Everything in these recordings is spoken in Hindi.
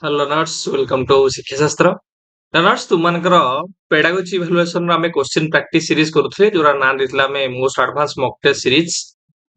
Hello learners welcome to Shiksha Shastra learners तुमମାନଙ୍କର पेडागोजी इवैल्यूएशन रो हमें क्वेश्चन प्रैक्टिस सीरीज करूथले जोरा नाम देथिला हमें most advance mock test series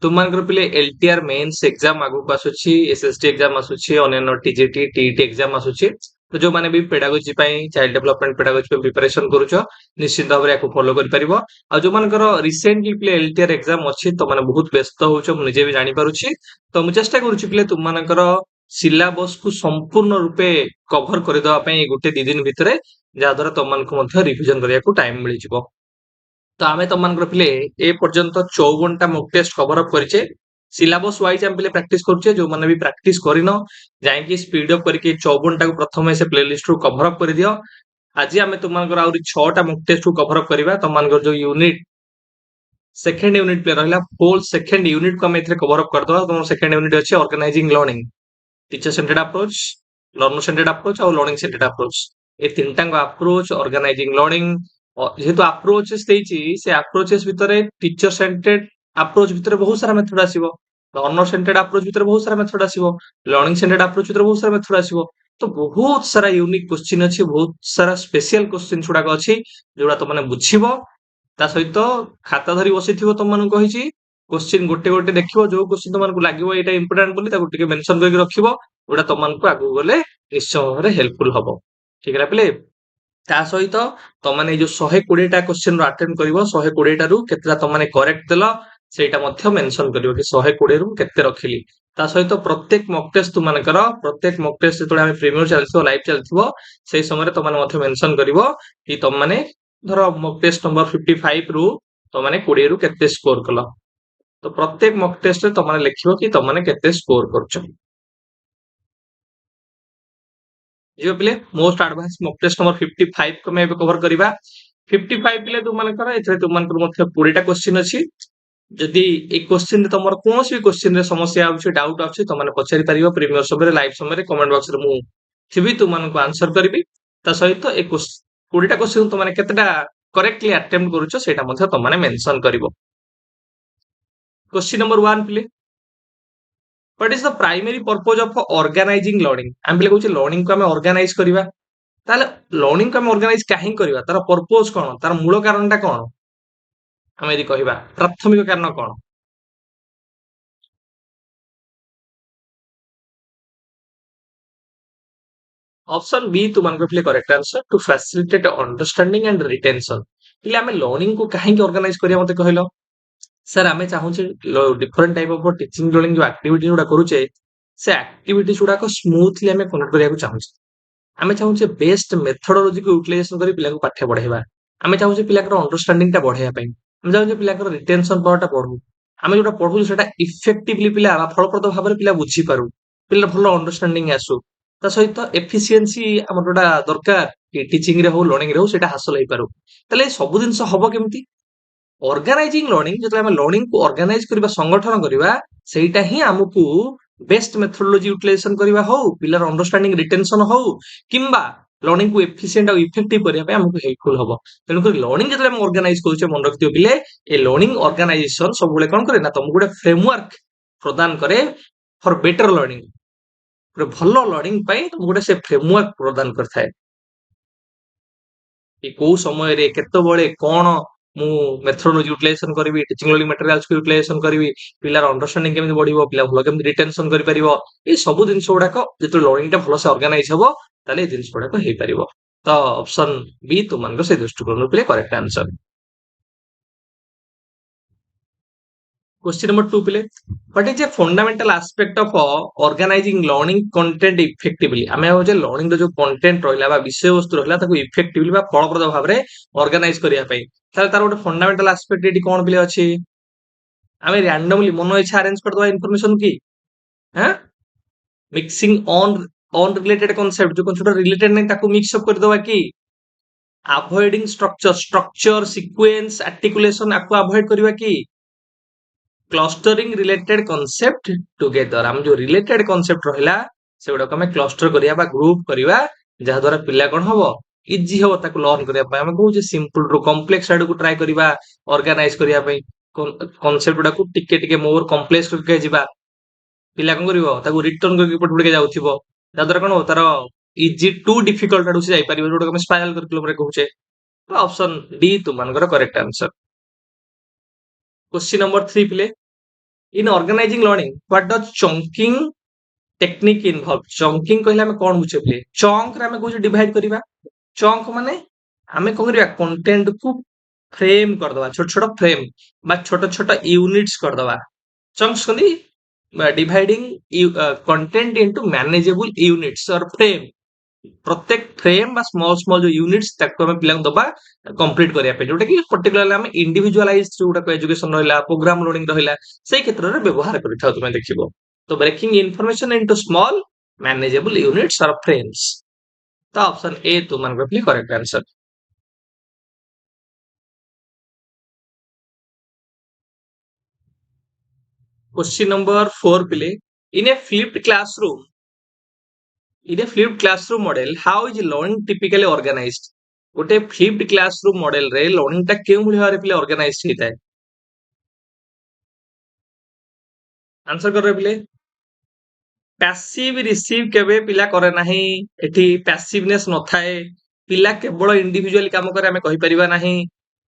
तुमମାନଙ୍କର पिले एलटीआर मेंस एग्जाम आगु आसुची एसएसडी एग्जाम आसुची अन्य टीजीटी टीईटी एग्जाम आसुची तो जो माने भी पेडागोजी पई चाइल्ड डेवलपमेंट पेडागोजी पे प्रिपरेशन करूछो निश्चित भाबरे याको फॉलो करि परिबो आ जो मानकर रिसेंटली पिले एलटीआर एग्जाम अछि तो माने बहुत व्यस्त होछो निजे भी जानि पारुची तो मु चेष्टा करूची पिले तुमମାନଙ୍କର सिलेबस को संपूर्ण रूपे कवर करदेवा गोटे दी दिन भितर जहाद्वारा तुमको रिविजन करने टाइम मिल जाव तो आम तुम पे ए पर्यंत 54टा मॉक टेस्ट कवर अप करें सिलेबस वाइज आम पे प्रैक्टिस करुचे जो मैंने भी प्रैक्टिस करन जाकि स्पीड अप करके 54टा को प्रथम से प्लेलिस्ट रू कवर अप कर दियो आज आम तुम आहरी 6टा मॉक टेस्ट को कवर अप करवा तुम जो यूनिट सेकेंड यूनिट पे रहा होल सेकेंड यूनिट को आम कवर अप करदे तुम सेकेंड यूनिट अच्छे organizing learning teacher centered approach learner centered approach और लर्निंग सेंटर्ड अप्रोच ये तीनटा अप्रोच ऑर्गेनाइजिंग लर्निंग जेहेतु अप्रोचेस से अप्रोचेस भितर टीचर सेंटर्ड अप्रोच भितर बहुत सारा मेथड आसीबो लर्नर सेंटर्ड अप्रोच भितर बहुत सारा मेथड आसीबो लर्निंग सेंटर्ड अप्रोच भितर बहुत सारा मेथड आसीबो तो बहुत सारा यूनिक क्वेश्चन अछि बहुत सारा स्पेशल क्वेश्चन गुड़ाक अछि जोड़ा तुम माने बुझिबो ता सहित खाता धरी बसिथिबो तुम मानू कहिछि क्वेश्चन गोटे गोटे देखिबो जो क्वेश्चन तुमको लागिबो एटा इंपोर्टेंट बोली ताको टिके मेंशन करके रखिबो ओटा तुमको आगु गले निश्चय भाବରେ हेल्पफुल हबो ठीक है पिले ता सहित तुम माने जो 120टा क्वेश्चन रो अटेम्प्ट करिवो 120टा रु केतरा तुम माने करेक्ट देलो सेटा मध्य मेंशन करिवो कि 120 रु केते रखिली ता सहित प्रत्येक मॉक टेस्ट तुम मानकर प्रत्येक मॉक टेस्ट जेतोळे हम प्रीमियर चलथिबो लाइव चलथिबो सेही समय रे तुम माने मध्य मेंशन करिवो कि तुम माने धरो मॉक टेस्ट नंबर 55 रु तुम माने 20 रु केते स्कोर कलो तो प्रत्येक मॉक टेस्ट रे तुम माने लिखिबो कि तुम माने केते स्कोर करछो जो पिले most advance mock test number 55 को मैं कवर करिबा 55 पिले तुम मानकर एथरे तुम मानकर मध्य 20टा क्वेश्चन अछि जदि ए क्वेश्चन तुमर कोनोसी भी क्वेश्चन रे समस्या आउछि डाउट आउछि तुम माने पछारी परिबो प्रीमियर समय रे लाइव समय रे कमेंट बॉक्स रे मु थिबी तुम मानको आंसर करबी ता सहित ए 20टा क्वेश्चन तुम माने केतेटा करेक्टली अटेम्प्ट करूछो सेटा मध्य तुम माने मेंशन करिवो क्वेश्चन नंबर 1 पिले what is the primary purpose of organizing learning हम पिले कहूछ लर्निंग को हम ऑर्गेनाइज करिवा ताले लर्निंग को हम ऑर्गेनाइज काहे करिवा तार पर्पज कोन तार मूल कारणटा कोन हम यदि कहिबा प्राथमिक कारण कोन ऑप्शन बी तुमनको पिले correct answer to facilitate understanding and retention पिले हम लर्निंग को काहे ऑर्गेनाइज करिया मते कहलो सर आमे चाहूचे different type of teaching learning जो एक्टिविटी जोडा करूचे से एक्टिविटी जोडा को स्मूथली हमें कनेक्ट करिया को चाहूचे आमे चाहूचे बेस्ट मेथोडोलॉजी को यूटिलाइजेशन करी पिला को पाठ्य पढाइबा आमे चाहूचे पिला को अंडरस्टैंडिंग ता बढ़ाइया पई आमे चाहूचे पिला को रिटेंशन पावर ता बढ़ू आमे जोटा पढू सेटा इफेक्टिवली पिला फलप्रद भाबरे पिला बुझी पारू पिला भलो अंडरस्टैंडिंग आसु ता सहित एफिशिएंसी हमर जोटा दरकार कि टीचिंग रे हो लर्निंग रे हो सेटा हासिल होई पारू तले सब दिन हबो केमती ऑर्गेनाइजिंग लर्निंग जो लर्निंग को ऑर्गेनाइज करबा संगठन करबा सेटा ही हमकु बेस्ट मेथोडोलॉजी यूटिलाइजेशन करबा हो पिलर अंडरस्टैंडिंग रिटेंशन हो किंबा लर्निंग को एफिशिएंट और इफेक्टिव करबा पे हमकु हेल्पफुल हो तेनु कर लर्निंग जतले हम ऑर्गेनाइज करूचे मन रखतियो पिले ए लर्निंग ऑर्गेनाइजेशन सब बेले कोन करे ना तुमको गुडे फ्रेमवर्क प्रदान करे फॉर बेटर लर्निंग गुडे भलो लर्निंग पई तुमको गुडे से फ्रेमवर्क प्रदान करथाय कि को समय रे केते बळे कोन मु मेथोडोलॉजी यूटिलाइजेशन करबी टीचिंग लर्निंग मटेरियल्स को यूटिलाइजेशन करबी पिलार अंडरस्टैंडिंग केमि बढ़िबो पिला भलो केमि रिटेंशन करि परिबो ए सब दिन गुडाक जेतो लर्निंग टा भलो से ऑर्गेनाइज हबो ताले दिन गुडाक हे परिबो तो ऑप्शन बी तुमनको से दृष्टिकोण पिले करेक्ट आंसर क्वेश्चन नंबर 2 पिले what is a fundamental aspect of organizing learning content effectively हमें हो जे लर्निंग जो कंटेंट रहला बा विषय वस्तु रहला ताको इफेक्टिवली बा फलप्रद भाव रे ऑर्गेनाइज करिया पई ताले तार गोटे फंडामेंटल एस्पेक्ट एटी कोन पिले अछि हमें रैंडमली मनो इच्छा अरेंज कर दवा इंफॉर्मेशन की हैं मिक्सिंग ऑन रिलेटेड कांसेप्ट जो कंसेप्ट रिलेटेड नहीं ताको मिक्स अप कर दवा की अवॉइडिंग स्ट्रक्चर सीक्वेंस आर्टिकुलेशन आपको अवॉइड करबा की क्लस्टरिंग रिलेटेड कांसेप्ट टुगेदर हम जो रिलेटेड कांसेप्ट रहला से गुडा को हमें क्लस्टर करिया बा ग्रुप करिवा जहा द्वारा पिला कोन हबो इजी हबो ताको लर्न करिया पय हम कहू जे सिंपल रो कॉम्प्लेक्स साइड को ट्राई करिवा ऑर्गेनाइज करिया पय कांसेप्ट गुडा को टिके टिके मोर कॉम्प्लेक्स करके जिबा पिला कोन करिवो ताको रिटर्न करके पट पट के जाउथिबो ଯାଦ୍ୱାରା କଣ ହବ ତାର ଇଜି ଟୁ ଡିଫିକଲ୍ଟ ଆଡକୁ ସେ ଯାଇପାରିବ ଯୋଉଟା ଆମେ ସ୍ପାଇରାଲ କରିକୁଲମରେ କହୁଛେ। ତ ଅପସନ ଡି ତୁମମାନଙ୍କର କରେକ୍ଟ ଆନ୍ସର। क्वेश्चन नंबर 3 पिले in organizing learning what does chunking technique involve. Chunking कहले हमें कोन बुझे पिले चंक रे हमें कुछ डिवाइड करिवा। चंक माने हमें कोन करिवा कंटेंट को फ्रेम कर दवा छोट छोट फ्रेम बा छोट छोट यूनिट्स कर दवा। चंक्स कदी dividing content into manageable units और फ्रेम। प्रत्येक फ्रेम बा स्मॉल स्मॉल जो यूनिट्स ताको हम पिला दबा कंप्लीट करिया पे जोटा कि पर्टिकुलरली हम इंडिविजुअलाइज जोटा एजुकेशन रहला प्रोग्राम लर्निंग रहला सेही क्षेत्र रे व्यवहार करिथाउ तुमे देखिबो। तो breaking information into small manageable units और फ्रेम्स। तो ऑप्शन ए तुमन को करेक्ट आंसर। क्वेश्चन नंबर 4 पिले in a flipped classroom model how is learning typically organized. गोटे फ्लिप्ड क्लासरूम मॉडल रे लर्निंग टा केउ भली भाबरे पिले ऑर्गेनाइज्ड हेता है। आंसर कर पिले पैसिव रिसीव केबे पिला करे नाही। एठी पैसिवनेस न थाए पिला केवल इंडिविजुअली काम करे हमें कहि परिबा नाही।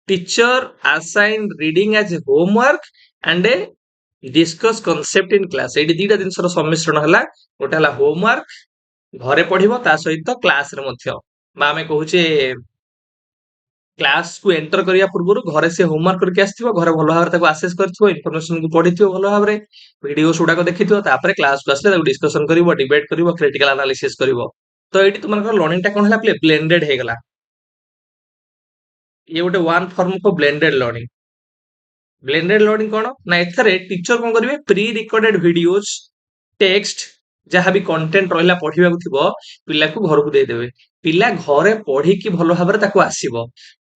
Teacher assign reading as homework and a discuss concept in class. एठी दीटा जिंसर सम्मिश्रण हला गोटे हला होमवर्क घरे पढिबो ता सहित क्लास रे मध्य बा हमें कहूचे क्लास को एंटर करिया पूर्व घरे से होमवर्क करके आसथिबो घरे भलो भाबरे ताको आसेस करथिबो इन्फॉर्मेशन को पढिथिबो भलो भाबरे वीडियो सुडा को देखिथिबो तापर क्लास को आसले ताको डिस्कशन करिवो डिबेट करिवो क्रिटिकल एनालिसिस करिवो। तो एठी तुमनकर लर्निंग टा कोन हला ब्लेंडेड हे गला। ये गोटे one form of blended learning. Blended learning कोन ना एथरे टीचर कोन करिवे प्री रिकॉर्डेड वीडियोस टेक्स्ट जहां भी कंटेंट रहिला पढिबा को थिबो पिला को घर को दे देबे पिला घरे पढी की भलो भाबरे ताको आसीबो।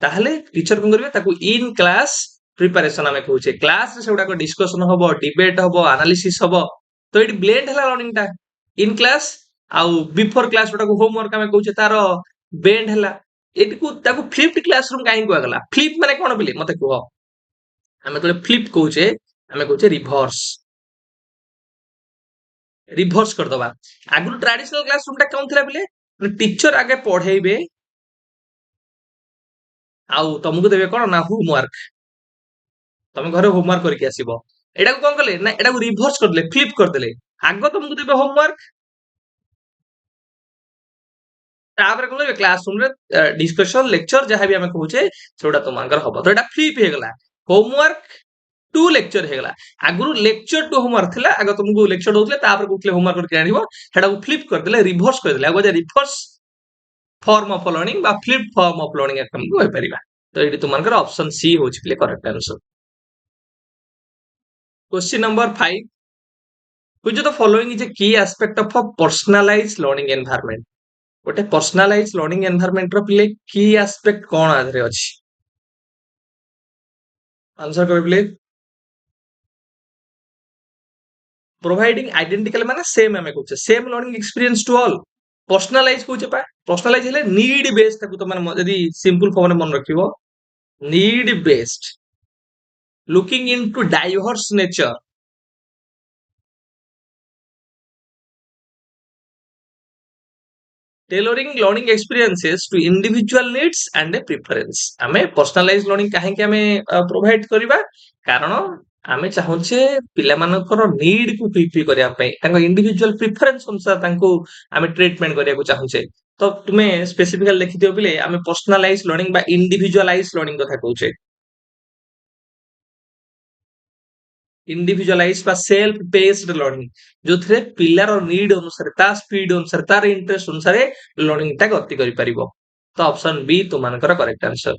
ताहले टीचर कोन करिवे ताको इन क्लास प्रिपरेशन हमें कहूचे क्लास रे सेउडा को डिस्कशन हबो डिबेट हबो एनालिसिस हबो। तो एटी ब्लेंड हला लर्निंग टा इन क्लास आउ बिफोर क्लास जोटा को होमवर्क हमें कहूचे तारो बेंड हला। एटी को ताको फ्लिप्ड क्लासरूम काहे को गला फ्लिप माने कोन बिले मते कहो। हमें तो फ्लिप कहूचे हमें कहूचे रिवर्स रिवर्स कर दबा। आगु ट्रेडिशनल क्लासरूम टा कोन थिला बिले टीचर आगे पढेइबे आउ तुमको देबे कोन ना होमवर्क तमे घरे होमवर्क करके आसीबो। एटा को कोन करले ना एटा को रिवर्स कर देले फ्लिप कर देले आगो तुमको देबे होमवर्क तापर कोन क्लासरूम रे डिस्कशन लेक्चर जहां भी हमें कहूचे सेटा तुमनकर हबो। तो एटा फ्लिप हे गला होमवर्क टू लेक्चर हे गला। आगु लेक्चर टू होमवर्क थिला आगो तुमको लेक्चर दोतले तापर कोथले होमवर्क करके आनिबो सेटा को फ्लिप कर देले रिवर्स कर देले आगो जे रिवर्स फॉर्म ऑफ लर्निंग बा फ्लिप फॉर्म ऑफ लर्निंग हमको होय परिबा। तो एटी तुमनकर ऑप्शन सी होछि प्ले correct answer. Question number 5 which of the following is a key aspect of a personalized learning environment। गोटे पर्सनालाइज लर्निंग एनवायरनमेंट रो पिले की एस्पेक्ट कोन आधरे अछि। आंसर कर पिले प्रोवाइडिंग आइडेंटिकल माने सेम हमें कहूचे same learning experience to all. Personalize कहूचे पा पर्सनालाइज हेले नीड बेस्ड ताकू तो माने यदि सिंपल फॉर्म में मन रखिबो need based looking into diverse nature tailoring learning experiences to individual needs and a preference. आमे पर्सनालाइज लर्निंग काहे कि आमे प्रोवाइड करिबा कारण आमे चाहूचे पिला मानकर नीड को फुलफिल करिया पई तांको इंडिविजुअल प्रेफरेंस अनुसार तांको आमे ट्रीटमेंट करिया को चाहूचे। तो तुमे स्पेसिफिकली लिखि दियो बिले आमे पर्सनालाइज लर्निंग बा इंडिविजुअलाइज लर्निंग कथा कहूचे। इंडिविजुअलाइज बा सेल्फ बेस्ड लर्निंग जो थे पिलार नीड अनुसार ता स्पीड अनुसार तार इंटरेस्ट अनुसार लर्निंग टा गति करि परिबो। तो ऑप्शन बी तुमनकर करेक्ट आंसर।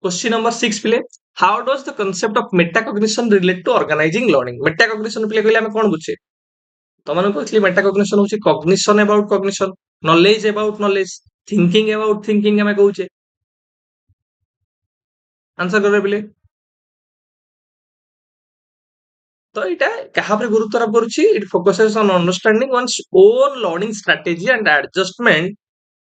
क्वेश्चन नंबर 6 पिले how does the concept of metacognition relate to organizing learning. Metacognition पिले कहले हम कोन बुझे तमन कहथि मेटाकॉग्निशन होची cognition about cognition knowledge about knowledge thinking about thinking हमें कहूचे। आंसर करबे पिले तो इटा कहा पर गुरुत्व आरोप करूची it focuses on understanding one's own learning strategy and adjustment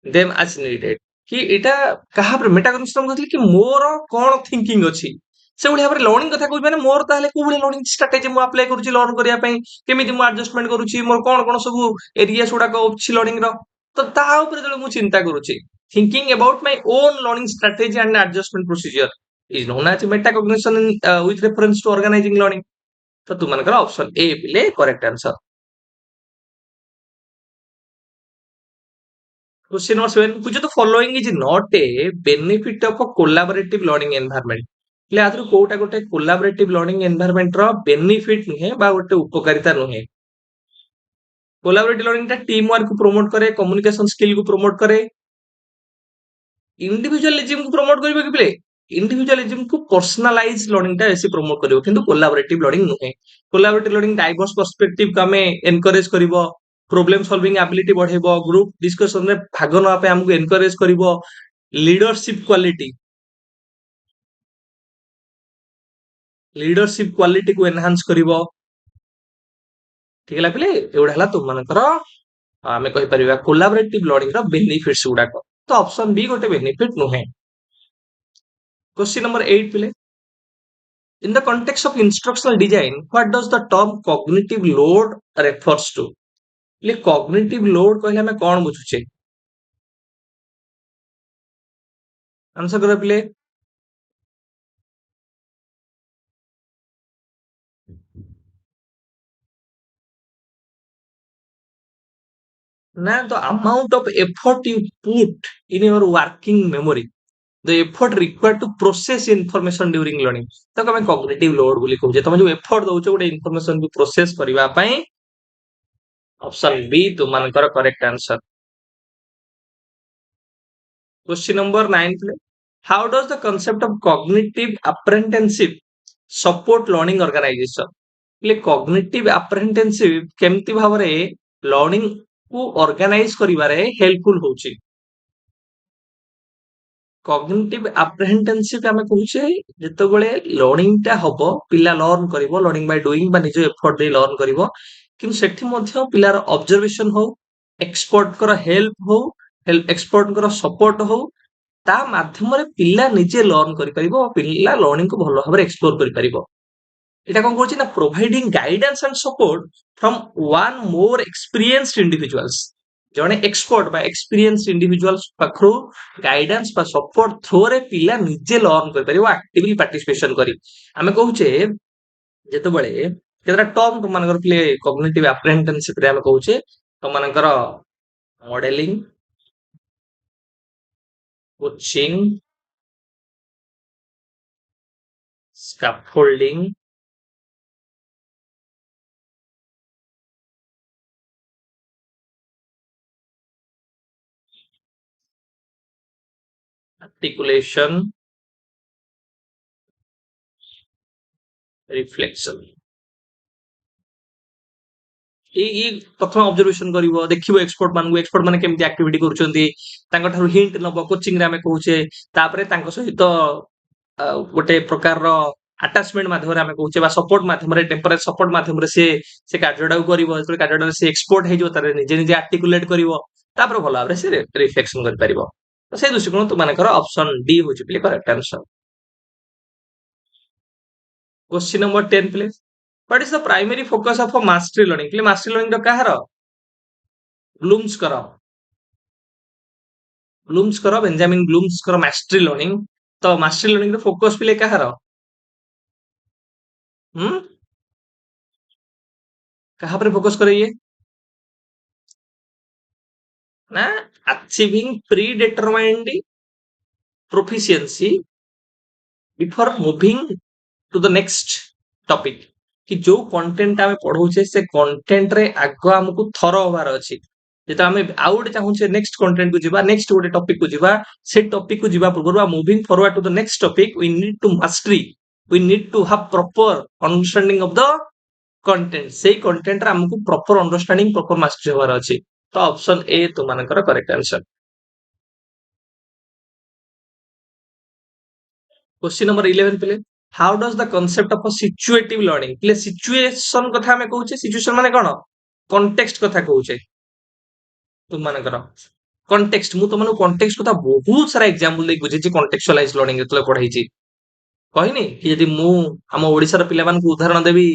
them as needed. कि इटा कहा पर मेटाकॉग्निशन कहथि कि मोर कोन थिंकिंग अछि से भाई भाव लर्निंग कथा कहूँ मैंने मोर ताले को भाई लर्निंग स्ट्रेटेजी मु अप्लाई करूची लर्न करिया पई केमिति मु एडजस्टमेंट करूची मोर कोन सब एरिया गुडा अछि लर्निंग रो तो ता ऊपर जले मु चिंता करूची thinking about my own learning strategy and adjustment procedure is known as metacognition with reference to organizing learning तो तुम मनकर ऑप्शन ए पिले correct answer question number 7 which of the following is not a benefit of a collaborative learning environment એટલે આથરું કોଉଟା ଗୋଟେ collaborative learning environment ର benefit ନୁହେଁ ବା ଗୋଟେ ଉପକାରିତା ନୁହେଁ collaborative learning ଟା टीम वर्क को प्रमोट करे कम्युनिकेशन स्किल को प्रमोट करे इंडिविजुअलिज्म को प्रमोट करिवो कि पिले इंडिविजुअलिज्म को पर्सनलाइज लर्निंग टा ऐसे प्रमोट करिवो किंतु कोलैबोरेटिव लर्निंग नुहे कोलैबोरेटिव लर्निंग डाइवर्स पर्सपेक्टिव को हमें एनकरेज करिवो प्रॉब्लम सॉल्विंग एबिलिटी बढ़ेबो ग्रुप डिस्कशन रे भाग नवा पे हमको एनकरेज करिवो लीडरशिप क्वालिटी को एनहांस करिवो ठीक है पिले एउडा हला तुम मानकर आमे कहि परिबा कोलैबोरेटिव लर्निंग रो बेनिफिट्स गुडा को तो ऑप्शन बी गोटे बेनिफिट नुहे क्वेश्चन नंबर 8 पिले in the context of instructional design what does the term cognitive load refers to ले cognitive load कहले हमें कौन बुझुचे आंसर करो प्ले ना तो amount of effort you put in your working memory the effort required to process information during learning तो हमें cognitive load बोली कहूजे तमे जो effort दउछो गोटे information को process करिवा पई ऑप्शन बी तुम मानकर करेक्ट आंसर क्वेश्चन नंबर 9 प्ले how does the concept of cognitive apprenticeship support learning organization ले कॉग्निटिव अप्रेंटिसशिप केमति भाबरे लर्निंग को ऑर्गेनाइज करिवारे हेल्पफुल होची कॉग्निटिव अप्रेहेंटेंशिप आमे कहूचे जेतबेले लर्निंग टा हबो पिला लर्न करिवो लर्निंग बाय डूइंग बा निज एफर्ट दे लर्न करिवो किंतु सेठी मध्ये पिलार ऑब्जर्वेशन हो एक्सपर्ट कर हेल्प हो एक्सपर्ट कर सपोर्ट हो ता माध्यम रे पिला निजे लर्न करि परिबो पिला लर्निंग को भलो भाबरे एक्सप्लोर करि परिबो एटा कोन कहूची ना providing guidance and support from one more experienced individuals जने एक्सपर्ट बा एक्सपीरियंस्ड इंडिविजुअल्स पाखरु गाइडेंस बा सपोर्ट थ्रू रे पिला निजे लर्न कर परिबो एक्टिवली पार्टिसिपेशन करी आमे कहूचे जेतबेले केतरा टर्म तुम मानकर प्ले कॉग्निटिव अप्रेंटिसशिप रे आमे कहूचे तुम मानकर modelling coaching scaffolding articulation reflection ई प्रथम ऑब्जर्वेशन करिवो देखिवो एक्सपर्ट माने केमति एक्टिविटी करूचंती तांका थारु हिंट नबो कोचिंग रे हमें कहूचे तापरे तांका सहित गोटे प्रकार रो अटैचमेंट माध्यम रे हमें कहूचे बा सपोर्ट माध्यम रे टेम्परेरी सपोर्ट माध्यम रे से कार्यडा करिवो जतले कार्यडा से एक्सपर्ट हे जो तारे निजे निजे आर्टिकुलेट करिवो तापर भलो भाबरे से रिफ्लेक्शन कर परिवो तो से दृष्टिकोण तो मानकर ऑप्शन डी होची प्ले correct answer question number 10 please what is the primary focus of a mastery learning प्ले मास्टरी लर्निंग तो कहार ब्लूम्स करो बेंजामिन ब्लूम्स करो मास्टरी लर्निंग तो मास्टरी लर्निंग रो फोकस प्ले कहार हम कहा पर फोकस करे ये ना achieving predetermined proficiency before moving to the next topic कि जो कंटेंट आमे पढौछे से कंटेंट रे आगो हमकु थरो होबार अछि जेता आमे आउट चाहूछे नेक्स्ट कंटेंट को जिबा नेक्स्ट गोटे टॉपिक को जिबा से टॉपिक को जिबा पूर्व moving forward to the next topic we need to mastery we need to have proper understanding of the content से कंटेंट रे हमकु प्रॉपर अंडरस्टैंडिंग प्रॉपर मास्टरी होबार अछि तो ऑप्शन ए तो मानकर करेक्ट आंसर क्वेश्चन नंबर 11 पे how does the concept of a situative learning प्ले सिचुएशन कथा हमें कहूचे सिचुएशन माने कोन कॉन्टेक्स्ट कथा कहूचे तुम मानकर कॉन्टेक्स्ट मु तुमनु कॉन्टेक्स्ट कथा बहुत सारा एग्जांपल दे बुझे छी कॉन्टेक्चुअलाइज लर्निंग जतले पढाई छी କହିନି କି ଯଦି ମୁଁ ଆମ ଓଡିଶାର ପିଲାମାନଙ୍କୁ ଉଦାହରଣ ଦେବି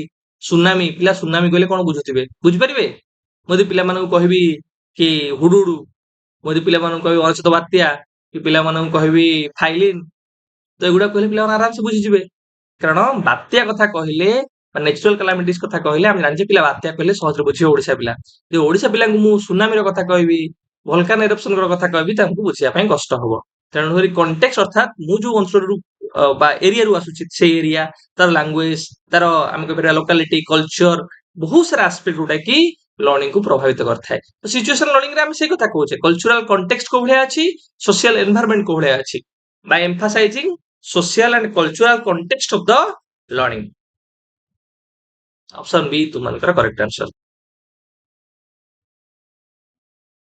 ସୁନାମୀ, ପିଲା ସୁନାମୀ କହିଲେ କଣ ବୁଝୁଥିବେ? ବୁଝିପାରିବେ? ମୁଁ ଯଦି ପିଲାମାନଙ୍କୁ କହିବି କି ହୁଡୁହୁଡୁ, ମୁଁ ଯଦି ପିଲାମାନଙ୍କୁ କହିବି ଅନିଶ୍ଚିତ ବାତ୍ୟା, କି ପିଲାମାନଙ୍କୁ କହିବି ଫାଇଲିନ, ତ ଏଗୁଡା କହିଲେ ପିଲାମାନେ ଆରାମସେ ବୁଝିଯିବେ। କାରଣ ବାତ୍ୟା କଥା କହିଲେ ବା ନେଚୁରାଲ କାଲାମିଟିସ୍ କଥା କହିଲେ ଆମେ ଜାଣିଛେ ପିଲା ବାତ୍ୟା କହିଲେ ସହଜରେ ବୁଝିବ ଓଡିଶା ପିଲା। ଯଦି ଓଡିଶା ପିଲାଙ୍କୁ ମୁଁ ସୁନାମୀର କଥା କହିବି, ଭଲକାନ ଏରପସନର କଥା କହିବି, ତାଙ୍କୁ ବୁଝିବା ପାଇଁ କଷ୍ଟ ହବ। ତେଣୁକରି କଣ୍ଟେକ୍ସ ଅର୍ଥାତ୍ ମୁଁ ଯୋଉ ଅଞ୍ଚଳରୁ ବା ଏରିଆରୁ ଆସୁଛି ସେଇ ଏରିଆ, ତାର ଲାଙ୍ଗୁଏଜ, ତାର ଆମେ କହିପାରିବା ଲୋକାଲିଟି, କଲଚର, ବହୁତ ସାରା ଆସ୍ପେକ୍ଟ ଯୋଉଟା କି ଲର୍ଣ୍ଣିଂ କୁ ପ୍ରଭାବିତ କରିଥାଏ। ତ ସିଚୁଏସନ ଲର୍ଣ୍ଣିଂ ରେ ଆମେ ସେଇ କଥା କହୁଛେ, କଲଚରାଲ କଣ୍ଟେକ୍ସଟ କୋଉ ଭଳିଆ ଅଛି, ସୋସିଆଲ ଏନଭାରମେଣ୍ଟ କୋଉ ଭଳିଆ ଅଛି, by emphasizing social and cultural context of the learning. Option B तुमनकर correct answer.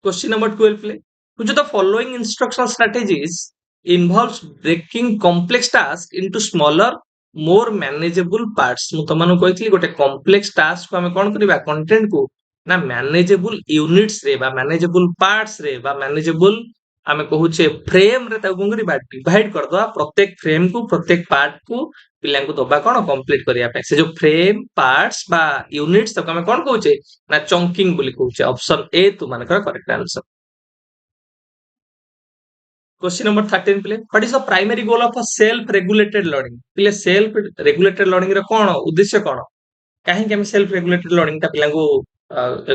Question number 12 play. Which of the following instructional strategies involves breaking complex tasks into smaller, more manageable parts? ମୁଁ ତମାନଙ୍କୁ କହିଥିଲି ଗୋଟେ complex task କୁ ଆମେ କଣ କରିବା, content କୁ ନା manageable units ରେ ବା manageable parts ରେ ବା manageable ଆମେ କହୁଛେ frame ରେ ତାକୁ କଣ କରିବା, divide କରିଦବା, ପ୍ରତ୍ୟେକ frame କୁ ପ୍ରତ୍ୟେକ part କୁ ପିଲାଙ୍କୁ ଦବା କଣ କମ୍ପ୍ଲିଟ କରିବା ପାଇଁ। ସେ ଯୋଉ frame parts ବା units ତାକୁ ଆମେ କଣ କହୁଛେ ନା ଚଙ୍କିଂ ବୋଲି କହୁଛେ। ଅପସନ ଏ ତୁମମାନଙ୍କର କରେକ୍ଟ ଆନ୍ସର। Question number 13 ପିଲେ, what is the primary goal of a self regulated learning? ପିଲେ self regulated learning ର କଣ ଉଦ୍ଦେଶ୍ୟ କଣ? କାହିଁକି ଆମେ self regulated learning ଟା ପିଲାଙ୍କୁ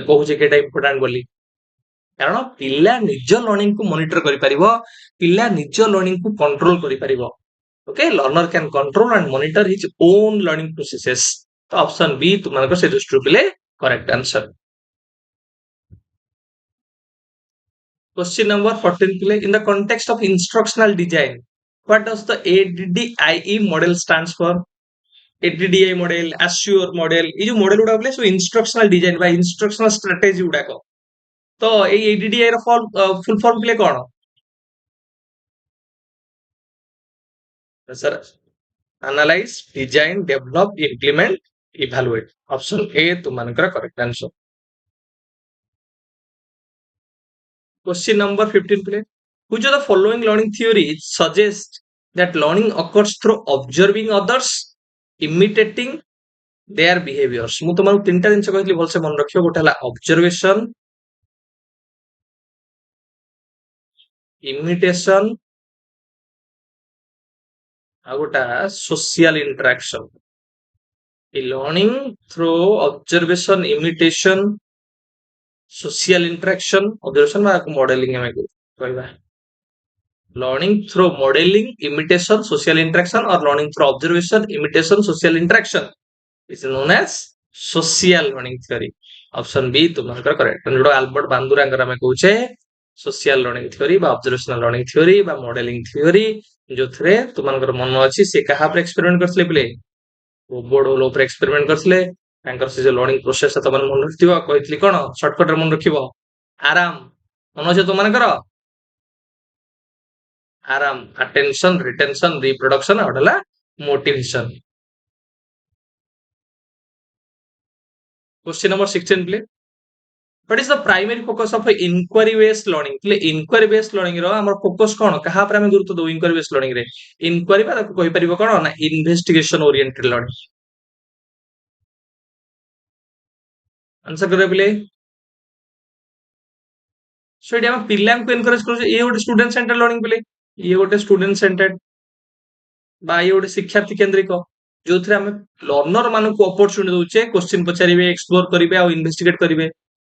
କହୁଛେ କି ଏଟା ଇମ୍ପୋର୍ଟାଣ୍ଟ ବୋଲି? କାରଣ ପିଲା ନିଜ ଲର୍ଣ୍ଣିଂ କୁ ମନିଟର କରିପାରିବ, ପିଲା ନିଜ ଲର୍ଣ୍ଣିଂ କୁ କଣ୍ଟ୍ରୋଲ କରିପାରିବ। Okay, learner can control and monitor his own learning processes. ତ ଅପସନ ବି ତୁମମାନଙ୍କର ସେ ଦୃଷ୍ଟିରୁ ପିଲେ correct answer. Question number 14 play. In the context of instructional design, what does the ADDIE model stands for? ADDIE model, Assure model, ये जो model उड़ा बोले सो instructional design by instructional strategy उड़ा को। तो ये ADDIE रा full form प्ले कौन? Sir, analyze, design, develop, implement, evaluate. Option A तुम्हारा correct answer. Question number 15 play. Which of the following learning theories suggest that learning occurs through observing others, imitating their behaviors? ମୁଁ ତମକୁ ତିନିଟା ଜିନିଷ କହିଥିଲି ଭଲସେ ମନେ ରଖିବ। ଗୋଟେ ହେଲା observation, imitation, ଆଉ ଗୋଟେ social interaction. Learning through observation, imitation, social interaction, observation ବା modeling ଆମେ କହିବା। Learning through modeling, imitation, social interaction, or learning through observation, imitation, social interaction is known as social learning theory. Option B तुम्हारा correct. जो आल्बर्ट बांदुरांगर ଆମେ କହୁଛେ social learning theory ବା observational learning theory ବା modeling theory, ଯୋଉଥିରେ ତୁମମାନଙ୍କର ମନ ଅଛି ସେ କାହା ଉପରେ ଏକ୍ସପେରିମେଣ୍ଟ କରିଥିଲେ ପିଲେ? ବୋର୍ଡ ହୋଲ ଉପରେ ଏକ୍ସପେରିମେଣ୍ଟ କରିଥିଲେ। ତାଙ୍କର ସେ ଯୋଉ ଲର୍ଣ୍ଣିଂ ପ୍ରୋସେସ ତମମାନେ ମନେ ରଖିଥିବ, କହିଥିଲି କଣ ସର୍ଟକଟରେ ମନେ ରଖିବ, ଆରାମ। ମନେ ଅଛି ତୁମମାନଙ୍କର? आराम, attention, retention, reproduction, ଆଉ ହେଲା motivation. Question number 16 play. What is the primary focus of inquiry based learning? Play inquiry based learning रो हमर फोकस कोन कहा पर हम गुरुत्व दो inquiry based learning रे? inquiry बा ताको कहि परिबो कोन ना investigation oriented learning. आंसर करे प्ले। सो एटी हम पिलां को एनकरेज करू, ये गोटे स्टूडेंट सेंटर लर्निंग प्ले, ये गोटे स्टूडेंट सेंटर्ड बा ये गोटे शिक्षार्थी केंद्रिक, जोथिरे हम लर्नर मानकु अपॉर्चुनिटी दोचे क्वेश्चन पचारिबे, एक्सप्लोर करिवे आ इन्वेस्टिगेट करिवे।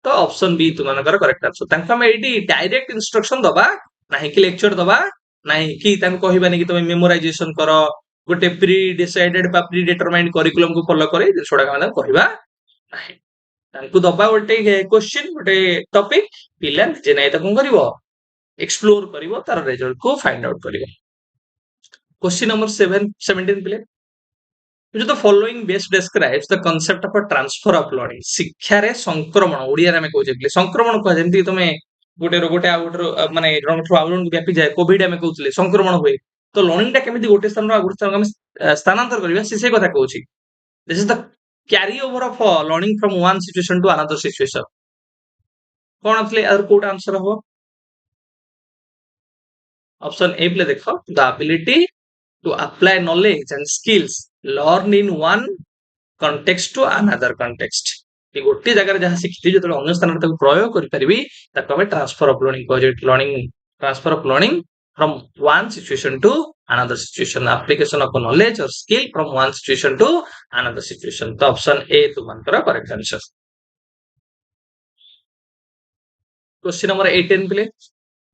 तो ऑप्शन बी तुमनकर करेक्ट आंसर। तांको हम एटी डायरेक्ट इंस्ट्रक्शन दबा, नाही कि लेक्चर दबा, नाही कि तांको कहबानी कि तुम मेमोराइजेशन करो, गोटे प्री डिसाइडेड बा प्री डिटरमाइंड करिकुलम को फॉलो करे छोडा हम कहबा नाही। तांको दबा गोटे क्वेश्चन, गोटे टॉपिक, पिला जे नाही ताको करिवो एक्सप्लोर करिवो, तार रिजल्ट को find out करिवो। Question number 17 play. Which of the following best describes the concept of a transfer of learning? शिक्षा रे संक्रमण ओडिया रे हम कहउछे प्ले संक्रमण को जेमति तमे गोटे रो गोटे आउटर माने रंगठो आउटन व्यापी जाय, कोविड हम कहउछले संक्रमण होय। तो लर्निंग टा केमिति गोटे स्थान रो गोटे स्थान हम स्थानांतर करबा से कथा कहउछि। This is the carry over of learning from one situation to another situation. कोन अथले और कोटा आंसर हो? ऑप्शन ए प्ले देखो, the ability to apply knowledge and skills learn in one context to another context. कि गोटे जगह जहाँ शिखिथि जो अन्य स्थान ताको प्रयोग करि परिबी ताको हमें transfer of learning project learning transfer of learning from one situation to another situation, application of knowledge or skill from one situation to another situation. तो ऑप्शन ए तुमनकर करेक्ट आंसर. क्वेश्चन नंबर 18 प्ले.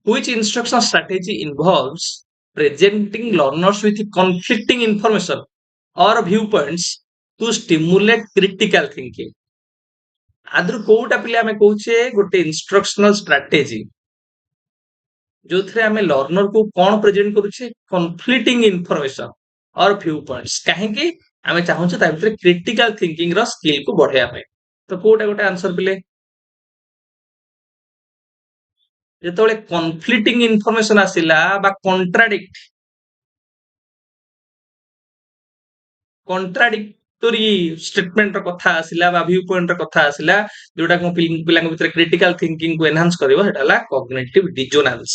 Which instructional strategy involves presenting learners with conflicting information or viewpoints to stimulate critical thinking? आदर कोटा पिले आमे कहूचे गोटे इंस्ट्रक्शनल स्ट्रेटजी जो थे आमे लर्नर को कौन प्रेजेंट करूचे कन्फ्लिक्टिंग इनफॉरमेशन और व्यू पॉइंट्स काहे कि आमे चाहूचे ता भितर क्रिटिकल थिंकिंग रो स्किल को बढ़ाया पे. तो कोटा गोटे आंसर पिले जेतोले कन्फ्लिक्टिंग इनफॉरमेशन आसिला बा कॉन्ट्राडिक्टरी स्टेटमेंट रो कथा आसिला बा व्यू पॉइंट रो कथा आसिला जोटा को पिलांग भितर क्रिटिकल थिंकिंग को एनहांस करिवो हेटाला कॉग्निटिव डिसोनेंस.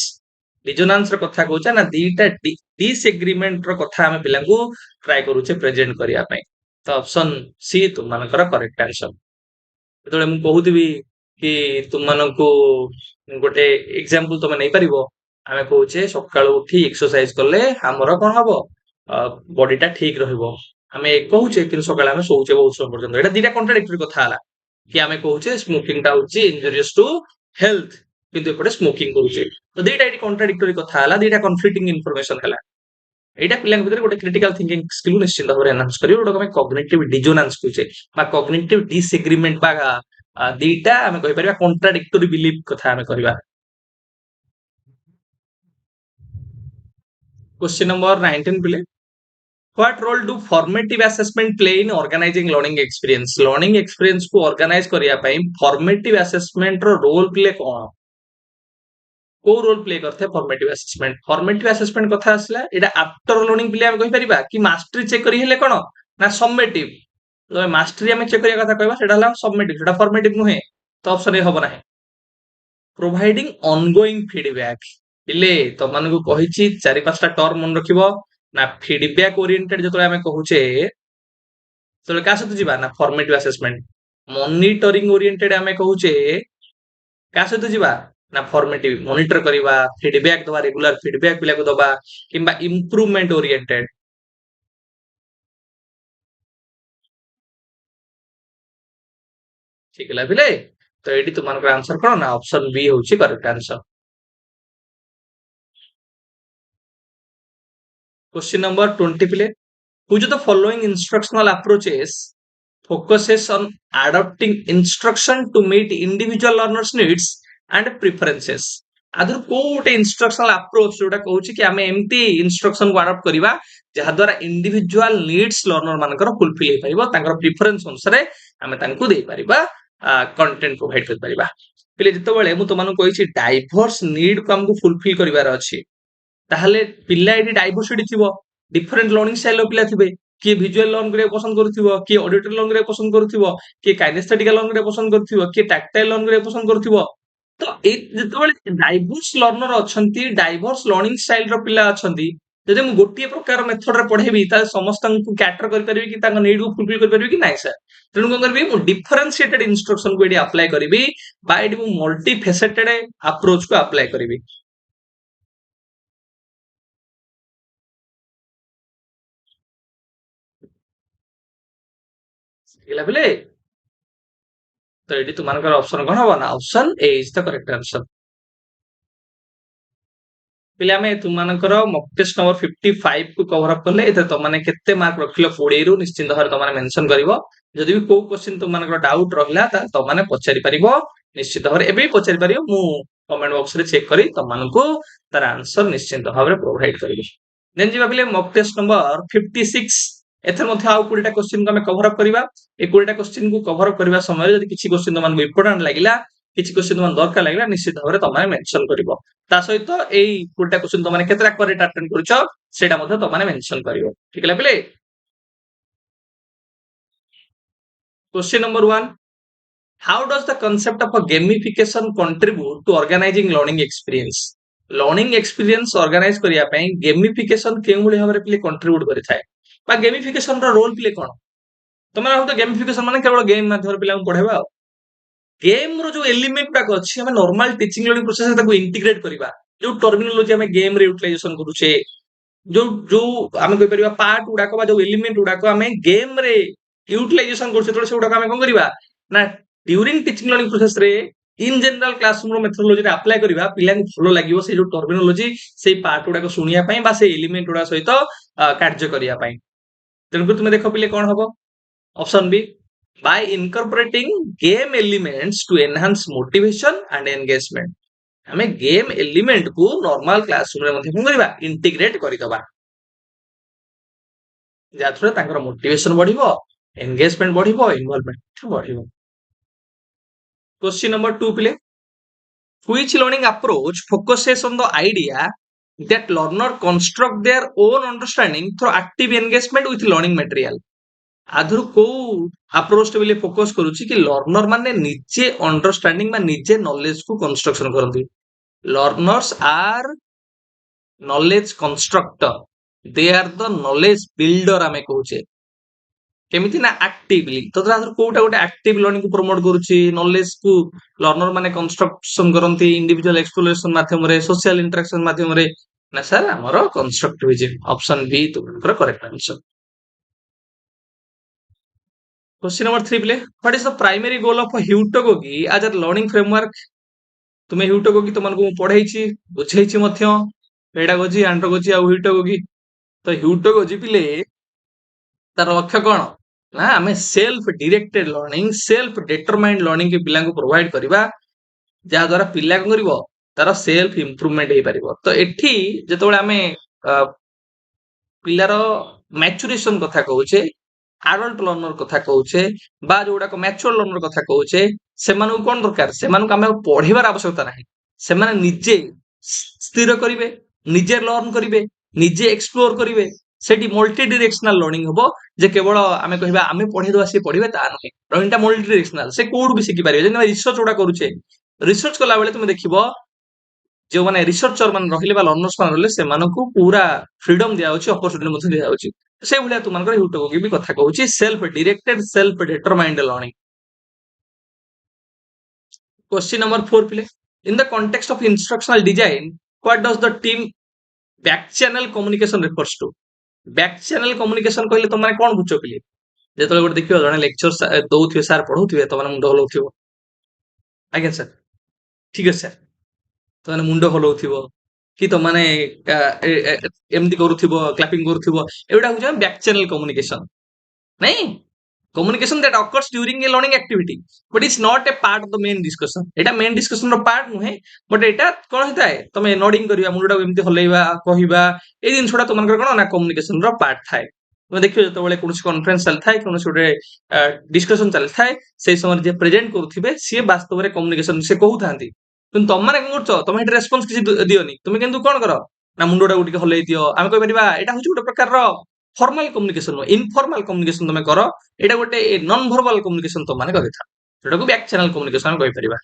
डिसोनेंस रो कथा कहूचा ना दीटा डिसएग्रीमेंट रो कथा हम पिलांगु ट्राई करूचे प्रेजेंट करिया पे. तो ऑप्शन सी तुम मानकर करेक्ट आंसर. जेतोले मु कहूतिबी कि तुम मानको गोटे एग्जांपल तुम नै परिबो आमे कहूचे सकाळ उठी एक्सरसाइज करले हमर कोन हबो बॉडीटा ठीक रहइबो. आमे कहूचे कि सकाळ आमे सोउचे बहुत समय पर्यंत एटा दीटा कॉन्ट्राडिक्टरी कथा हला कि आमे कहूचे स्मोकिंग टा होची इंजरियस टू हेल्थ किंतु एपटे स्मोकिंग करूचे. तो दीटा एटी कॉन्ट्राडिक्टरी कथा हला दीटा कन्फ्लिक्टिंग इनफॉरमेशन हला. एटा पिलांग भितर गोटे क्रिटिकल थिंकिंग स्किल निश्चित भाବରେ एनहांस करियो जोटा हमें कॉग्निटिव डिसोनेंस कहूचे बा कॉग्निटिव डिसएग्रीमेंट बा दीटा आमे कहि परिबा कॉन्ट्राडिक्टरी बिलीफ कथा आमे करिबा. क्वेश्चन नंबर 19 पिले. What role do formative assessment play in organizing learning experience? Learning experience को organize करिया ପାଇଁ formative assessment रो रोल प्ले कोन को रोल प्ले करथे formative assessment. Formative assessment कथा आसला एटा आफ्टर लर्निंग प्ले हम कहि परिबा कि मास्टरी चेक करि हेले कोन ना समेटिव. तो मास्टरी हम चेक करिया कथा कहबा सेटा हला समेटिव सेटा फॉर्मेटिव नुहे. तो ऑप्शन ए हबो नाही. प्रोवाइडिंग ऑनगोइंग फीडबैक इले तो मन को कहिछि चारि पांचटा टर्म मन रखिबो ना फीडबैक ओरिएंटेड जतले हमें कहूचे तो का सहित जीवा ना फॉर्मेटिव असेसमेंट. मॉनिटरिंग ओरिएंटेड हमें कहूचे का सहित जीवा ना फॉर्मेटिव मॉनिटर करिवा फीडबैक दवा रेगुलर फीडबैक पिला को दबा किंबा इंप्रूवमेंट ओरिएंटेड. ठीक है पिले. तो एडी तुमनकर आंसर कोन ना ऑप्शन बी होची करेक्ट आंसर. क्वेश्चन नंबर 20 पिले. Which of the following instructional approaches focuses on adapting instruction to meet individual learners needs and preferences? आदर को गोटे इंस्ट्रक्शनल अप्रोच जोटा कहूची कि आमे एमती इंस्ट्रक्शन को अडॉप्ट करिवा जहा द्वारा इंडिविजुअल नीड्स लर्नर मानकर फुलफिल हे परिबो तांकर प्रेफरेंस अनुसार आमे तांको दे परिबा कंटेंट प्रोवाइड कर परिबा. पिले जतो बेले मु तमानु कहिछि डाइवर्स नीड को हमको फुलफिल करिवार अछि ताहले पिल्ला एडी डाइवर्सिटी थिबो डिफरेंट लर्निंग स्टाइल पिला थिबे कि विजुअल लर्न करे पसंद करथिबो कि ऑडिटरी लर्न करे पसंद करथिबो कि काइनेस्थेटिक लर्न करे पसंद करथिबो कि टैक्टाइल लर्न करे पसंद करथिबो. तो ए जेतबेले डाइवर्स लर्नर अछंती डाइवर्स लर्निंग स्टाइल रो पिला अछंती जदि मु गोटिए प्रकार मेथड रे पढेबी ता समस्तन को कैटर कर परबी कि तांग नीड को फुलफिल कर परबी कि नाइ सर. तेनु कोन करबी मु डिफरेंशिएटेड इंस्ट्रक्शन को एडी अप्लाई करबी बा एडी मु मल्टी फेसेटेड अप्रोच को अप्लाई करबी. सिला पिले. तो एडी तुमनकर ऑप्शन कोन हबो ना option A is the correct answer. पिले आमे तुमनकर मॉक टेस्ट नंबर 55 को कवर अप करले एते तो माने केते मार्क रखिलो 40 रु निश्चित भाବରେ तो माने मेंशन करिवो. जदि भी को क्वेश्चन तुमनकर डाउट रहला ता तो माने पचारि परिबो निश्चित भाବରେ एबे पचारि परिबो मु कमेंट बॉक्स रे चेक करी तुमनको तार आंसर निश्चित भाବରେ प्रोवाइड करिबी. देन जिबा पिले मॉक टेस्ट नंबर 56 एथर मध्ये आउ 20टा क्वेश्चन को हमें कवर अप करिबा. ए 20टा क्वेश्चन को कवर अप करबा समय जदि किछि क्वेश्चन तुमन इंपोर्टेंट लागिला किछि क्वेश्चन तुमन दरकार लागिला निश्चित भाବରେ तमाने मेंशन करिवो. ता सहित एई 20टा क्वेश्चन तमाने केतरा करेक्ट अटेंड करिछो सेटा मध्ये तमाने मेंशन करिवो. ठीक है पिले. Question number 1. How does the concept of a gamification contribute to organizing learning experience? Learning experience organize करिया पई गेमिफिकेशन केउ भली भाबरे प्ले कंट्रीब्यूट करि थाए बा गेमिफिकेशन रो रोल प्ले कोन तमे भाबतो गेमिफिकेशन माने केवल गेम माध्यम पिला पढेबा गेम रो जो एलिमेंट टाक अछि हम नॉर्मल टीचिंग लर्निंग प्रोसेस ताको इंटीग्रेट करिबा जो टर्मिनोलॉजी हम गेम रे यूटिलाइजेशन करूछे जो जो आमे कहि परिबा पार्ट उडा को बा जो एलिमेंट उडा को आमे गेम रे यूटिलाइजेशन करछे तो से उडा को आमे कोन करिबा ना ड्यूरिंग टीचिंग लर्निंग प्रोसेस रे इन जनरल क्लासरूम मेथोडोलॉजी रे अप्लाई करिबा पिला भलो लागिवो से जो टर्मिनोलॉजी से पार्ट उडा को सुनिया पई बा से एलिमेंट उडा सहित कार्य करिया पई तेनु तुमे देखो पिले कोन हबो option B by incorporating game elements to enhance motivation and engagement हमें गेम एलिमेंट को नॉर्मल क्लासरूम रे मध्ये कोन करिबा इंटीग्रेट करि दबा जाथरे तांकर मोटिवेशन बढ़िबो एंगेजमेंट बढ़िबो इन्वॉल्वमेंट बढ़िबो क्वेश्चन नंबर 2 प्ले which learning approach focuses on the idea that learner construct their own understanding through active engagement with learning material आधुर को अप्रोच टे बिले फोकस करूची कि लर्नर माने निजे अंडरस्टैंडिंग मा निजे नॉलेज को कंस्ट्रक्शन करंती learners are knowledge constructor they are the knowledge builder आमे कहूचे केमिति ना एक्टिवली तो आधुर कोटा गोटे एक्टिव लर्निंग को प्रमोट करूची नॉलेज को लर्नर माने कंस्ट्रक्शन करंती इंडिविजुअल एक्सप्लोरेशन माध्यम रे सोशल इंटरेक्शन माध्यम रे ना सर हमरो कंस्ट्रक्टिविज्म ऑप्शन बी तुमकर करेक्ट आंसर क्वेश्चन नंबर 3 प्ले what is the primary goal of heutagogy as a learning framework तुमे ह्यूटागोगी तुमको पढाइछि बुझाइछि मध्य पेडागोजी एंड्रोगोजी आ ह्यूटागोगी तो ह्यूटागोजी पिले तार लक्ष्य कोन ना हमें self directed learning self determined learning के पिला को प्रोवाइड करबा जा द्वारा पिला को करबो तार सेल्फ इंप्रूवमेंट हे परिबो तो एठी जेतोळे हमें पिलार मैच्योरेशन कथा कहूचे एडल्ट लर्नर कथा कहूचे बा जोडा को मैच्योर लर्नर कथा कहूचे सेमानु कोन दरकार सेमानु हमें पढिबार आवश्यकता नाही सेमाने निजे स्थिर करिवे निजे लर्न करिवे निजे एक्सप्लोर करिवे सेठी मल्टी डायरेक्शनल लर्निंग हबो जे केवल आमे कहिबा आमे पढि दवा से पढिबे ता नाही लर्निंग ता मल्टी डायरेक्शनल से कोड भी सिखि पारिबे जे रिसर्च उडा करूचे रिसर्च कला बेले तुमे देखिबो जो माने रिसर्चर मान रहिले बा लर्नर्स मान रहिले सेमानकु पूरा फ्रीडम दिया होची अपॉर्चुनिटी मध्ये दिया होची से भलिया तुमनकर यूट्यूब के भी कथा कहूची self directed self determined learning question number 4 प्ले in the context of instructional design what does the term back channel communication refers to back channel communication कहले तुम माने कोन बुझो पिले जेतले गोटे देखियो जने लेक्चर दउथिबे सर पढौथिबे त माने मुंड हलौथिबो आज्ञा सर ठीक है सर तो माने मुंड हलौथिबो कि तो माने एमदी करूथिबो क्लैपिंग करूथिबो एवडा हो बैक चैनल कम्युनिकेशन नहीं communication that occurs during a learning activity but it's not a part of the main discussion eta main discussion ro part nuhe but eta kon hita hai tome nodding kariba mundada emti holaiba kahiba ei din छोटा तुमनकर कोन ना communication रो पार्ट थाए तुम देखियो जतो बेले कोनस कॉन्फ्रेंस चल थाए कोनस गोटे डिस्कशन चल थाए से समय जे प्रेजेंट करूथिबे से वास्तव रे कम्युनिकेशन से कहू थांती तुम तम माने कोन करछो तमे हेट रेस्पॉन्स किछि दियोनी तुमे केंतु कोन करो ना मुंडोडा गुटी हलै दियो आमे कहि परिबा एटा होछि गोटे प्रकार रो फॉर्मल कम्युनिकेशन इनफॉर्मल कम्युनिकेशन तुम कर एटा गोटे नॉन वर्बल कम्युनिकेशन तुम माने करिथा जेटा को बैक चैनल कम्युनिकेशन हम कहि परिबा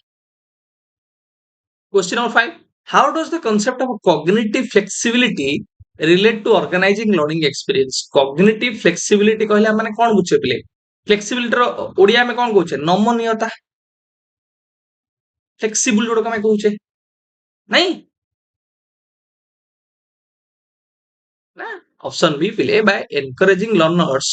question number 5 how does the concept of cognitive flexibility relate to organizing learning experience cognitive flexibility कहले माने कोन बुझे पिले फ्लेक्सिबिलिटी रो ओडिया में कोन कहूचे नमनीयता फ्लेक्सिबल जोडो का मैं कहूचे नहीं ना ऑप्शन बी पिले by encouraging learners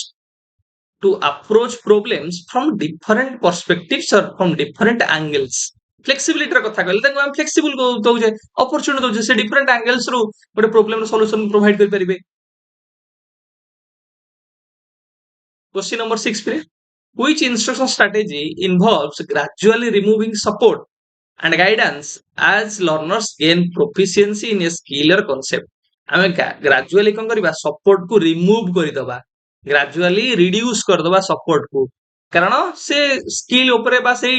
to approach problems from different perspectives or from different angles flexibility ର କଥା କହିଲେ ତାଙ୍କୁ ଆମେ flexible ଦଉଛେ opportunity ଦଉଛେ ସେ different angles ରୁ ଗୋଟେ problem ର solution provide କରି ପାରିବେ question number 6 पे which instruction strategy involves gradually removing support and guidance as learners gain proficiency in a skill or concept ଆମେ gradually କଣ କରିବା support को remove କରି दबा ग्रेजुअली रिड्यूस कर दबा सपोर्ट को कारण से स्किल ऊपर बा से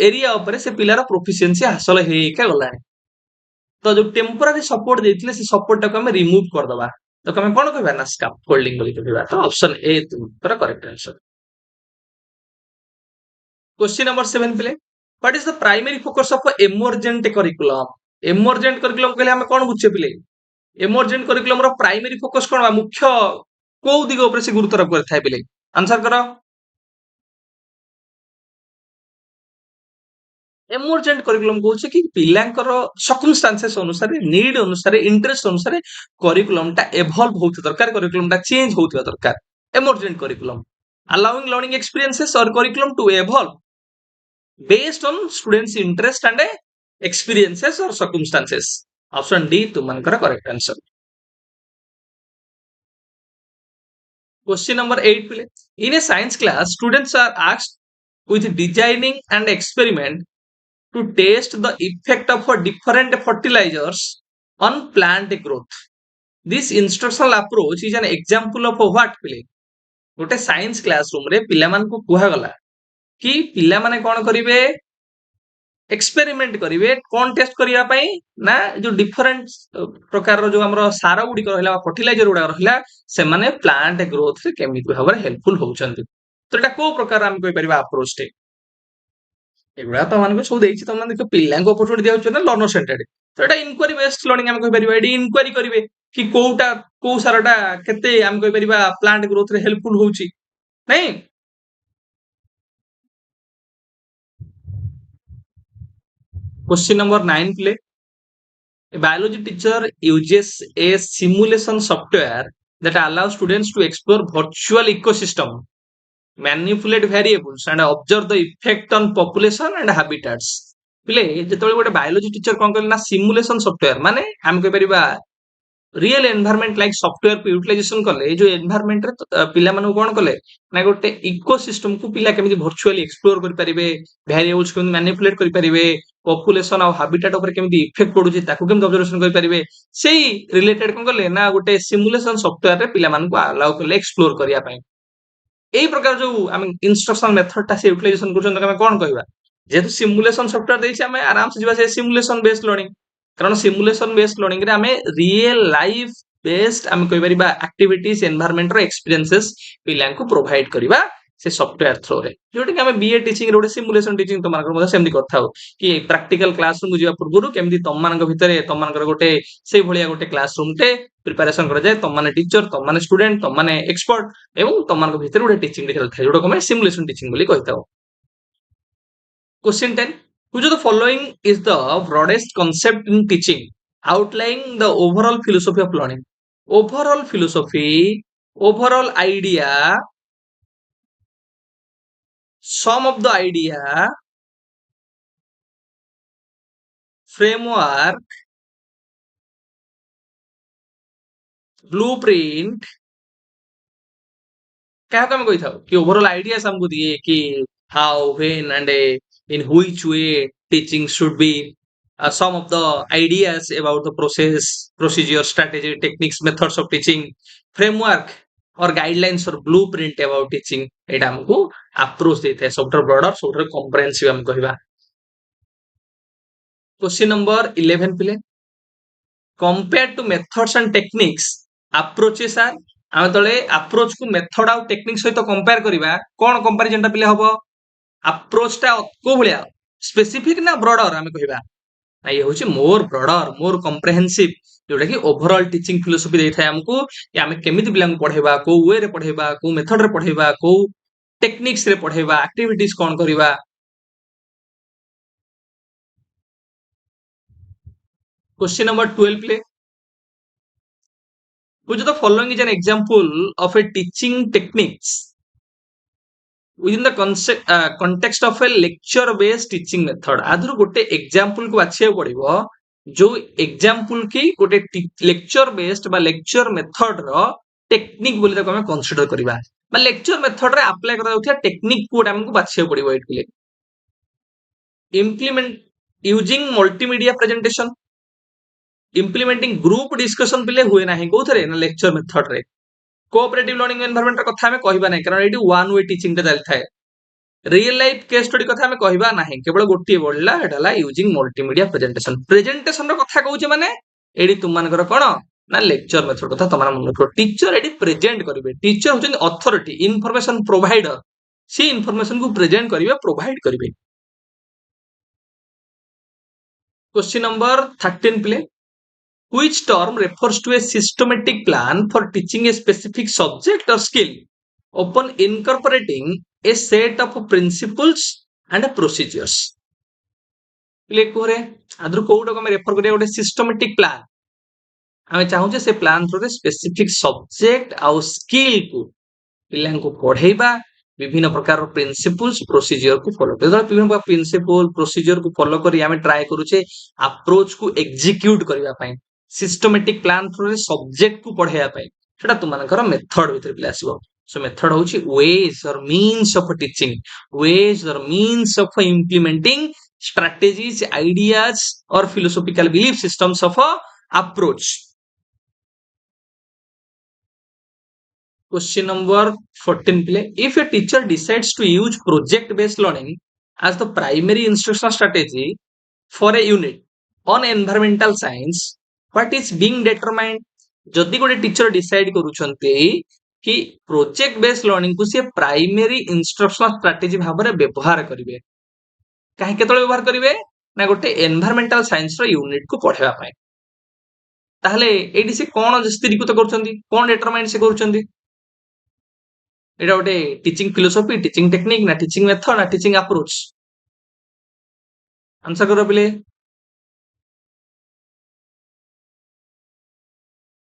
एरिया ऊपर से पिलार प्रोफिशिएंसी हासिल हेका गलानी तो जो टेम्पररी सपोर्ट देथिले से सपोर्ट को हम रिमूव कर दबा तो हम कोन कहबा ना स्कैफोल्डिंग बोली कहबा तो ऑप्शन ए तुमरा correct answer question number 7 play what is the primary focus of emergent curriculum emergent curriculum कहले हम कोन बुझे पिले एमर्जेंट करिकुलम रो प्राइमरी फोकस कोन मुख्य को दिग ऊपर से गुरुत्व करथाय पिले आंसर करो एमर्जेंट करिकुलम कहूचे कि पिलांकर सर्कमस्टेंसेस अनुसार नीड अनुसार इंटरेस्ट अनुसार करिकुलम टा इवॉल्व होउथ दरकार करिकुलम टा चेंज होउथ दरकार emergent curriculum allowing learning experiences or curriculum to evolve based on students interest and experiences or circumstances option D तुमनकर correct answer question number 8 pile in a science class students are asked with designing and experiment to test the effect of different fertilizers on plant growth. This instructional approach is an example of what pile गोटे साइंस क्लासरूम रे पिला मान को कुहा गला कि पिला माने कोन करिवे एक्सपेरिमेंट करिवे कोन टेस्ट करिया पई ना जो डिफरेंट प्रकार रो जो हमरो सार गुडी रहला फर्टिलाइजर गुडा रहला से माने प्लांट ग्रोथ रे केमिति भाबरे हेल्पफुल होउचंती तो एटा को प्रकार हम कहि परिबा अप्रोच टे एगुड़ा तो मान सब देखिए तुम देख पिला अपरचुनिटी दिया ना लर्नर सेंटर्ड तो एटा इनक्वारी बेस्ड लर्निंग हम कहि परिबा एडी इनक्वारी करिवे कि कोउटा को साराटा केते हम कहि परिबा प्लांट ग्रोथ रे हेल्पफुल होउची नहीं question number 9 play a biology teacher uses a simulation software that allows students to explore virtual ecosystem manipulate variables and observe the effect on population and habitats पिले जेतबेले गोटे बायोलॉजी टीचर कोन करना सिमुलेशन सॉफ्टवेयर माने हम कहि परिबा रियल एनवायरनमेंट लाइक सॉफ्टवेयर को यूटिलाइजेशन कले जो एनवायरनमेंट रे पिला मानु कोन कले ना गोटे इकोसिस्टम को पिला केमिति वर्चुअली एक्सप्लोर करि परिबे वेरिएबल्स को मैनिपुलेट करि परिबे पॉपुलेशन और हैबिटेट ऊपर केमिति इफेक्ट पडुची ताकू केमिति ऑब्जर्वेशन करि परिबे सेही रिलेटेड कोन कले ना गोटे सिमुलेशन सॉफ्टवेयर रे पिला मानु को अलाउ कले एक्सप्लोर करिया पई एही प्रकार जो हम इंस्ट्रक्शनल मेथड टा से यूटिलाइजेशन करछन त हम कोन कहबा जेतु सिमुलेशन सॉफ्टवेयर देछि हम आराम से जिबा से सिमुलेशन बेस्ड लर्निंग कारण सिमुलेशन बेस्ड लर्निंग रे हमें रियल लाइफ बेस्ड हम कहि परिबा एक्टिविटीज एनवायरनमेंट रो एक्सपीरियंसेस पिलां को प्रोवाइड करिबा से सॉफ्टवेयर थ्रू रे जोटी हमें बीए टीचिंग रे सिमुलेशन टीचिंग तमार को सेमदी करथा हो कि प्रैक्टिकल क्लासरूम जिबा पूर्व केमदी तममान भितरे तममान गोटे से भलिया गोटे क्लासरूम टे प्रिपरेशन करा जाए तम माने टीचर तम माने स्टूडेंट तम माने एक्सपर्ट एवं तम मान भितर गोटे टीचिंग रे चलथा जोडो हम सिमुलेशन टीचिंग बोली कहता हो question 10 which of the following is the broadest concept in teaching outlining the overall philosophy of learning overall philosophy overall idea sum of the idea framework blueprint क्या हम कही था कि ओवरऑल आइडियाज हमको दिए कि how when and in which way teaching should be some of the ideas about the process procedure strategy techniques methods of teaching framework or guidelines or blueprint about teaching एटा हमको अप्रोच देता है सबटर ब्रॉडर सबटर कॉम्प्रिहेंसिव हम कहबा क्वेश्चन नंबर 11 पिले compared to methods and techniques approaches are आम तले अप्रोच को मेथड आ टेक्निक सहित कंपेयर करिबा कोन कंपैरिजन टा पिले हबो अप्रोच टा को भलिया स्पेसिफिक ना ब्रॉडर हम कहिबा ना ये होची मोर ब्रॉडर मोर कॉम्प्रिहेंसिव जोटा कि ओवरऑल टीचिंग फिलोसफी देथाय हमको कि हम केमिति बिलांग पढेबा को वे रे पढेबा को मेथड रे पढेबा को टेक्निक्स रे पढेबा एक्टिविटीज कोन करिबा question number 12 play which of the following is an example of a teaching techniques within the context of a lecture based teaching method आधुर गोटे एग्जांपल को बाछिया पड़िबो जो एग्जांपल की गोटे लेक्चर बेस्ड बा लेक्चर मेथड रो टेक्निक बोली ताको हम कंसीडर करिबा बा लेक्चर मेथड रे अप्लाई करा जाउथिया टेक्निक को हमको बाछिया पड़िबो एटले implement using multimedia presentation implementing group discussion पिले हुए नाही कोथरे ना लेक्चर मेथड रे कोऑपरेटिव लर्निंग एनवायरनमेंट रे कथा हमें कहबा नै कारण एटी वन वे टीचिंग टे चलथाय रियल लाइफ केस स्टडी कथा हमें कहबा नाही केवल गोटी बोलला एटाला यूजिंग मल्टीमीडिया प्रेजेंटेशन रो कथा कहूचे माने एडी तुम मानकर कोन ना लेक्चर मेथड कथा तमारा मन रखो टीचर एडी प्रेजेंट करिवे टीचर होचन अथॉरिटी इंफॉर्मेशन प्रोवाइडर सी इंफॉर्मेशन को प्रेजेंट करिवे प्रोवाइड करिवे question number 13 play which term refers to a systematic plan for teaching a specific subject or skill upon incorporating a set of principles and procedures play कोरे आदर कोउटा को रेफर करिया गोटे सिस्टमैटिक प्लान आमे चाहूचे से प्लान थ्रू स्पेसिफिक सब्जेक्ट आउ स्किल को पिलां को पढ़ेबा विभिन्न प्रकार प्रिंसिपल्स प्रोसीजर को फॉलो कर विभिन्न प्रकार प्रिंसिपल प्रोसीजर को फॉलो करी आमे ट्राई करूचे अप्रोच को एग्जीक्यूट करबा पई सिस्टमैटिक प्लान थ्रू सब्जेक्ट को पढ़ेबा पई सेटा तुमनकर मेथड भीतर पिला आसीबो सो मेथड होची वेज और मीन्स ऑफ टीचिंग वेज और means of implementing strategies ideas or philosophical belief systems of a approach. Question number 14 play. If a teacher decides to use project based learning as the primary instructional strategy for a unit on environmental science, what is being determined? जदि गोटे टीचर डिसाइड करूछन्ते कि प्रोजेक्ट बेस्ड लर्निंग को से प्राइमरी इंस्ट्रक्शनल स्ट्रेटजी भाबरे व्यवहार करिवे काहे केतळे व्यवहार करिवे ना गोटे एनवायरमेंटल साइंस रो यूनिट को पढेबा पाए ताहले एडी से कोन स्थिरीकृत करछन्ती कोन डिटरमाइन से करछन्ती एडा गोटे टीचिंग फिलोसॉफी टीचिंग टेक्निक ना टीचिंग मेथड ना टीचिंग अप्रोच आंसर करो पले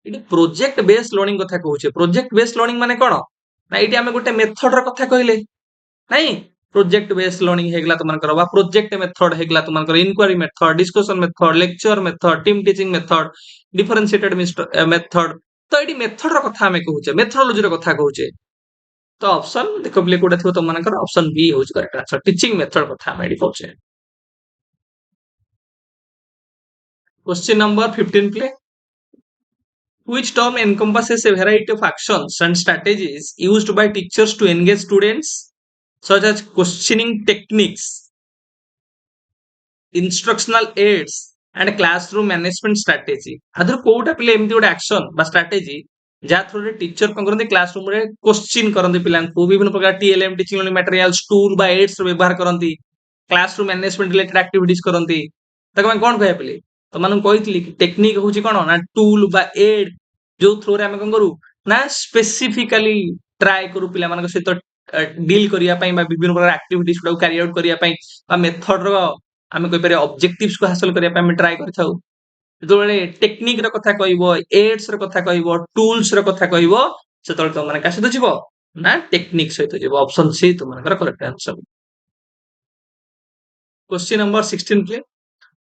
एडी प्रोजेक्ट बेस्ड लर्निंग कथा कहूचे प्रोजेक्ट बेस्ड लर्निंग माने कोन ना एडी हमें गोटे मेथड रो कथा कहले नहीं प्रोजेक्ट बेस्ड लर्निंग हेगला तुमनकर बा प्रोजेक्ट मेथड हेगला तुमनकर inquiry method discussion method lecture method team teaching method differentiated method तो एडी मेथड रो कथा हमें कहूचे मेथोडोलॉजी रो कथा कहूचे तो ऑप्शन देखो प्ले कोडा थियो तुमनकर ऑप्शन बी होच करेक्ट आंसर टीचिंग मेथड कथा हमें एडी कहूचे क्वेश्चन नंबर 15 प्ले which term encompasses a variety of actions and strategies used by teachers to engage students such as questioning techniques, instructional aids, and classroom management strategy. Other कोटा पिले एमती गोटे एक्शन बा स्ट्रेटजी जा थ्रू रे टीचर कोन करते क्लासरूम रे क्वेश्चन करते पिलां को विभिन्न प्रकार TLM teaching learning materials tool बा एड्स रो व्यवहार करते क्लासरूम मैनेजमेंट रिलेटेड एक्टिविटीज करते तक मैं कोन कहया पिले तो मानु कहितली कि टेक्निक होची कोन ना टूल बा एड जो थ्रू रे हम कोन करू ना स्पेसिफिकली ट्राई करू पिला मानक सहित डील करिया पई बा विभिन्न प्रकार एक्टिविटीज को कैरी आउट करिया पई बा मेथड रो आमे कोइ पारे ऑब्जेक्टिव्स को हासिल करिया पई हम ट्राई करथाउ जेतोले टेक्निक रो कथा कहइबो एड्स रो कथा कहइबो टूल्स रो कथा कहइबो सेतोले तो माने का सहित जिवो ना टेक्निक सहित जिवो ऑप्शन सी तो मानकर करेक्ट आंसर क्वेश्चन नंबर 16 प्ले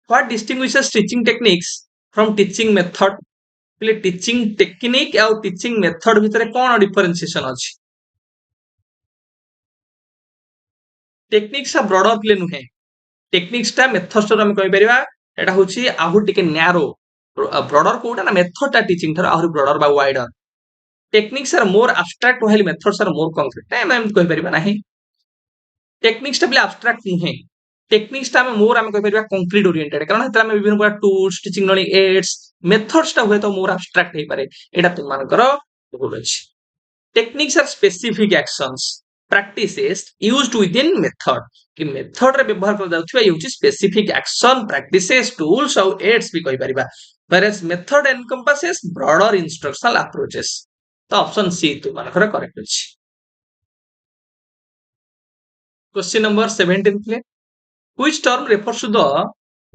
what distinguishes teaching techniques from teaching method प्ले टीचिंग टेक्निक आ टीचिंग मेथड भितरे कोन डिफरेंशिएशन अछि टेक्निक्स आ ब्रॉडर प्ले नुहे टेक्निक्स टा मेथड्स टा हम कहि परिबा एटा होची आहु टिके नैरो ब्रॉडर कोटा ना मेथड टा टीचिंग थर आहु ब्रॉडर बा wider techniques are more abstract while methods are more concrete ना हम कहि परिबा नाही टेक्निक्स टा प्ले एब्स्ट्रैक्ट नुहे टेक्निक्स टा में मोर हम कहि परिबा कंक्रीट ओरिएंटेड कारण हेतरा में विभिन्न प्रकार tools teaching learning aids methods टा होय तो मोर एब्स्ट्रैक्ट हे पारे एटा तुम मानकर भूल अछि techniques are specific actions practices used within method कि मेथड रे व्यवहार कर जाउथिबा use specific action practices tools और एड्स भी कहि परिबा whereas method encompasses broader instructional approaches तो ऑप्शन सी तो मानकर करेक्ट अछि क्वेश्चन नंबर 17 प्ले which term refers to the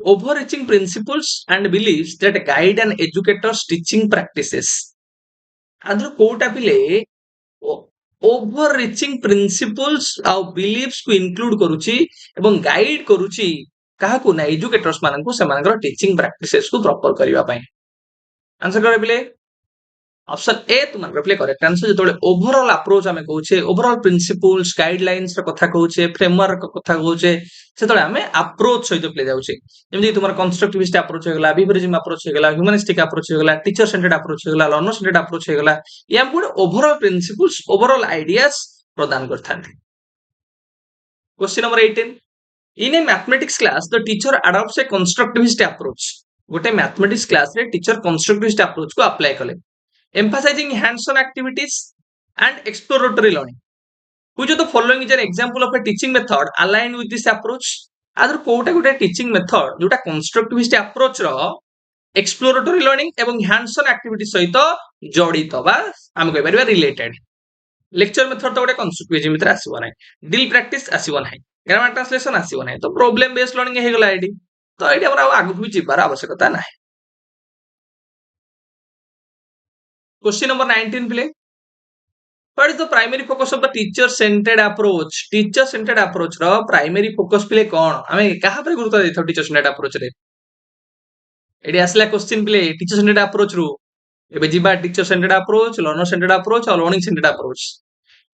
overreaching principles and beliefs that guide an educator's teaching practices आदर कोटा पिले ओवर रिचिंग प्रिंसिपल्स आ बिलीफ्स को इंक्लूड करूची एवं गाइड करूची काहा को ना एजुकेटर्स मानन को समानकर टीचिंग प्रैक्टिसेस को प्रॉपर करिवा पई आंसर करे बिले ऑप्शन ए तुम रिप्लाई करेक्ट आंसर जेतोले ओवरऑल अप्रोच हमें कहूचे ओवरऑल प्रिंसिपल्स गाइडलाइंस रे कथा कहूचे फ्रेमवर्क कथा कहूचे सेतोले हमें अप्रोच सहित प्ले जाउचे जेमि तुमर कंस्ट्रक्टिविस्ट अप्रोच हो गेला बिहेवियरिज्म अप्रोच हो गेला ह्यूमनिस्टिक अप्रोच हो गेला टीचर सेंटर्ड अप्रोच हो गेला लर्नर सेंटर्ड अप्रोच हो गेला या हम ओवरऑल प्रिंसिपल्स ओवरऑल आइडियाज प्रदान करथांती question number 18 in a mathematics class the teacher adopts a constructivist approach गोटे मैथमेटिक्स क्लास रे टीचर कंस्ट्रक्टिविस्ट अप्रोच को अप्लाई कले emphasizing hands-on activities and exploratory learning. Which of the following is an example of a teaching method aligned with this approach? आदर कोटा गोटे टीचिंग मेथड जोटा कंस्ट्रक्टिविस्ट अप्रोच रो एक्सप्लोरेटरी लर्निंग एवं हैंड्स ऑन एक्टिविटी सहित जड़ित बा आम कहि परिबा रिलेटेड लेक्चर मेथड तो गोटे कंस्ट्रक्टिविज्म भितर आसीबो नै डील प्रैक्टिस आसीबो नै ग्रामर ट्रांसलेशन आसीबो नै तो प्रॉब्लम बेस्ड लर्निंग हे गला एडी तो एडी हमरा आगु भी जिबार आवश्यकता नै question number 19 play What is the primary focus of the teacher centered approach? Teacher centered approach रो primary focus प्ले कोन आमे कहा पर गुरुत्व देथौ टीचर सेंटर्ड अप्रोच रे एडी आसला क्वेश्चन प्ले टीचर सेंटर्ड अप्रोच रो एबे जिबा teacher centered approach learner centered approach और learning centered approach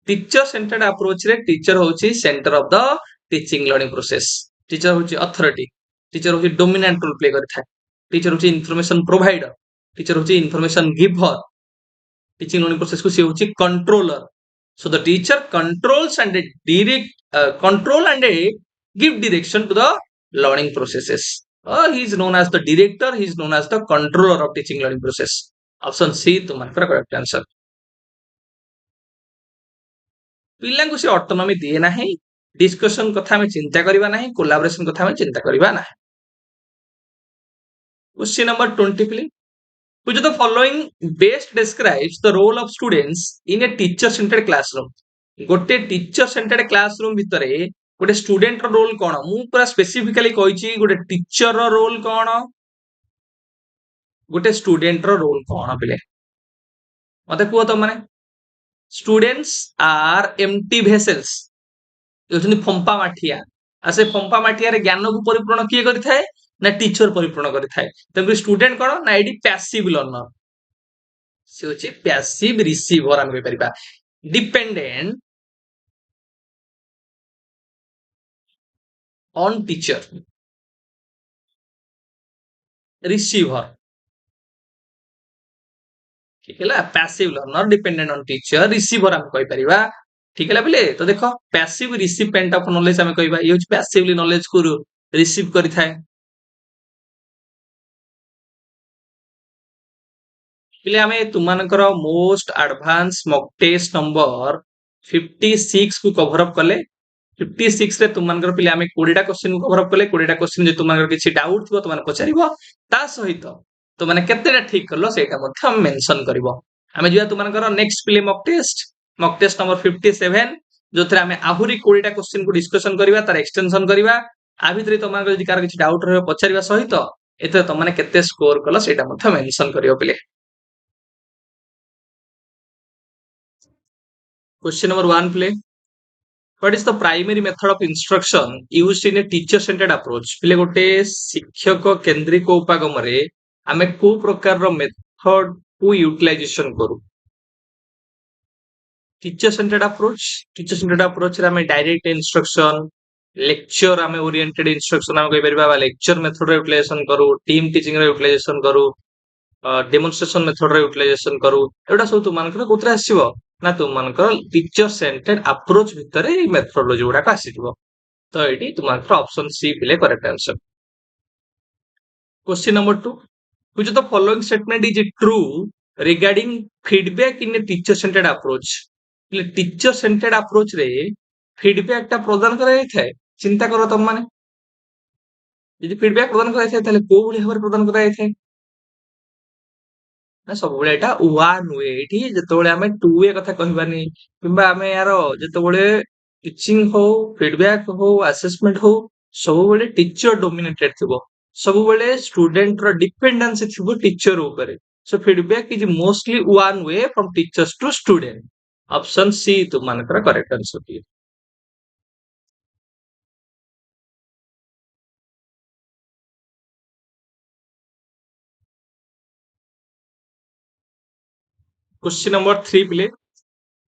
teacher centered approach रे टीचर होची center of the teaching learning process teacher होची अथॉरिटी टीचर होची डोमिनेंट रोल प्ले करथाय टीचर होची इंफॉर्मेशन प्रोवाइडर टीचर होची information giver teaching learning process को सी होची controller so the teacher controls and direct control and give direction to the learning processes he is known as the director he is known as the controller of teaching learning process option c तुमनकर करेक्ट आंसर पिल्ला को से ऑटोनॉमी दिए नाही डिस्कशन कथा में चिंता करबा नाही कोलैबोरेशन कथा में चिंता करबा नाही question number 20 please which of the following best describes the role of students in a teacher centered classroom गोटे टीचर सेंटर्ड क्लासरूम भितरे गोटे स्टूडेंट रो रोल कोन मु पूरा स्पेसिफिकली कहिची गोटे टीचर रो रोल कोन गोटे स्टूडेंट रो रोल कोन पिले मते कुओ त माने स्टूडेंट्स आर एम्प्टी वेसल्स योजनी फंपा माठिया आ से फंपा माठिया रे ज्ञान को परिपूर्ण किए करि थाए ना टीचर परिपूर्ण करि थाए तबे स्टूडेंट कोन ना एडी पैसिव लर्नर से होची पैसिव रिसीवर हम कहि परिबा डिपेंडेंट on teacher receiver ठीक है passive learner dependent on teacher receiver हम कहि परिबा ठीक है बिले तो देखो पैसिव रिसिपेंट ऑफ नॉलेज हम कहिबा ये पैसिवली नॉलेज को रिसीव करि थाए बिले हमें तुमानकर most advance mock test number 56 को कवर अप कले 56 रे तुमनकर पिले आमे 20 टा क्वेश्चन को कवर अप कले 20 टा क्वेश्चन जे तुमनकर किछि डाउट थिबो तुमन पचारिबो ता सहित तो माने केतेटा ठीक करलो सेटा मध्ये हम मेंशन करबो आमे जिया तुमनकर नेक्स्ट पिले मॉक टेस्ट नंबर 57 जोथरे आमे आहुरी 20 टा क्वेश्चन को डिस्कशन करबा तार एक्सटेंशन करबा आ भितरे तुमनकर जदि कार किछि डाउट रहबो पचारिबा सहित एते तो माने केते स्कोर करलो सेटा मध्ये मेंशन करियो पिले क्वेश्चन नंबर 1 पिले What is the primary method of instruction used in a teacher centered approach पिले गोटे शिक्षक केंद्रिक उपागम रे आमे को प्रकार रो मेथड को यूटिलाइजेशन करू टीचर सेंटर्ड अप्रोच रे आमे डायरेक्ट इंस्ट्रक्शन लेक्चर आमे ओरिएंटेड इंस्ट्रक्शन आमे कहि परबा लेक्चर मेथड रे यूटिलाइजेशन करू टीम टीचिंग रे यूटिलाइजेशन करू डेमोन्स्ट्रेशन मेथड रे यूटिलाइजेशन करू एटा सब तुमनकर कोतरा आसीबो ना तुमनकर टीचर सेंटर्ड अप्रोच भितरे ई मेथडोलॉजी गुडा का आसीबो तो एटी तुमनकर ऑप्शन सी पिले correct answer question number 2 which of the following statement is true regarding feedback in a teacher centered approach पिले टीचर सेंटर्ड अप्रोच रे फीडबैक टा प्रदान करा जाय थाए चिंता करो तुम माने यदि फीडबैक प्रदान करा जाय ताले को भली हबर प्रदान करा जाय थाए ना सब बेले एटा वन वे एठी जतबेले हमें टू वे कथा कहबानी किबा हमें यार जतबेले टीचिंग हो फीडबैक हो असेसमेंट हो सब बेले टीचर डोमिनेटेड थिबो सब बेले स्टूडेंट रो डिपेंडेंसी थिबो टीचर ऊपर so feedback is mostly one way from teachers to student option C तुमनकर करेक्ट आंसर दिए क्वेश्चन नंबर 3 प्ले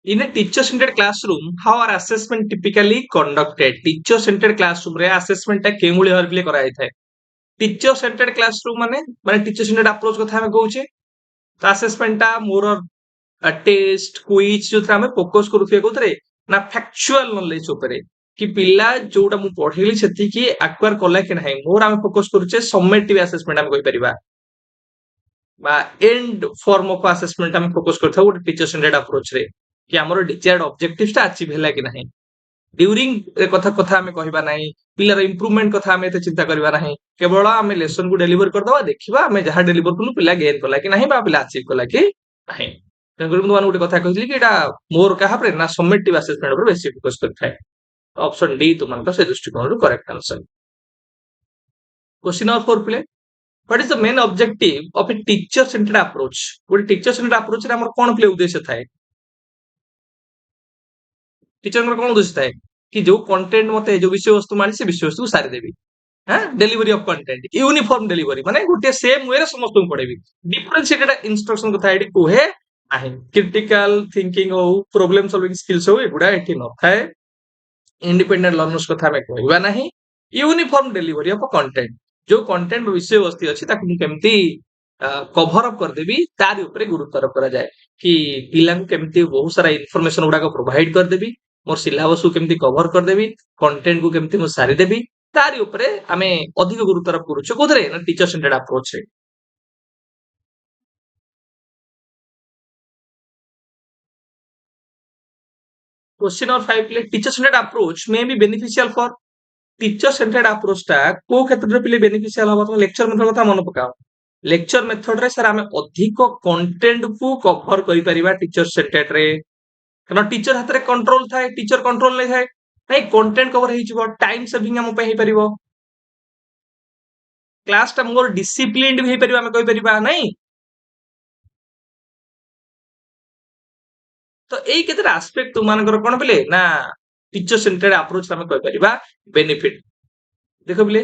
In a teacher-centered classroom, how are assessment typically conducted? Teacher-centered classroom रे assessment टा केमुली हर प्ले कराई थाए teacher-centered classroom माने teacher-centered approach कथा हमें कहूचे तो assessment टा मोर टेस्ट क्विज जो हमें फोकस करूथिए कोथरे ना फैक्चुअल नॉलेज ऊपर कि पिल्ला जोटा मु पढेली सेति कि एक्वायर कला कि नाही मोर हमें फोकस करूचे समेटिव असेसमेंट हम कहि परिबा बा एंड फॉर्म ऑफ असेसमेंट हम फोकस करथाउ टीचर सेंटर्ड अप्रोच रे कि हमर डिजायर्ड ऑब्जेक्टिव्स टा अचीव हैला कि नाही ड्यूरिंग कथा कथा आमे कहबा नाही पिलार इंप्रूवमेंट कथा आमे एते चिंता करबा नाही केवल आमे लेसन को डेलीवर कर दवा देखिबा आमे जहा डेलीवर कनु पिला गेन कला कि नाही बा पिला अचीव कला कि नाही तेणुकर मुझे गोटे कथा कहली कि मोर क्या ना समेटिव असेसमेंट पर बेसी फोकस करता है ऑप्शन डी तुम से दृष्टिकोण correct answer question number 4 play what is the main objective of A teacher centered approach गोटे टीचर सेंटर्ड अप्रोच रे हमर कोन प्ले उद्देश्य थाए टीचर कोन उद्देश्य थाए कि जो कंटेंट मते जो विषय वस्तु मानी से विषय वस्तु सारी देबी हां delivery of content uniform delivery माने गोटे सेम वे रे समस्त को पढेबी डिफरेंशिएटेड इंस्ट्रक्शन कथा एडी कोहे नाही क्रिटिकल थिंकिंग हो प्रॉब्लम सॉल्विंग स्किल्स हो एगुडा एठी न थाए इंडिपेंडेंट लर्नर्स कथा में कहबा नाही यूनिफॉर्म डिलीवरी ऑफ कंटेंट जो कंटेंट विषय वस्तु अछि ताकु मु केमती कवर अप कर देबी तार ऊपर गुरुत्व आरोप करा जाय कि पिला को केमती बहुत सारा इंफॉर्मेशन गुडा को प्रोवाइड कर देबी मोर सिलेबस को केमती कवर कर देबी कंटेंट को केमती मु सारी देबी तार ऊपर आमे अधिक गुरुत्व आरोप करूछु कोथरे ना टीचर सेंटर्ड अप्रोच रे question number 5 play teacher centered approach may be beneficial for teacher centered approach टा को क्षेत्र रे पिले बेनिफिशियल हबा तो लेक्चर मेथड कथा मन पकाओ लेक्चर मेथड रे सर आमे अधिक कंटेंट को कवर करि परिबा टीचर सेंटर्ड रे कारण टीचर हाथ रे कंट्रोल थाए टीचर कंट्रोल नै थाए नै कंटेंट कवर हे जिवो टाइम सेविंग हम पे हे परिबो क्लास टा मोर डिसिप्लिन्ड भी हे परिबा हम कहि परिबा नै तो एई केते एस्पेक्ट तुमानकर कोन पिले ना टीचर सेंटर्ड अप्रोच हम कहि परिबा बेनिफिट देखो बिले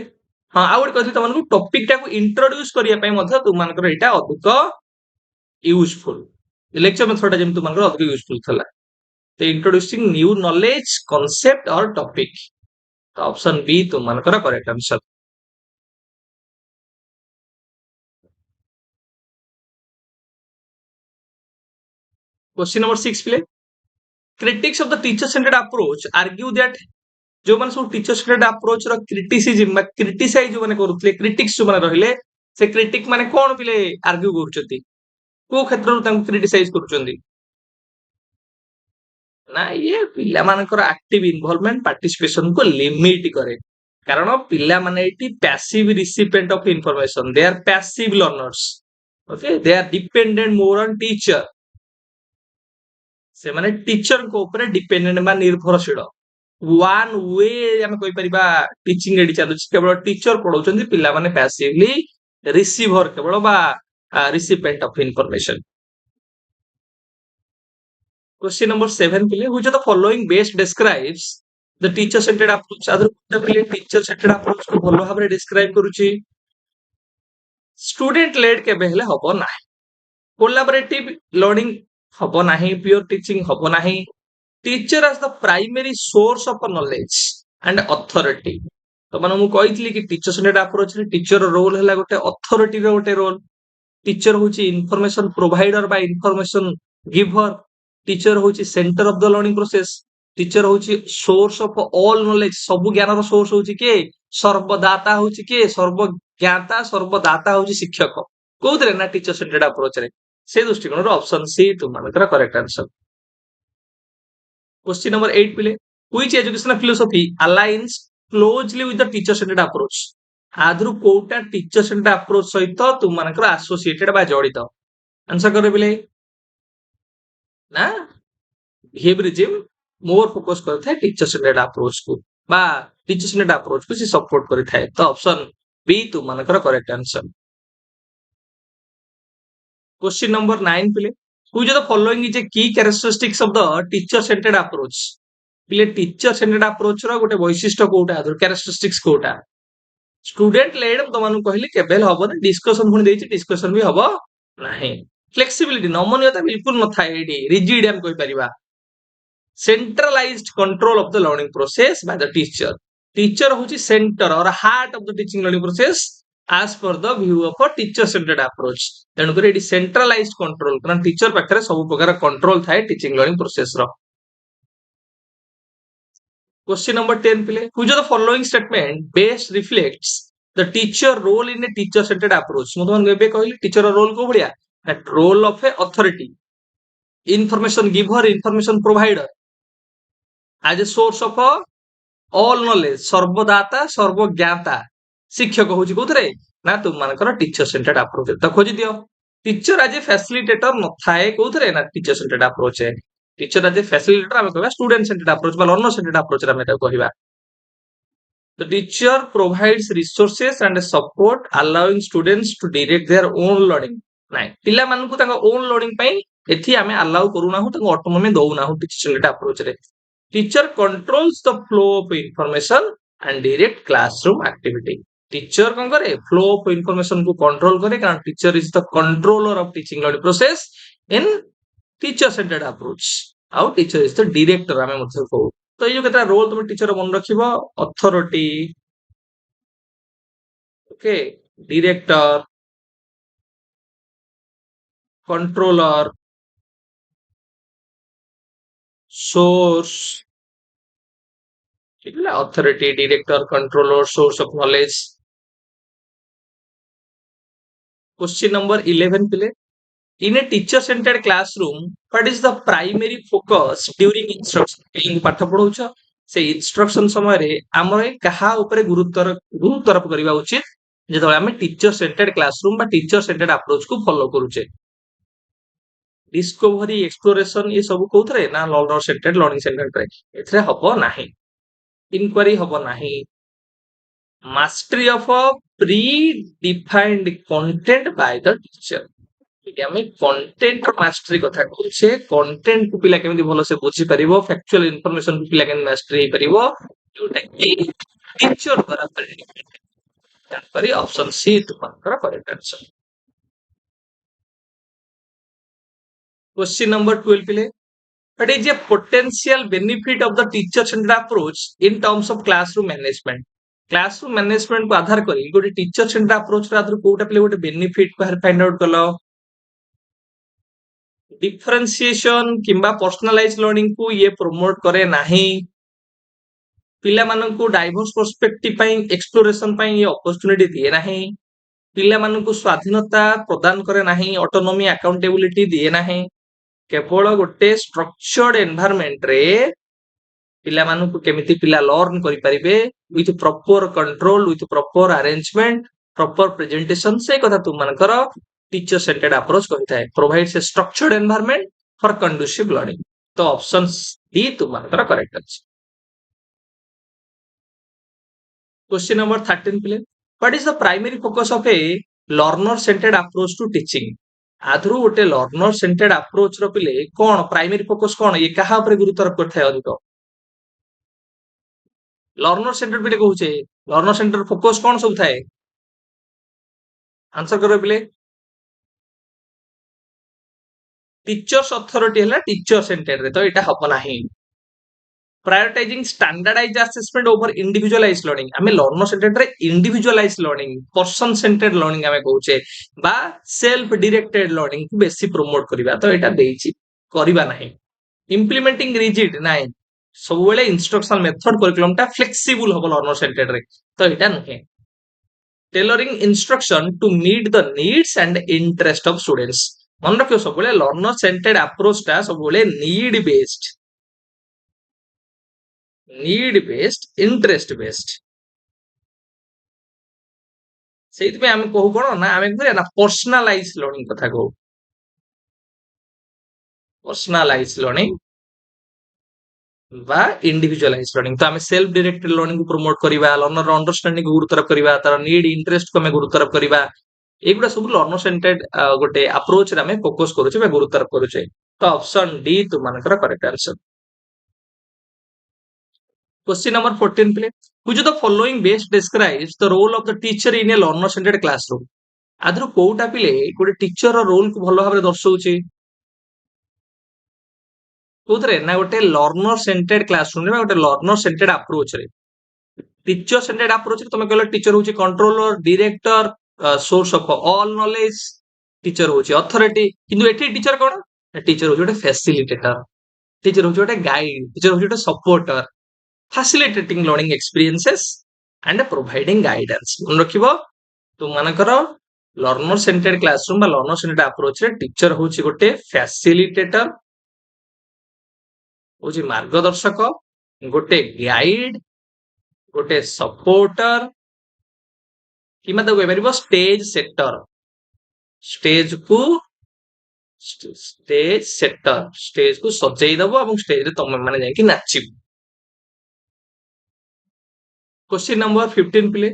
हाँ आ गोटे कहली तुमको टॉपिक टा को इंट्रोड्यूस करिया पय मध्य तुमानकर एटा अधिक यूजफुल लेक्चर मेथड जेम तुमानकर अधिक यूजफुल थला तो इंट्रोड्यूसिंग न्यू नॉलेज कांसेप्ट और टॉपिक तो ऑप्शन बी तुमानकर करेक्ट आंसर क्वेश्चन नंबर 6 प्ले critics of the teacher centered approach argue that जो माने सब टीचर सेंटर्ड अप्रोच रो क्रिटिसिज्म बा क्रिटिसाइज जो माने करूथले क्रिटिक्स जो माने रहिले से क्रिटिक माने कोन पिले आर्ग्यू करूचंती को क्षेत्र रो तांको क्रिटिसाइज करूचंती ना ये पिला मानकर एक्टिव इन्वॉल्वमेंट पार्टिसिपेशन को लिमिट करे कारण पिला माने एटी passive recipient of information they are passive learners okay they are dependent more on teacher से माने टीचर को ऊपर डिपेंडेंट बा निर्भरशील वन वे हम कहि परिबा टीचिंग एडी चालू केवल टीचर पढौचंदी पिला माने पैसिवली रिसीवर केवल बा recipient of information question number 7 पिले which of the following best describes the teacher centered approach आदर पिले टीचर सेंटर्ड अप्रोच को भलो भाबरे डिस्क्राइब करूची स्टूडेंट लेड के बेहले हबो नाही कोलैबोरेटिव लर्निंग हबो नाही प्योर टीचिंग हबो नाही teacher as the primary source of knowledge and authority तो माने मु कहितली कि टीचर सेंटर्ड अप्रोच रे टीचर रोल हैला गोटे अथॉरिटी रो गोटे रोल टीचर होची इंफॉर्मेशन प्रोवाइडर बा इंफॉर्मेशन गिवर टीचर होची center of the learning process teacher होची सोर्स ऑफ ऑल नॉलेज सब ज्ञान रो सोर्स होची के सर्वदाता होची के सर्वज्ञाता सर्वदाता होची शिक्षक कोउतरे ना टीचर सेंटर्ड अप्रोच रे से दृष्टिकोण रो ऑप्शन सी तुमानकर करेक्ट आंसर क्वेश्चन नंबर 8 पिले which educational philosophy aligns closely with the teacher centered approach आदरु कोटा टीचर सेंटर्ड अप्रोच सहित तुमानकर एसोसिएटेड बा जड़ित आंसर करे बिले ना बिहेवियरिज्म मोर फोकस करथाय टीचर सेंटर्ड अप्रोच को बा टीचर सेंटर्ड अप्रोच को से सपोर्ट करथाय तो ऑप्शन बी तुमानकर करेक्ट आंसर क्वेश्चन नंबर 9 पिले which of the following is a key characteristics of the teacher centered approach पिले टीचर सेंटर्ड अप्रोच रो गोटे वैशिष्ट्य कोटा आदर कैरेक्टरिस्टिक्स कोटा स्टूडेंट लेड तो मानु कहली केबेल हबो ना डिस्कशन पुनी देछि डिस्कशन भी हबो नाही फ्लेक्सिबिलिटी नमनीयता बिल्कुल न थाए एडी रिजिड हम कहि परिबा centralized control of the learning process by the teacher teacher होची center और heart of the teaching learning process as per the view of a teacher centered approach तेणु करी एडी centralized control कारण टीचर पाखरे सब प्रकार कंट्रोल थाए टीचिंग लर्निंग प्रोसेस रो क्वेश्चन नंबर 10 पिले which of the following statement best reflects the teacher role in a teacher centered approach मु तुमन बेबे कहली टीचर रोल को बढ़िया that role of a authority information giver information provider as a source of all knowledge, सर्वदाता सर्वज्ञाता शिक्षक हूँ कौन ना तुम मानकर टीचर सेंटर्ड अप्रोच तो खोजी दियो टीचर आज ए फैसिलिटेटर न थाए कौन ना टीचर सेंटर्ड अप्रोच है टीचर आज ए फैसिलिटेटर आम कह student centred approach learner centered approach आम कह The teacher provides resources and support allowing students to direct their own learning. ନାଇଁ ପିଲାମାନଙ୍କୁ ତାଙ୍କ own learning ପାଇଁ ଏଠି ଆମେ allow କରୁନାହୁଁ ତାଙ୍କୁ autonomy ଦଉନାହୁଁ teacher centered approach ରେ teacher controls the flow of information and direct classroom activity. Teacher କଣ କରେ flow of information କୁ control କରେ କାରଣ teacher is the controller of teaching learning process in teacher centered approach ଆଉ teacher is the director ଆମେ ମଧ୍ୟ କହୁ तो ये केतना रोल तुम टीचर मन रखिबो authority okay director controller source ठीक है authority director controller source of knowledge question number 11 पिले in a teacher centered classroom what is the primary focus during instruction इन पाठ पढौछ से इंस्ट्रक्शन समय रे हमरे कहा ऊपर गुरुत्वारोप करबा उचित जेतबे हम टीचर सेंटर्ड क्लासरूम बा टीचर सेंटर्ड अप्रोच को फॉलो करूचे डिस्कवरी एक्सप्लोरेशन ये सब कोथरे ना लर्नर सेंटर्ड लर्निंग सेंटर्ड रे एथरे हबो नाही इंक्वायरी हबो नाही mastery of a pre-defined content by the teacher ଆମେ କଣ୍ଟେଣ୍ଟ ମାଷ୍ଟରୀ କଥା କହୁଛେ କଣ୍ଟେଣ୍ଟ କୁ ପିଲା କେମିତି ଭଲସେ ବୁଝି ପାରିବ ଫ୍ୟାକ୍ଚୁଆଲ ଇନଫର୍ମେସନ କୁ ପିଲା କେମିତି ମାଷ୍ଟରୀ ହେଇପାରିବ ଯୋଉଟା କି ଟିଚର ଦ୍ୱାରା ତେଣୁକରି ଅପସନ ସି ତୁମଙ୍କର କରେକ୍ଟ ଆନ୍ସର क्वेश्चन नंबर 12 पिले what is a potential benefit of the teacher centered approach in terms of classroom management classroom management को आधार करी गोटे टीचर सेंटर्ड अप्रोच रा कोटा पिले गोटे बेनिफिट को फाइंड आउट कलो डिफरेंशिएशन किंबा पर्सनलाइज लर्निंग को ये प्रमोट करे नाही पिला माननकु डाइवर्स पर्सपेक्टिव पई एक्सप्लोरेशन पई ये अपॉर्चुनिटी दिए नाही पिला माननकु स्वाधीनता प्रदान करे नाही ऑटोनॉमी अकाउंटेबिलिटी दिए नाही केवल गोटे स्ट्रक्चर्ड एनवायरनमेंट रे पिला माननकु केमिति पिला लर्न करि परिबे with proper control with proper arrangement proper presentation से कथा तुम मानकर टीचर सेंटर्ड अप्रोच कहता है provides a structured environment for conducive learning तो ऑप्शन डी तुम मानकर करेक्ट अछि क्वेश्चन नंबर 13 प्ले what is the primary focus of a learner centered approach to teaching आधरु गोटे लर्नर सेंटर्ड अप्रोच रो पिले कोन प्राइमरी फोकस कोन ये कहा ऊपर गुरुत्वारोप करथाय अधिक लर्नर सेंटर पिले कहूचे लर्नर सेंटर फोकस कोन सब थाए आंसर करो पिले टीचर्स अथॉरिटी हला टीचर सेंटर रे तो एटा हबो नाही prioritizing standardized assessment over individualized learning हमें लर्नर सेंटर रे individualized learning person centered learning हमें कहूचे बा सेल्फ डायरेक्टेड लर्निंग को बेसी प्रमोट करबा तो एटा देइची करबा नाही इंप्लीमेंटिंग रिजिड नाही सब बेले इंस्ट्रक्शनल मेथड करिकुलम टा फ्लेक्सिबल हबो लर्नर सेंटर्ड रे तो एटा नहे tailoring instruction to meet the needs and interest of students मन रखियो सब बेले लर्नर सेंटर्ड अप्रोच टा सब बेले नीड बेस्ड इंटरेस्ट बेस्ड सेति पे हम कहू कोन ना हम कहू ना पर्सनलाइज लर्निंग कथा कहू पर्सनलाइज लर्निंग बा इंडिविजुअलाइज लर्निंग तो हमें सेल्फ डायरेक्टेड लर्निंग को प्रमोट करिबा लर्नर अंडरस्टैंडिंग को गुरुत्वारोप करिबा तार नीड इंटरेस्ट को हमें गुरुत्वारोप करिबा एगुडा सब लर्नर सेंटर्ड गोटे अप्रोच रे हमें फोकस करूचे बा गुरुत्वारोप करूचे तो ऑप्शन डी तुम मानकर correct answer question number 14 play which of the following best describes the role of the teacher in a learner centered classroom आदर कोटा पिले गोटे टीचर रो रोल को भलो भाबरे दर्शाउची कोथरे ना गोटे लर्नर सेंटर्ड क्लासरूम रे गोटे लर्नर सेंटर्ड अप्रोच रे टीचर सेंटर्ड अप्रोच रे तमे कहलो टीचर होची controller director source of all knowledge teacher होची अथॉरिटी किंतु एठी टीचर कोन टीचर होची गोटे फैसिलिटेटर टीचर होची गोटे गाइड टीचर होची गोटे supporter facilitating learning experiences and providing guidance मन रखिबो तुम मानकर लर्नर सेंटर्ड क्लासरूम बा लर्नर सेंटर्ड अप्रोच रे टीचर होची गोटे फैसिलिटेटर होची मार्गदर्शक गोटे गाइड गोटे सपोर्टर कि स्टेज सेटर स्टेज को स्टेज सेटर स्टेज को सजेई दबो और स्टेज रे तुम माने जाई कि नाचिबो। क्वेश्चन नंबर 15 प्ले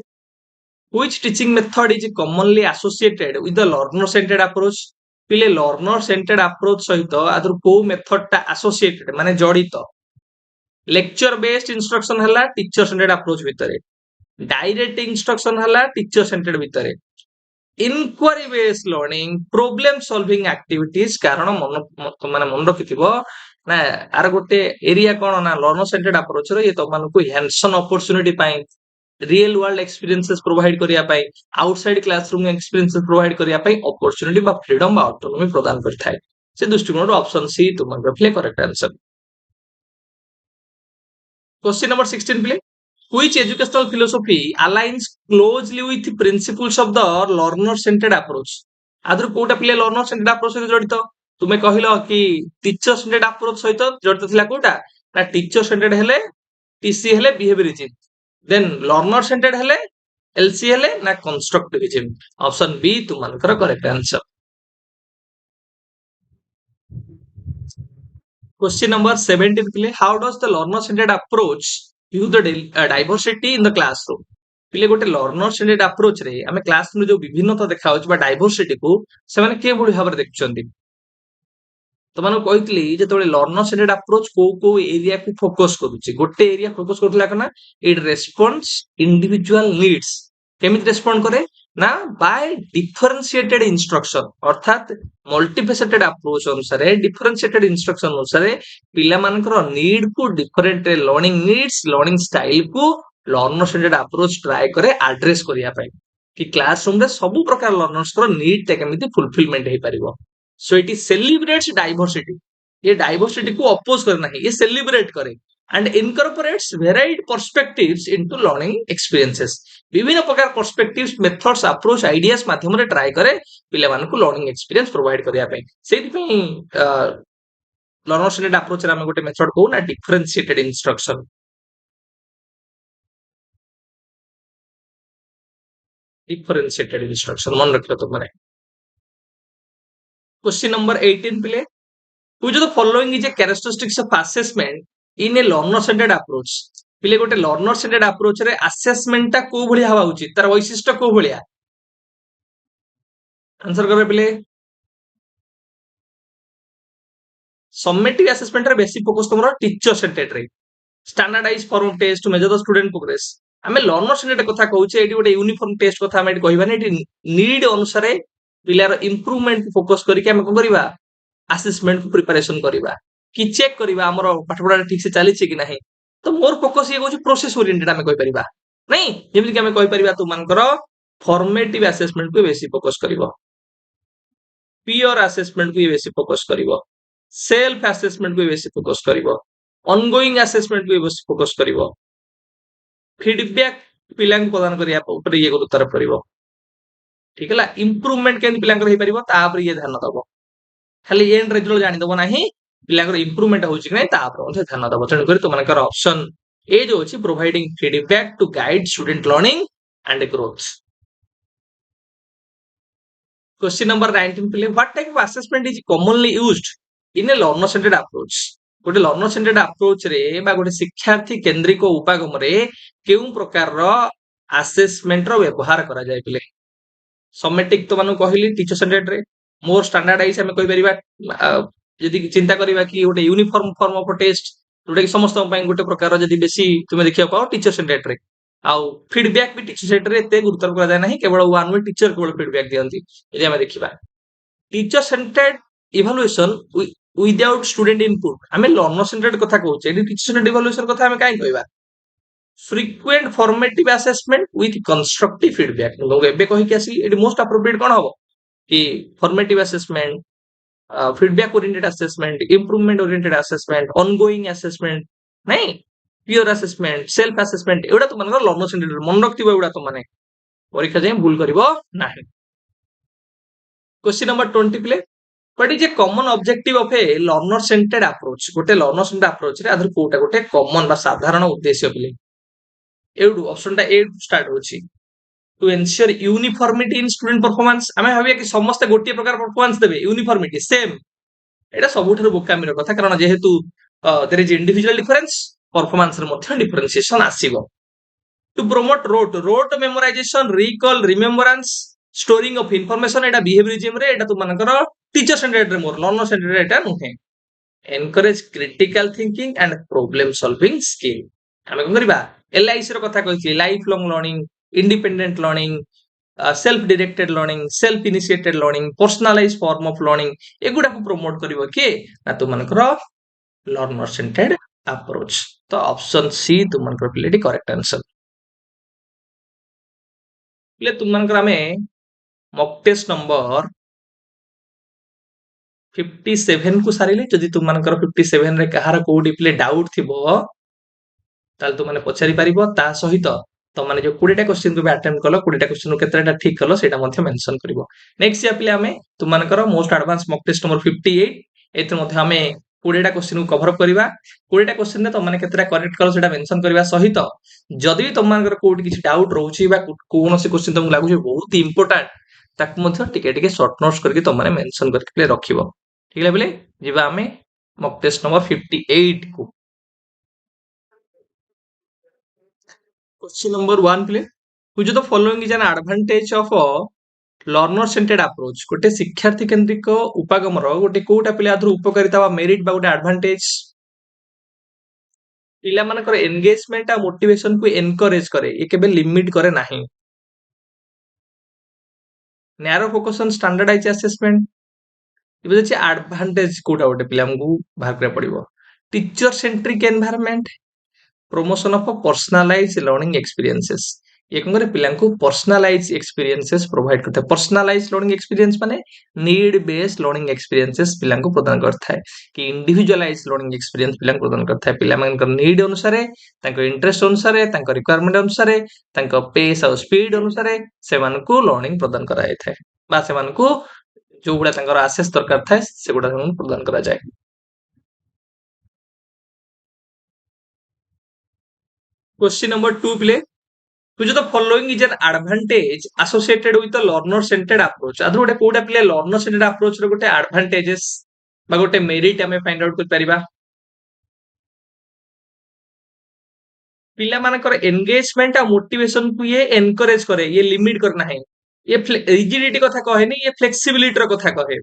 which teaching method is commonly associated with the learner centered approach पिले learner centered approach सहित आदर को मेथड टा associated माने जड़ित लेक्चर बेस्ड इंस्ट्रक्शन हला टीचर सेंटर्ड अप्रोच भितरे डायरेक्ट इंस्ट्रक्शन हला टीचर सेंटर्ड भितरे inquiry based learning problem solving activities कारण मन मन रखिथिबो ना आर गोटे एरिया कोन ना लर्नर सेंटर्ड अप्रोच रो ये तो मानको hands on opportunity pi real world experiences provide करिया पाई आउटसाइड क्लासरूम एक्सपीरियंसेस प्रोवाइड करिया पाई अपॉर्चुनिटी बा फ्रीडम बा ऑटोनॉमी प्रदान करथाय से दृष्टिकोण ऑप्शन सी तुम reply correct answer. Question number 16 play which educational philosophy aligns closely with principles of the learner centered approach आदर कोटा पिले learner centered approach सहित जड़ित तुमे कहिलो कि टीचर सेंटर्ड अप्रोच सहित जड़ित थिला कोटा ना टीचर सेंटर्ड हेले टीसी हेले बिहेवियरिज्म देन लर्नर सेंटर्ड हेले एलसी हेले ना कंस्ट्रक्टिविज्म ऑप्शन बी तुमनकर करेक्ट आंसर। Question number 17 के लिए how does the learner centered approach view the diversity in the classroom पिले गोटे learner centered approach रे हमें क्लासरूम जो विभिन्नता देखा होछ बा डाइवर्सिटी को से माने के भली भाବରେ देखछन्ती तो माने कहितली जेतबे लर्नर सेंटर्ड अप्रोच को एरिया को फोकस करूची गोटे एरिया फोकस करथला कना इट रेस्पोंड्स इंडिविजुअल नीड्स केमित रेस्पोंड करे ना बाय डिफरेंशिएटेड इंस्ट्रक्शन अर्थात मल्टीफेसेटेड अप्रोच अनुसार डिफरेंशिएटेड इंस्ट्रक्शन अनुसार पिला मानकर नीड को different learning needs learning style को लर्नर सेंटर्ड अप्रोच ट्राई करे एड्रेस करिया पाई कि क्लासरूम रे सब प्रकार लर्नर्स को नीड टे केमिति फुलफिलमेंट हे परिबो so it is celebrates diversity ये डाइवर्सिटी को अपोज करना है ये सेलिब्रेट करे and incorporates varied perspectives into learning experiences विभिन्न प्रकार perspectives methods approach ideas माध्यम रे ट्राई करे पिले मान को learning experience provide करिया पे सेति पे learner centered approach रे हम गोटे मेथड को ना differentiated instruction मन रखियो तो माने। क्वेश्चन नंबर 18 पिले which of the following is a characteristics of assessment in a learner centered approach पिले गोटे learner centered approach रे assessment टा को भलिया हवा उचित तार वैशिष्ट्य को भलिया आंसर करे पिले समेटिव असेसमेंट रे बेसी फोकस तमरो टीचर सेंटर्ड रे standardize form test to measure the student progress हमें लर्नर सेंटर्ड कथा कहउछे एटी गोटे यूनिफॉर्म टेस्ट कथा हम एटी कहबानी एटी नीड अनुसार पिलार इंप्रूवमेंट फोकस करिके हम कोन करबा असेसमेंट को प्रिपरेशन करिबा कि चेक करिबा हमर पाठपढ़ा ठीक से चली छी कि नाही तो मोर फोकस ये कहउछ प्रोसेस ओरिएंटेड हम कहि परिबा नहीं जेमि कि हम कहि परिबा तु मानकर फॉर्मेटिव असेसमेंट को बेसी फोकस करिवो पीयर असेसमेंट को बेसी फोकस करिवो सेल्फ असेसमेंट को बेसी फोकस करिवो ऑनगोइंग असेसमेंट को बेसी फोकस करिवो फीडबैक पिलां प्रदान करिया ऊपर ये गुरुत्व करिवो ठीक है इंप्रूवमेंट केन पिलां कर हे परिवो ता पर ये ध्यान दबो खाली एंड रिजल्ट जानि दबो नाही पिलां कर इंप्रूवमेंट होउची कि नै ता पर ओथे ध्यान दबो तण करी तो मानकर ऑप्शन ए जो अछि providing feedback to guide student learning and growth. Question number 19 पिले what type of assessment is commonly used in a learner centered approach गोटे लर्नर सेंटर्ड अप्रोच रे बा गोटे शिक्षार्थी केंद्रिक उपागम रे केउ प्रकार रो असेसमेंट रो व्यवहार करा जाय पिले समेटिक तो मानु कहली टीचर सेंटर्ड रे मोर स्टैंडर्डाइज हम कहि परिबा यदि चिंता करिबा कि गोटे यूनिफॉर्म फॉर्म ऑफ टेस्ट जोटा कि समस्त पई गोटे प्रकार जदि बेसी तुमे देखिया पाओ टीचर सेंटर्ड रे आउ फीडबैक भी टीचर सेंटर रे एते गुरुत्व करा जाय नाही केवल वन वे टीचर केवल फीडबैक दियंती यदि हम देखिबा teacher centred evaluation without student input हमें लर्नर सेंटर्ड कथा कहउचे एडी टीचर सेंटर्ड इवैल्यूएशन कथा हमें काई कहबा frequent formative assessment with constructive feedback लोग एबे कहि के आसी एडी मोस्ट एप्रोप्रिएट कोन हबो कि formative assessment feedback oriented assessment improvement oriented assessment ongoing assessment नहीं पियर असेसमेंट सेल्फ असेसमेंट एडा तो मनकर लर्नर सेंटर्ड मन रखतिबो एडा तो माने परीक्षा जे भूल करिवो नाही। Question number 20 play but is a common objective of a learner centered approach गोटे लर्नर सेंटर्ड अप्रोच रे आधर कोटा गोटे कॉमन बा साधारण उद्देश्य बोले एडू ऑप्शन टा ए स्टार्ट होची to ensure uniformity in student performance आमे भाबिया कि समस्त गोटे प्रकार परफॉर्मेंस देबे यूनिफॉर्मिटी सेम एटा सबुठारु बोकामीर कथा कारण जेहेतु there is individual difference performance रे मध्ये डिफरेंशिएशन आसीबो to promote rote memorisation recall remembrance storing of information एटा बिहेवियरिज्म रे एटा तु मानकर टीचर सेंटर्ड रे मोर लर्नर सेंटर्ड रे एटा नुहे encourage critical thinking and problem solving skill आमे कोन करबा एलआईसी रो कथा कहछि life long learning independent learning self directed learning self initiated learning personalise form of learning एगुडा को प्रमोट करिवो के ना तु मानकर लर्नर सेंटर्ड अप्रोच तो ऑप्शन सी तु मानकर पिलेटी करेक्ट आंसर ले तुम मानकर आमे मॉक टेस्ट नंबर 57 को सारिले जदि तुम मानकर 57 रे कहार कोडी प्ले डाउट थिबो ताल तुम माने पचारि परिबो ता सहित तो माने जो 20 टा क्वेश्चन को अटेम्प्ट कलो 20 टा क्वेश्चन केतरा ठीक कलो सेटा मध्ये मेंशन करिवो नेक्स्ट या प्ले आमे तुम मानकर most advance mock test number 58 एते मध्ये आमे 20 टा क्वेश्चन को कवर अप करिवा 20 टा क्वेश्चन ने तो माने केतरा करेक्ट कलो सेटा मेंशन करिवा सहित जदि तुम मानकर कोडी किछि डाउट रहउछि बा कोनोसी क्वेश्चन तुमको लागु छै बहुत इंपोर्टेंट ताक मध्ये टिके टिके शॉर्ट नोट्स करके तुम माने मेंशन करके रखिबो ठीक है बोले जीवा आमे मॉक टेस्ट नंबर 58 को question number 1 play which of the following is an advantage of a learner centered approach गोटे शिक्षार्थी केंद्रिक उपागमर गोटे कोटा पिला आदर उपकारिता बा मेरिट बा गोटे एडवांटेज पिला मानकर एंगेजमेंट आ मोटिवेशन को एनकरेज करे ये केबे लिमिट करे नाही narrow focus on standardise assessment इबे जे एडवांटेज कोटा गोटे पिला हमकु बाहर करे पड़िबो teacher centric environment promotion of personalise learning experiences ये कौन करे पिला को पर्सनलाइज एक्सपीरियंसेस प्रोवाइड करता है पर्सनलाइज लर्निंग एक्सपीरियंस माने नीड बेस्ड लर्निंग एक्सपीरियंसेस पिला को प्रदान करता है कि इंडिविजुअलाइज लर्निंग एक्सपीरियंस पिला को प्रदान करता है पिला मान नीड अनुसार तांको इंटरेस्ट अनुसार तांको रिक्वायरमेंट अनुसार तांको पेस और स्पीड अनुसार से मान को लर्निंग प्रदान करा जाय थाए बा से मान को जो गुडा तांकर आसेस दरकार थाए से गुडा प्रदान करा जाय क्वेश्चन नंबर 2 प्ले which of the following is an advantage associated with the learner centered approach आदर गोटे कोडा प्ले learner centered approach रो गोटे advantages बा गोटे मेरिट हमें फाइंड आउट कर परिबा पिला मानकर एंगेजमेंट आ मोटिवेशन को ये एनकरेज करे ये लिमिट करना है ये रिजिडिटी कथा कहे नहीं ये फ्लेक्सिबिलिटी रो कथा कहे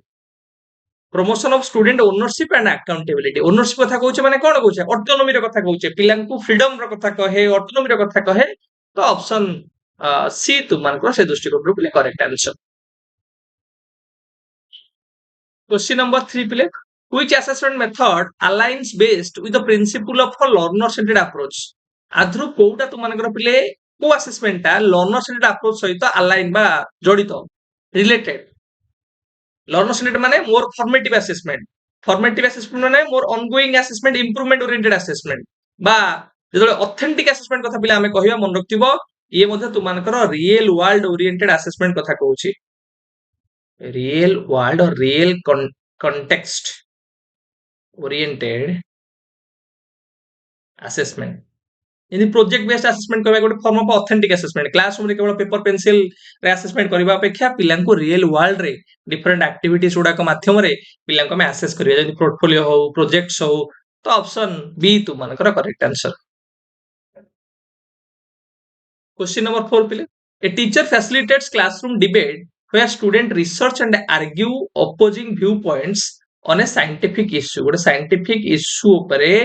promotion of student ownership and accountability ownership कथा कहउछे माने कोन कहउछे ऑटोनॉमी रो कथा कहउछे पिला को फ्रीडम रो कथा कहे ऑटोनॉमी रो कथा कहे तो ऑप्शन सी तुम मानकर से दृष्टिकोण रो करेक्ट आंसर क्वेश्चन नंबर 3 प्ले which assessment method aligns best with the principle of a learner centered approach आधरु कोउटा तुम मानकर पिले को असेसमेंट ता लर्नर सेंटर्ड अप्रोच सहित अलाइन बा जड़ित रिलेटेड लर्नर सेंटर्ड माने मोर फॉर्मेटिव असेसमेंट माने more ongoing assessment improvement oriented assessment बा जेतले ऑथेंटिक असेसमेंट कथा पिला हमें कहिबा मन रखतिबो ये मध्ये तुम मानकर रियल वर्ल्ड ओरिएंटेड असेसमेंट कथा कहउची रियल वर्ल्ड और रियल context oriented assessment यदि प्रोजेक्ट बेस्ड असेसमेंट करबा गोटे form of authentic assessment classroom रे केवल पेपर पेंसिल रे असेसमेंट करबा अपेक्षा पिला को रियल वर्ल्ड रे डिफरेंट एक्टिविटीज उडा को माध्यम रे पिला को में असेस करिया यदि पोर्टफोलियो हो प्रोजेक्ट्स हो तो ऑप्शन बी तु मानकर करेक्ट आंसर क्वेश्चन नंबर 4 पिले a teacher facilitates classroom debate where student research and argue opposing viewpoints on a scientific issue गोटे scientific issue उपरे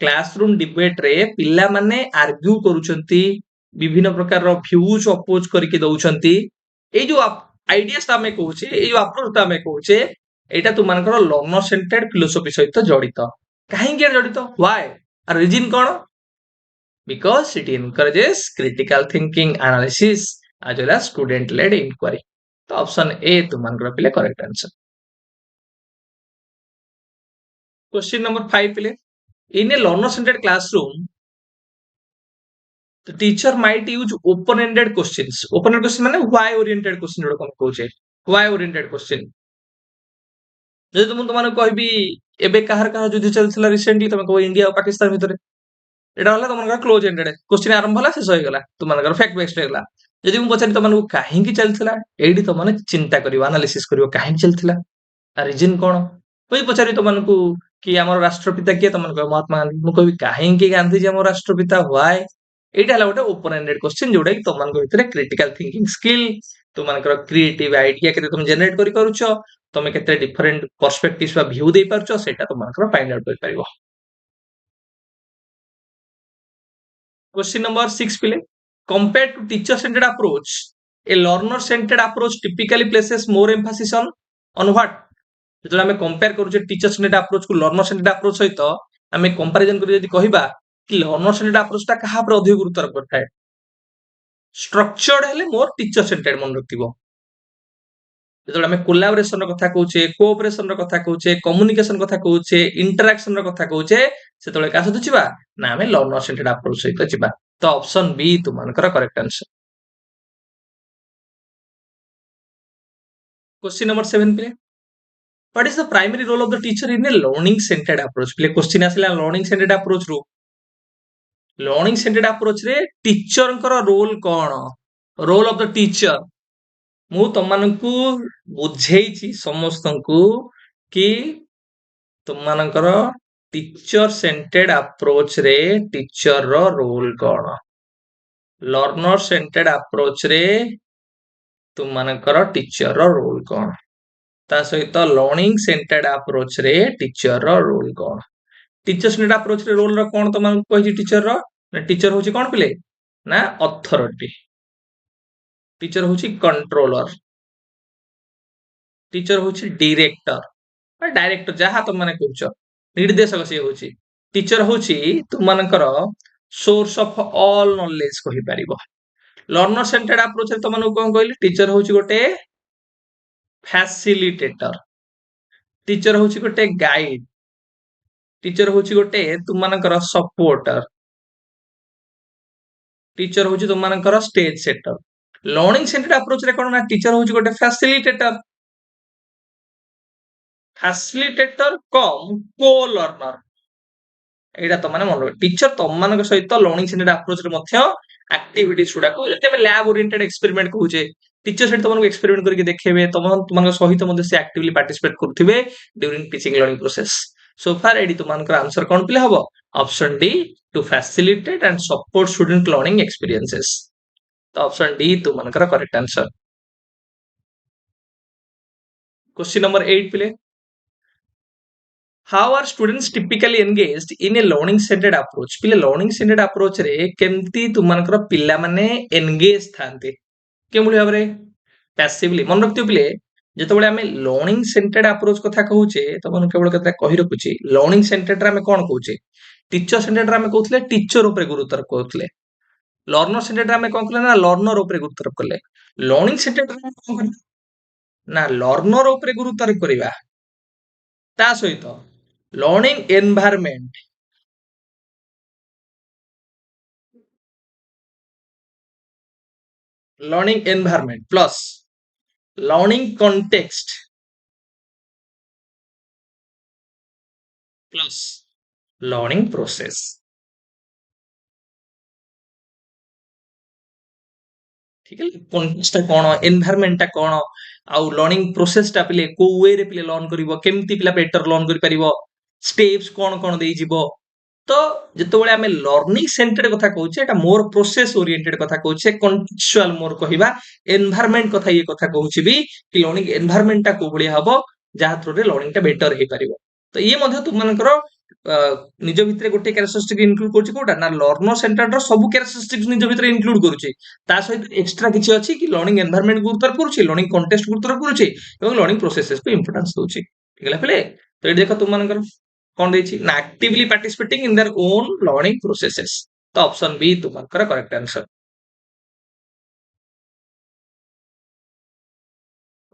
क्लासरूम डिबेट रे पिला माने आर्ग्यू करूछंती विभिन्न प्रकार रो व्यूज अपोज करके दउछंती ए जो आइडियास ता में कहूचे ए जो अप्रोच ता में कहूचे एटा तु मानकर लर्नर सेंटर्ड फिलोसॉफी सहित जड़ित काहे के जड़ित व्हाई और रीजन कोन because it encourages critical thinking analysis as well as student led inquiry तो ऑप्शन ए तुम मानकर पिले करेक्ट आंसर क्वेश्चन नंबर 5 पिले in a learner centered classroom the teacher might use open ended questions open ended question माने why oriented question जोड़ कम कहउचे why oriented question ଯଦି ତୁମକୁ କହିବି ଏବେ କାହାର କାହାର ଯୁଦ୍ଧ ଚାଲିଥିଲା ରିସେଣ୍ଟଲି, ତମେ କହିବ ଇଣ୍ଡିଆ ଆଉ ପାକିସ୍ତାନ ଭିତରେ। ଏଇଟା ହେଲା ତମମାନଙ୍କର କ୍ଲୋଜ ଏଣ୍ଡେଡ୍ କ୍ୱେଶ୍ଚିନ୍ ଆରମ୍ଭ ହେଲା ଶେଷ ହେଇଗଲା, ତୁମମାନଙ୍କର ଫ୍ୟାକ୍ଟ ବେସ୍ଡ ହେଇଗଲା। ଯଦି ମୁଁ ପଚାରି ତମମାନଙ୍କୁ କାହିଁକି ଚାଲିଥିଲା, ଏଇଠି ତମମାନେ ଚିନ୍ତା କରିବ, ଆନାଲିସିସ୍ କରିବ କାହିଁକି ଚାଲିଥିଲା, ରିଜିନ୍ କଣ। ମୁଁ ପଚାରିବି ତମମାନଙ୍କୁ କି ଆମର ରାଷ୍ଟ୍ରପିତା କିଏ, ତମମାନେ କହିବ ମହାତ୍ମା ଗାନ୍ଧୀ। ମୁଁ କହିବି କାହିଁକି ଗାନ୍ଧୀଜୀ ଆମ ରାଷ୍ଟ୍ରପିତା, ହ୍ୱାଏ। ଏଇଟା ହେଲା ଗୋଟେ ଓପନ୍ ଏଣ୍ଡେଡ୍ କ୍ୱେଶ୍ଚିନ୍, ଯୋଉଟା କି ତମମାନଙ୍କ ଭିତରେ କ୍ରିଟିକାଲ ଥିଙ୍କିଂ ସ୍କିଲ୍, ତୁମମାନଙ୍କର କ୍ରିଏଟିଭ ଆଇଡିଆ କେତେ ତମେ ଜେନେରେଟ୍ କରିପାରୁଛ, ତମେ କେତେ ଡିଫରେଣ୍ଟ ପର୍ସପେକ୍ଟିଭ ବା ଭ୍ୟୁ ଦେଇପାରୁଛ, ସେଇଟା ତମମାନଙ୍କର ଫାଇଣ୍ଡ ଆଉଟ୍ କରିପାରିବ। Question number 6 ପିଲେ, compared to teacher centered approach, a learner centered approach typically places more emphasis on what? ଯେତେବେଳେ ଆମେ compare କରୁଛେ teacher centered approach କୁ learner centered approach ସହିତ ଆମେ comparison କରି ଯଦି କହିବା କି learner centered approach ଟା କାହା ଉପରେ ଅଧିକ ଗୁରୁତ୍ୱାରୋପ କରିଥାଏ, structured ହେଲେ more teacher centered ମନେ ରଖିଥିବ। ଯେତେବେଳେ ଆମେ କୋଲାବୋରେସନ ର କଥା କହୁଛେ, କୋଅପରେସନ ର କଥା କହୁଛେ, କମ୍ୟୁନିକେସନ କଥା କହୁଛେ, ଇଣ୍ଟରାକ୍ସନ ର କଥା କହୁଛେ, ସେତେବେଳେ କାହା ସହିତ ଯିବା ନା ଆମେ ଲର୍ନର ସେଣ୍ଟର୍ଡ ଆପ୍ରୋଚ ସହିତ ଯିବା। ତ ଅପସନ ବି ତୁମମାନଙ୍କର କରେକ୍ଟ ଆନ୍ସର। क्वेश्चन नंबर 7 पे, what is the primary role of the teacher in a learning centered approach. पे क्वेश्चन आसिला लर्निंग सेंटर्ड अप्रोच रो, लर्निंग सेंटर्ड अप्रोच रे टीचर कर रोल कौन, रोल ऑफ द टीचर। मु तुमମାନଙ୍କୁ बुझेइछि समस्तଙ୍କୁ कि तुमମାନଙ୍କର टीचर सेंटर्ड अप्रोच रे टीचर रो रोल कौन, लर्नर सेंटर्ड अप्रोच रे तुमମାନଙ୍କର टीचर रो रोल कौन, ता सहित लर्निंग सेंटर्ड अप्रोच रे टीचर रो रोल कौन। टीचर सेंटर्ड अप्रोच रे रोल रो कौन तुमମାନଙ୍କୁ କହିଛି टीचर रो, टीचर होची कौन पिले ना अथॉरिटी, टीचर होची कंट्रोलर, टीचर होची डायरेक्टर, डायरेक्टर जहाँ तुम माने कहउछ निर्देशक से होची। टीचर होची तुमମାନଙ୍କର सोर्स ऑफ ऑल नॉलेज कहि परिबो। लर्नर सेंटर्ड अप्रोच रे तुमମାନଙ୍କୁ कोन कहली, टीचर होची गोटे फैसिलिटेटर, टीचर होची गोटे गाइड, टीचर होची गोटे तुमମାନଙ୍କର सपोर्टर, टीचर होची तुमମାନଙ୍କର stage setter. Learning centered approach रे कोन ना टीचर होची गोटे फैसिलिटेटर, फैसिलिटेटर कम को लर्नर। एटा तो माने मन टीचर तुम मान सहित लर्निंग सेंटर्ड अप्रोच रे मध्य एक्टिविटीज गुडा को जते हम लैब ओरिएंटेड एक्सपेरिमेंट कहूचे, टीचर सहित तुमको एक्सपेरिमेंट करके देखैबे, तुम सहित मध्य से एक्टिवली पार्टिसिपेट करथिबे during teaching learning process. So far एडी तुमको आंसर कोन पिले हबो, option D to facilitate and support student learning experiences. तो ऑप्शन डी तुमको करेक्ट आंसर। क्वेश्चन नंबर 8 पिले, how are students typically engaged in a learning centered approach. पिले लर्निंग सेंटर्ड अप्रोच रे केमती तुमनकर पिला माने एंगेज थांते केमुली भाबरे, पैसिवली मन रखियो पिले। जेतबेले हमें लर्निंग सेंटर्ड अप्रोच कथा कहूचे तो मन केवल कथा कहि रखुची, लर्निंग सेंटर्ड रे हमें कोन कहूचे, टीचर सेंटर्ड रे हमें कहउतले टीचर ऊपर गुरुत्व कहउतले, लर्नर सेंटर्ड रे हमें कोन कहले ना लर्नर ऊपर गुरुत्व करले, लर्निंग सेंटर्ड रे कोन करले ना लर्नर ऊपर गुरुत्व करिवा, ता सहित learning environment, learning environment plus learning context plus learning process. ठीक है, कॉन्टेक्स्ट कौन, एनवायरनमेंट टा कौन, आउ लर्निंग प्रोसेस टा पिले को वे रे पिले लर्न करिवो, केमती पिला बेटर लर्न करि परिवो, स्टेप्स कौन कौन देई जिवो। तो जेतबेले हमें लर्निंग सेंटर्ड कथा कहूचे एटा मोर प्रोसेस ओरिएंटेड कथा कहूचे, कॉन्टेक्चुअल मोर कहिबा एनवायरनमेंट कथा ये कथा कहूची भी कि लर्निंग एनवायरनमेंट टा को बढिया हबो जहा थ्रू रे लर्निंग टा बेटर हे परिवो। तो ये मध्ये तुमनकर निज भितरे गोटे कैरेक्टरिस्टिक इनक्लूड करछि कोटा ना लर्नर सेंटर्ड रो सब कैरेक्टरिस्टिक्स निज भितरे इनक्लूड करछि, ता सहित एक्स्ट्रा किछि अछि कि लर्निंग एनवायरनमेंट गुरुत्व करछि, लर्निंग कॉन्टेक्स्ट गुरुत्व करछि एवं लर्निंग प्रोसेसेस को इंपोर्टेंस दोछि। ठीक है पले, तो ये देखो तुमनकर कौन देछि ना actively participating in their own learning processes. तो ऑप्शन बी तुमनकर करेक्ट आंसर।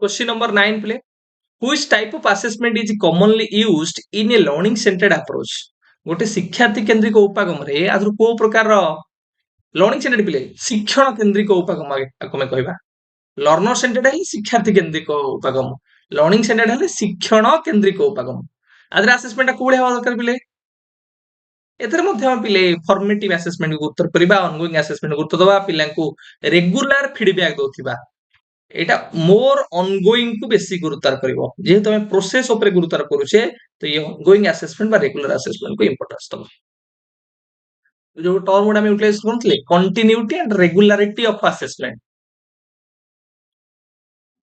क्वेश्चन नंबर 9 प्ले, which type of assessment is commonly used in a learning centered approach. गोटे शिक्षार्थी केंद्रित उपगम रे आदर को प्रकार लर्निंग सेंटर्ड पिले शिक्षण केंद्रित उपगम आमे कहबा, लर्नर सेंटर्ड है शिक्षार्थी केंद्रित उपगम, लर्निंग सेंटर्ड हेले शिक्षण केंद्रिक उपागम आदर असेसमेंट कोबळे हवा दरकार पिले एथरे मध्य हम पिले फॉर्मेटिव असेसमेंट को उत्तर करबा ऑनगोइंग असेसमेंट को उत्तर दबा पिलांको रेगुलर फीडबैक दोथिबा एटा मोर ऑनगोइंग को बेसी गुरुत्व करिवो जे तमे प्रोसेस ऊपर गुरुत्व करूछे तो ये ऑनगोइंग असेसमेंट बा रेगुलर असेसमेंट को इंपोर्टेंस दबो जो टर्म गुडा में यूटिलाइज करथले continuity and regularity of assessment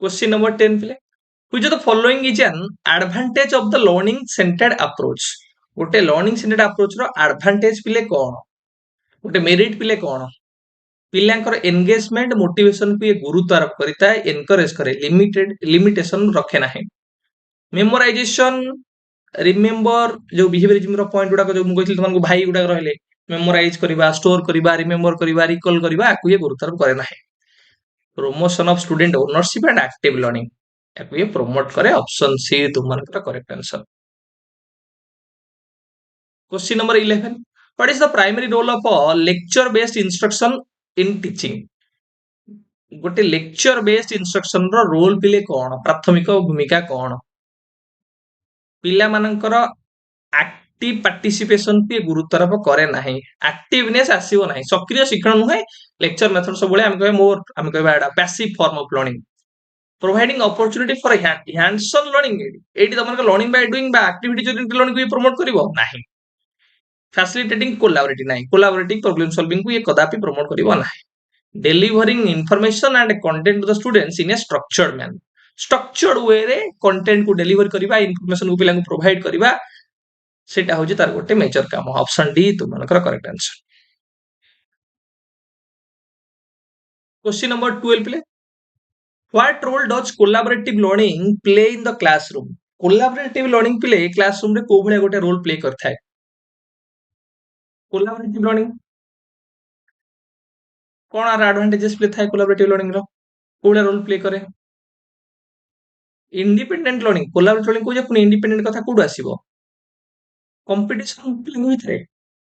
question number 10 पिले which of the following is an advantage of the learning centered approach गोटे लर्निंग सेंटर्ड अप्रोच रो एडवांटेज पिले कोन गोटे मेरिट पिले कोन पिलांकर एंगेजमेंट मोटिवेशन को ये गुरुत्व आरोप करता है एनकरेज करे लिमिटेशन रखे नाही मेमोराइजेशन रिमेंबर जो बिहेवियरिज्म रो पॉइंट गुडा जो मुगैtil तुमको भाई गुडा रहले मेमोराइज करबा स्टोर करबा रिमेंबर करबा रिकॉल करबा को ये गुरुत्व आरोप करे नाही promotion of student ownership and active learning याको ये प्रमोट करे ऑप्शन सी तुमनकर correct answer question number 11 what is the primary role of a lecture based instruction in teaching गोटे लेक्चर बेस्ड इंस्ट्रक्शन रो रोल पिले कोन प्राथमिक भूमिका कोन पिला मानकर एक्टिव पार्टिसिपेशन पे गुरुत्व करे नाही एक्टिवनेस आसीबो नाही सक्रिय शिक्षण नुहे लेक्चर मेथड सब बळे हम कहे मोर हम कहे एडा passive form of learning providing opportunity for hands on learning एटी तमनकर लर्निंग बाय डूइंग बा एक्टिविटी जो लर्निंग को प्रमोट करिवो नाही फैसिलिटेटिंग कोलैबोरेटिव नाही कोलैबोरेटिव प्रॉब्लम सॉल्विंग को ये कदापि प्रमोट करिवो नाही delivering information and content to the students in a structured manner structured way रे content को deliver करिबा information को पिला को provide करिबा सेटा होजे तार गोटे मेजर काम ऑप्शन डी तुमनकर करेक्ट आंसर क्वेश्चन नंबर 12 प्ले what role does collaborative learning play in the classroom collaborative learning प्ले क्लासरूम रे को भले गोटे रोल प्ले करथाय कोलैबोरेटिव लर्निंग कोन आर एडवांटेजेस प्ले थाय कोलैबोरेटिव लर्निंग रो कोले रोल प्ले करे इंडिपेंडेंट लर्निंग कोलैबोरेटिव लर्निंग को जे पुनी इंडिपेंडेंट कथा कोड आसीबो कंपटीशन प्ले होइथरे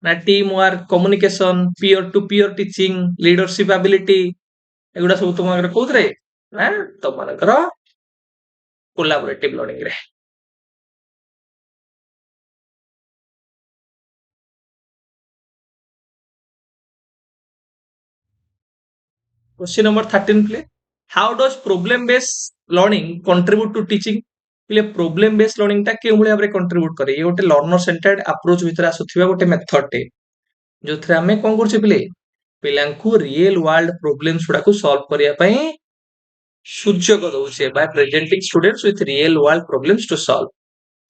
ना team work communication peer to peer teaching leadership ability एगुडा सब तुमनकर कोथरे ना तुमनकर कोलैबोरेटिव लर्निंग रे क्वेश्चन नंबर 13 प्ले how does problem based learning contribute to teaching प्ले प्रॉब्लम बेस्ड लर्निंग ता के भले भाबरे कंट्रीब्यूट करे ये गोटे लर्नर सेंटर्ड अप्रोच भितर आसुथिबा गोटे मेथड टे जो थरे हमें कोन करछे पिले पिलांकु रियल वर्ल्ड प्रॉब्लम्स गुडा को सॉल्व करिया पई सुजोग दउछे by presenting students with real world problems to solve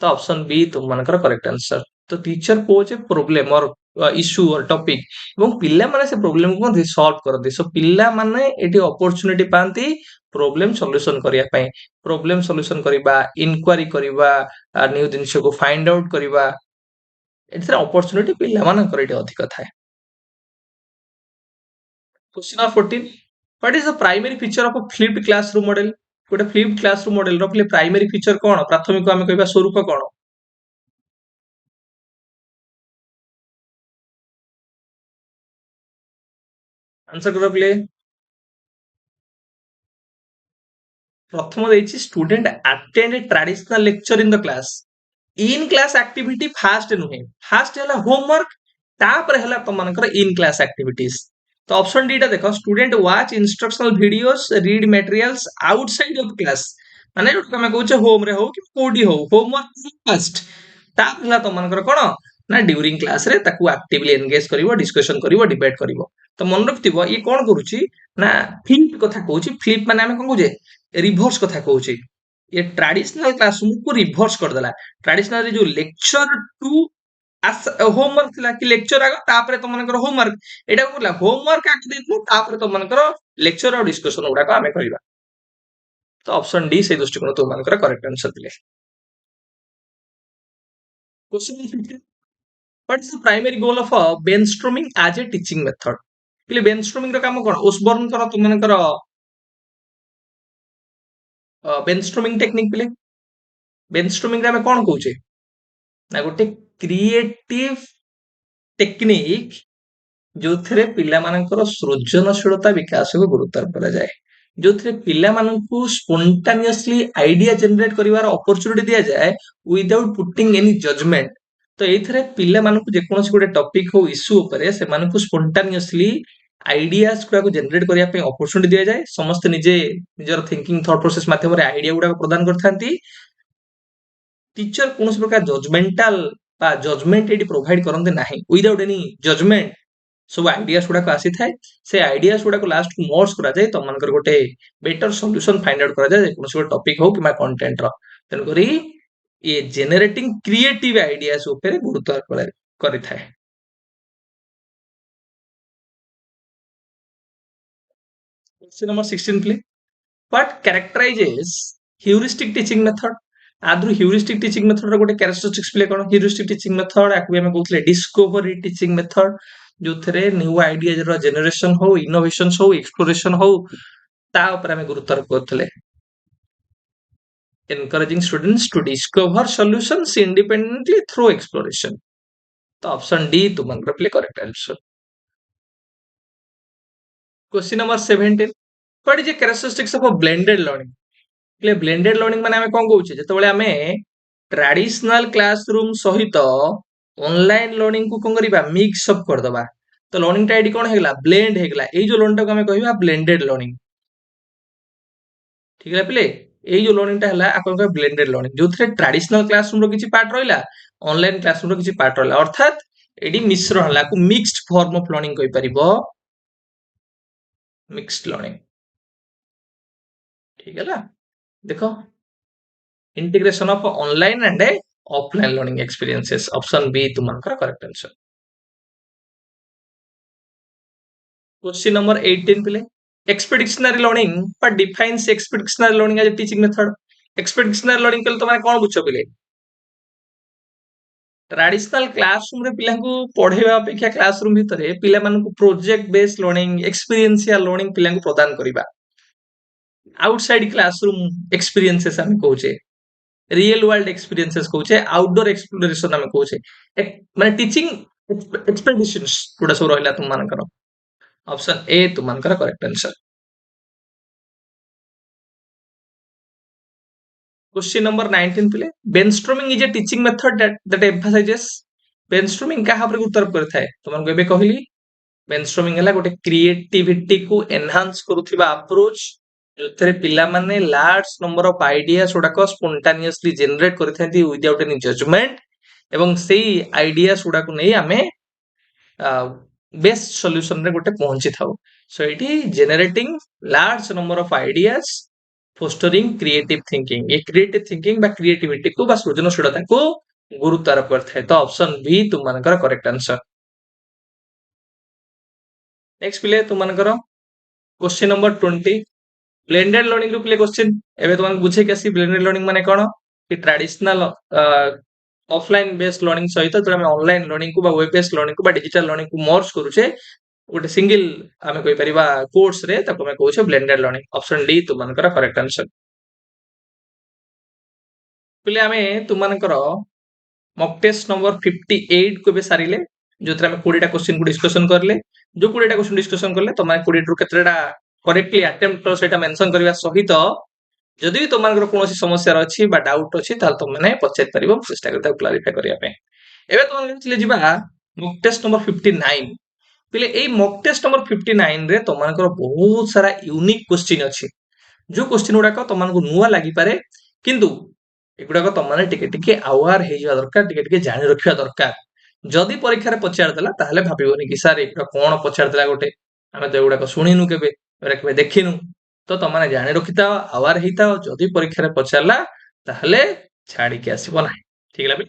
तो ऑप्शन बी तुम मनकर करेक्ट आंसर तो टीचर कोचे प्रॉब्लम और इश्यू और टॉपिक एवं पिल्ला माने से प्रॉब्लम को सॉल्व करते सो पिल्ला माने एटी अपॉर्चुनिटी पांती प्रॉब्लम सॉल्यूशन करिया पई प्रॉब्लम सॉल्यूशन करिबा इंक्वायरी करिबा न्यू जिनिस को फाइंड आउट करिबा एथरा अपॉर्चुनिटी पिल्ला माने करैटे अधिक थाए question number 14 what is the primary feature of a flipped classroom model गोटे फ्लिप्ड क्लासरूम मॉडल रो प्राइमरी फीचर कोन प्राथमिक को हमें कहबा स्वरूप कोन आंसर करो प्ले प्रथम देछि student attend traditional lecture in the class in class activity first नुहे फास्ट हला होमवर्क तापर हला तमनकर इन क्लास एक्टिविटीज तो ऑप्शन डी टा देखो student watch instructional videos read materials outside of class माने हम कहूचे होम रे हो कि कोडी हो होमवर्क फास्ट तापर हला तमनकर कोन ना ड्यूरिंग क्लास रे ताकू एक्टिवली एंगेज करिवो डिस्कशन करिवो डिबेट करिवो तो मन रखथिबो ये कोन करूची ना फ्लिप कथा कहूची फ्लिप माने हम कोन कहूचे रिवर्स कथा कहूची ये ट्रेडिशनल क्लासरूम को रिवर्स कर देला ट्रेडिशनल जो लेक्चर टू होमवर्क थिला कि लेक्चर आगो तापरे तो मनकर होमवर्क एटा कोला होमवर्क आके देथु तापरे तो मनकर लेक्चर और डिस्कशन उडा को हमें करिबा तो ऑप्शन डी से दृष्टिकोण तो मनकर करेक्ट आंसर दिले question 15 what is the primary goal of brainstorming as a teaching method पिले ब्रेनस्टॉर्मिंग रो काम कोन ओसबर्न कर तो मनकर ब्रेनस्टॉर्मिंग टेक्निक पिले ब्रेनस्टॉर्मिंग रे हमें कोन कहूचे ना गोटे क्रिएटिव टेक्निक जो थे पिला मानकर सृजनशीलता विकास को गुरुत्व करा जाए ଯୋଉଥିରେ ପିଲାମାନଙ୍କୁ ସ୍ପୋଣ୍ଟାନିୟସଲି ଆଇଡିଆ ଜେନେରେଟ କରିବାର ଅପରଚ୍ୟୁନିଟି ଦିଆଯାଏ ୱିଦାଉଟ୍ ପୁଟିଂ ଏନି ଜଜମେଣ୍ଟ। ତ ଏଇଥିରେ ପିଲାମାନଙ୍କୁ ଯେକୌଣସି ଗୋଟେ ଟପିକ ହଉ ଇସ୍ୟୁ ଉପରେ ସେମାନଙ୍କୁ ସ୍ପୋଣ୍ଟାନିୟସଲି ଆଇଡିଆସ ଗୁଡାକୁ ଜେନେରେଟ କରିବା ପାଇଁ ଅପରଚ୍ୟୁନିଟି ଦିଆଯାଏ। ସମସ୍ତେ ନିଜେ ନିଜର ଥିଙ୍କିଂ ଥଟ୍ ପ୍ରୋସେସ ମାଧ୍ୟମରେ ଆଇଡିଆ ଗୁଡାକ ପ୍ରଦାନ କରିଥାନ୍ତି। ଟିଚର କୌଣସି ପ୍ରକାର ଜଜମେଣ୍ଟାଲ ବା ଜଜମେଣ୍ଟ ଏଠି ପ୍ରୋଭାଇଡ କରନ୍ତି ନାହିଁ। ୱିଦାଉଟ୍ ଏନି ଜଜମେଣ୍ଟ ସବୁ ଆଇଡିଆସ ଗୁଡାକ ଆସିଥାଏ। ସେ ଆଇଡିଆସ ଗୁଡାକୁ ଲାଷ୍ଟକୁ ମର୍ଜ କରାଯାଏ ତମାନଙ୍କର ଗୋଟେ ବେଟର ସଲ୍ୟୁସନ ଫାଇଣ୍ଡ ଆଉଟ୍ କରାଯାଏ ଯେକୌଣସି ଗୋଟେ ଟପିକ ହଉ କିମ୍ବା କଣ୍ଟେଣ୍ଟ ର। ତେଣୁକରି ଇଏ ଜେନେରେଟିଂ କ୍ରିଏଟିଭ ଆଇଡିଆସ ଉପରେ ଗୁରୁତ୍ୱ କରିଥାଏ। Question number 16 play. What characterizes heuristic teaching method? आदि heuristic teaching method ର ଗୋଟେ characteristics play କଣ? heuristic teaching method ଆକୁ ଆମେ କହୁଥିଲେ discovery teaching method ଯୋଉଥିରେ new ideas ର generation ହଉ innovations ହଉ exploration ହଉ ତା ଉପରେ ଆମେ ଗୁରୁତ୍ୱାରୋପ କରୁଥିଲେ। encouraging students to discover solutions independently through exploration। तो ऑप्शन डी तुमଙ୍କର प्ले correct answer. Question number 17। What is the characteristics of a blended learning? એટલે blended learning ମାନେ ଆମେ କଣ କହୁଛେ ଯେତେବେଳେ ଆମେ ଟ୍ରାଡିସନାଲ କ୍ଲାସରୁମ ସହିତ ଅନଲାଇନ ଲର୍ଣ୍ଣିଂ କୁ କଣ କରିବା ମିକ୍ସ ଅପ୍ କରିଦବା ତ ଲର୍ଣ୍ଣିଂ ଟା ଏଠି କଣ ହେଇଗଲା ବ୍ଲେଣ୍ଡ ହେଇଗଲା। ଏଇ ଯୋଉ ଲର୍ଣ୍ଣିଂ ଟାକୁ ଆମେ କହିବା ବ୍ଲେଣ୍ଡେଡ ଲର୍ଣ୍ଣିଂ। ଠିକ ହେଲା ପିଲେ ଏଇ ଯୋଉ ଲର୍ଣ୍ଣିଂ ଟା ହେଲା ଆକୁ କହିବା ବ୍ଲେଣ୍ଡେଡ ଲର୍ଣ୍ଣିଂ ଯୋଉଥିରେ ଟ୍ରାଡିସନାଲ କ୍ଲାସରୁମ ର କିଛି ପାର୍ଟ ରହିଲା ଅନଲାଇନ କ୍ଲାସରୁମ ର କିଛି ପାର୍ଟ ରହିଲା ଅର୍ଥାତ ଏଠି ମିଶ୍ରଣ ହେଲା ଆକୁ ମିକ୍ସଡ ଫର୍ମ ଅଫ ଲର୍ଣ୍ଣିଂ କହିପାରିବ ମିକ୍ସଡ ଲର୍ଣ୍ଣିଂ। ठीक है ना देखो integration of online and offline learning experiences option B तुम्हारा करेक्ट आंसर। क्वेश्चन नंबर 18 पिले एक्सपेडिशनरी लर्निंग पर defines expeditionary learning as a teaching method. Expeditionary learning कले तुमने कोन बुझो पिले ट्रेडिशनल क्लासरूम रे पिला को पढ़ेवा अपेक्षा क्लासरूम भितरे पिला मानकु project based learning experiential learning पिला को प्रदान करिबा आउटसाइड क्लासरूम एक्सपीरियंसेस हम कहूचे रियल वर्ल्ड एक्सपीरियंसेस कहूचे आउटडोर एक्सप्लोरेशन हम कहूचे माने टीचिंग एक्सपेडिशंस गुडा सब रहला तुम मानकर ऑप्शन ए तुम मानकर करेक्ट आंसर। क्वेश्चन नंबर 19 पिले brainstorming is a teaching method that emphasises brainstorming कहा पर गुरुत्व करथाय तुमन एबे कहली ब्रेनस्टॉर्मिंग हला गोटे क्रिएटिविटी को एनहांस करूथिबा अप्रोच जोथरे पिला माने लार्ज नंबर ऑफ आइडियाज गुडाक स्पॉन्टानियसली जनरेट करथांती विदाउट एनी जजमेंट एवं सेही आइडियाज गुडाक नै आमे बेस्ट सॉल्यूशन रे गोटे पहुंची थाउ। सो इटी generating large number of ideas fostering creative thinking ये क्रिएटिव थिंकिंग बा क्रिएटिविटी को बा सृजनशीलता को गुरुत्व आरोप करथाय। तो ऑप्शन बी तुम मानकर करेक्ट आंसर। नेक्स्ट पिले तुम मानकर क्वेश्चन नंबर 20 ब्लेंडेड लर्निंग रो पिले क्वेश्चन एबे तुमन बुझे केसी ब्लेंडेड लर्निंग माने कोन कि ट्रेडिशनल ऑफलाइन बेस्ड लर्निंग सहित जो हम ऑनलाइन लर्निंग को बा वेब बेस्ड लर्निंग को बा डिजिटल लर्निंग को मर्ज करूचे गोटे सिंगल आमे कहि परिबा कोर्स रे ताको हम कहूचे ब्लेंडेड लर्निंग ऑप्शन डी तुम मानकर करेक्ट आंसर। पिले आमे तुम मानकर मॉक टेस्ट नंबर 58 को बे सारिले जोथरा में 20 टा क्वेश्चन को डिस्कशन करले जो 20 टा क्वेश्चन डिस्कशन करले तमा 20 रु केतरा करेक्टली अटेम्प्ट कर सेटा मेंशन करबा सहित जदि तुमनकर कोनोसी समस्या अछि बा डाउट अछि ताल तुम माने पछेत परिबो चेष्टा करता क्लैरिफाई करिया पे। एबे तुम चले जिबा मॉक टेस्ट नंबर 59 पिले एई मॉक टेस्ट नंबर 59 रे तुमनकर बहुत सारा यूनिक क्वेश्चन अछि जो क्वेश्चन गुडाक तुमनको नुवा लागि पारे किंतु एगुडाक तुम माने टिके अवेयर हे जा दरकार टिके जानि रखिया दरकार जदि परीक्षा रे पचार देला ताहले भाबिबोनी कि सर एगुडा कोन पचार देला गोटे आमे तो एगुडाक सुनिनु केबे एरा केबे देखिनु तो तुम माने जानि रखिता अवेयर हेता जदि परीक्षा रे पचारला ताहले छाडी के आसीबो नाही। ठीक है बे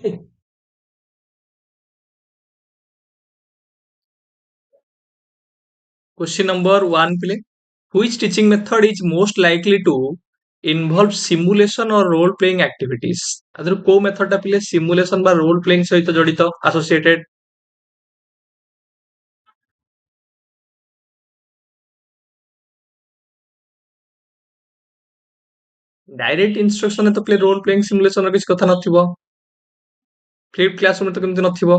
क्वेश्चन नंबर 1 पिले which teaching method is most likely to involve simulation or role playing activities other को मेथड टा पिले सिमुलेशन बा रोल प्लेइंग सहित जड़ित एसोसिएटेड डायरेक्ट इंस्ट्रक्शन तो पिले रोल प्लेइंग सिमुलेशन किसी कथा नथिबो फ्लिप क्लासरूम तो केमति नथिबो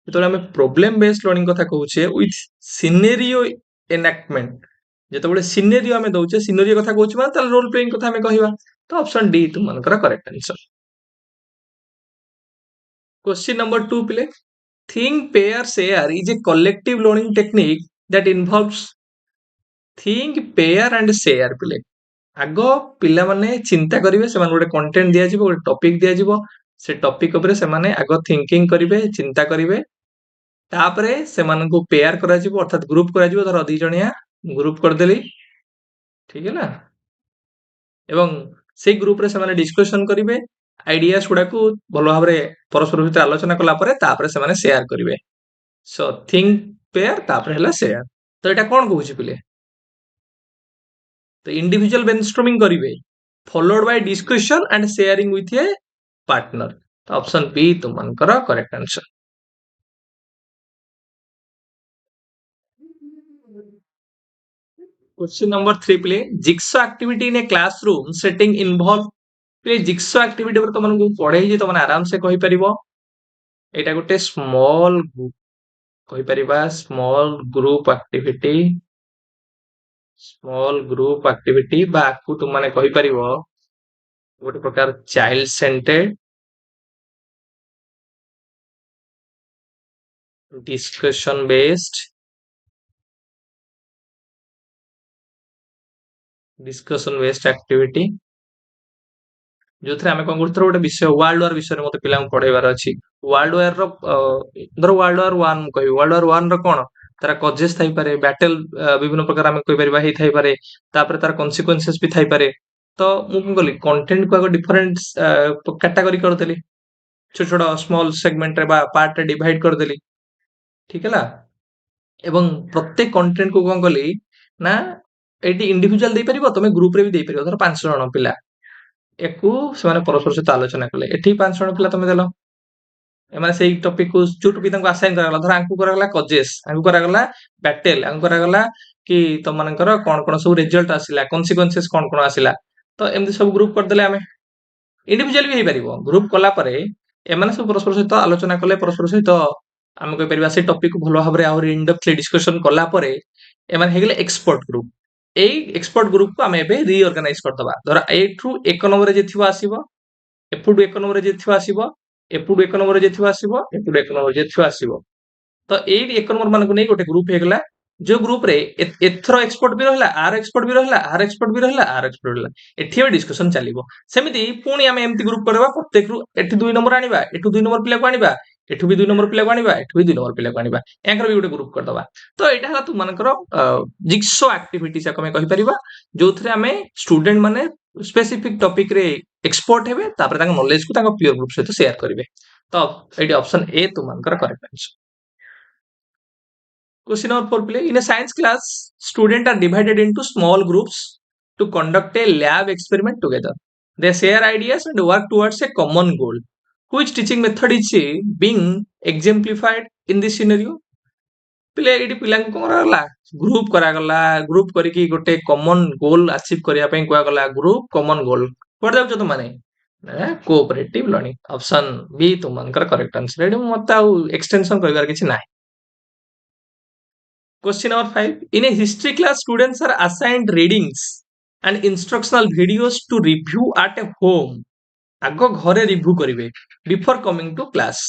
जेतले हम प्रॉब्लम बेस्ड लर्निंग कथा कहूचे विथ सिनेरियो एनैक्टमेंट ଯେତେବେଳେ ସିନେରିଓ ଆମେ ଦଉଛେ ସିନେରିଓ କଥା କହୁଛୁ ମାନେ ତାହେଲେ ରୋଲ ପ୍ଲେଇଂ କଥା ଆମେ କହିବା। ତ ଅପସନ ଡି ତୁମମାନଙ୍କର କରେକ୍ଟ ଆନ୍ସର। Question number 2 पिले think pair share is a collective learning technique that involves think pair and share पिले आग पिला माने चिंता करिवे से गोटे कंटेंट दिया जिवो गोटे टॉपिक दिया जिवो से टॉपिक ऊपर से माने आग थिंकिंग करिवे चिंता करिवे तापरे से मानको पेयर करा जिवो अर्थात ग्रुप करा जिवो धर दी जणिया ग्रुप कर देली ठीक है ना एवं से ग्रुप रे से माने डिस्कशन करिवे आइडियाज गुडा को भलो भाबरे परस्पर भितर आलोचना कला परे तापरे से माने शेयर करिवे सो थिंक पेयर तापरे हला शेयर तो एटा कोन कहूची पिले तो इंडिविजुअल ब्रेनस्टॉर्मिंग करिवे followed by discussion and sharing with a partner तो ऑप्शन बी तुम मनकर करेक्ट आंसर क्वेश्चन नंबर 3 प्ले jigsaw activity in a classroom setting involve प्ले जिक्सो एक्टिविटी पर तुमन को पढे जे तुमन आराम से कहि परिबो एटा गोटे स्मॉल कहि परिबा स्मॉल ग्रुप एक्टिविटी बा को तुम माने कहि परिबो गोटे प्रकार child centred discussion based activity जो थे आमे कोन करथरो गोटे विषय वर्ल्ड वार विषय मते पिला पढेबार अछि वर्ल्ड वार रो धर वर्ल्ड वार 1 कहि वर्ल्ड वार 1 रो कोन तारा कजेस थाई पारे बैटल विभिन्न प्रकार आमे कहि परिबा हे थाई पारे तापर तार कॉन्सिक्वेंसेस भी थाई पारे तो मु कोन गली कंटेंट को डिफरेंट कैटेगरी कर देली छोट छोट स्मॉल सेगमेंट रे बा पार्ट रे डिवाइड कर देली ठीक है ना एवं प्रत्येक कंटेंट को कोन गली ना एटी इंडिविजुअल दे परिबो तमे ग्रुप रे भी दे परिबो धर 5 जण पिला एकु से परस्पर सहित आलोचना कले एठी 5 जण पिला तमे देलो एमाने सेही टॉपिक को जो टॉपिक तांको असाइन करा गला धर आंकु करा गला कजेस आंकु करा गला बैटल आंकु करा गला कि तम मानकर कोन कोन सब रिजल्ट आसिला कॉन्सिक्वेंसेस कोन कोन आसिला तो एमदी सब ग्रुप कर देले आमे इंडिविजुअल भी हे परिबो ग्रुप कला परे एमाने सब परस्पर सहित आलोचना कले परस्पर सहित आमे कहि परिबा से टॉपिक को भलो भाबरे और इन डेप्थली डिस्कशन कला परे एमाने हे गेले एक्सपर्ट ग्रुप एई एक्सपर्ट ग्रुप को आमे एबे रीऑर्गेनाइज कर दबा धर ए थ्रू एक नंबर जे थिबो आसीबो एपुडु एक नंबर जे थिबो आसीबो एपुडु एक नंबर जे थिबो आसीबो एपुडु एक नंबर जे थिबो आसीबो तो एई एक नंबर मान को नै गोटे ग्रुप हे गेला जो ग्रुप रे एथरो एक्सपर्ट भी रहला आर एक्सपर्ट भी रहला आर एक्सपर्ट भी रहला आर एक्सपर्ट रहला एठी भी डिस्कशन चलिबो सेमिति पुणी आमे एमति ग्रुप करबा प्रत्येक रु एठी 2 नंबर आनिबा एठु 2 नंबर पिला को आनिबा एठु भी 2 नंबर पिला को आनिबा एठु भी 2 नंबर पिला को आनिबा एंकर भी गोटे ग्रुप कर दबा तो एटा हला तु मानकर जिक्सो एक्टिविटी से कमे कहि परिबा जोथरे आमे स्टूडेंट माने स्पेसिफिक टॉपिक रे एक्सपर्ट हेबे तापर तांग नॉलेज को तांग पीयर ग्रुप सहित शेयर करिवे तो एटी ऑप्शन ए तु मानकर correct answer Question number 4 play. In a science class, students are divided into small groups to conduct a lab experiment together. They share ideas and work towards a common goal. Which teaching method is being exemplified in this scenario? पिले एटी पिला को करला ग्रुप करा गला ग्रुप करी की गोटे कॉमन गोल अचीव करिया पई कोआ गला ग्रुप कॉमन गोल कोड जाउ तो माने कोऑपरेटिव लर्निंग ऑप्शन बी तुम मनकर करेक्ट आंसर एटी मत एक्सटेंशन करिवार किछि नाही Question number 5. In a history class, students are assigned readings and instructional videos to review at a home. आग घरे रिव्यू करिवे बिफोर कमिंग टू क्लास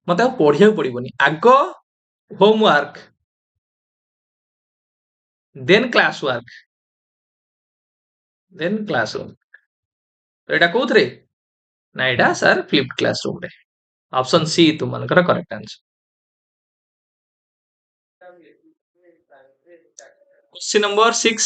मते पढ़िया पड़िबनी आग homework then class work then classroom तो एटा कोथरे ना एटा सर फ्लिप्ड क्लासरूम रे ऑप्शन सी तुम मनकर correct answer Question number 6.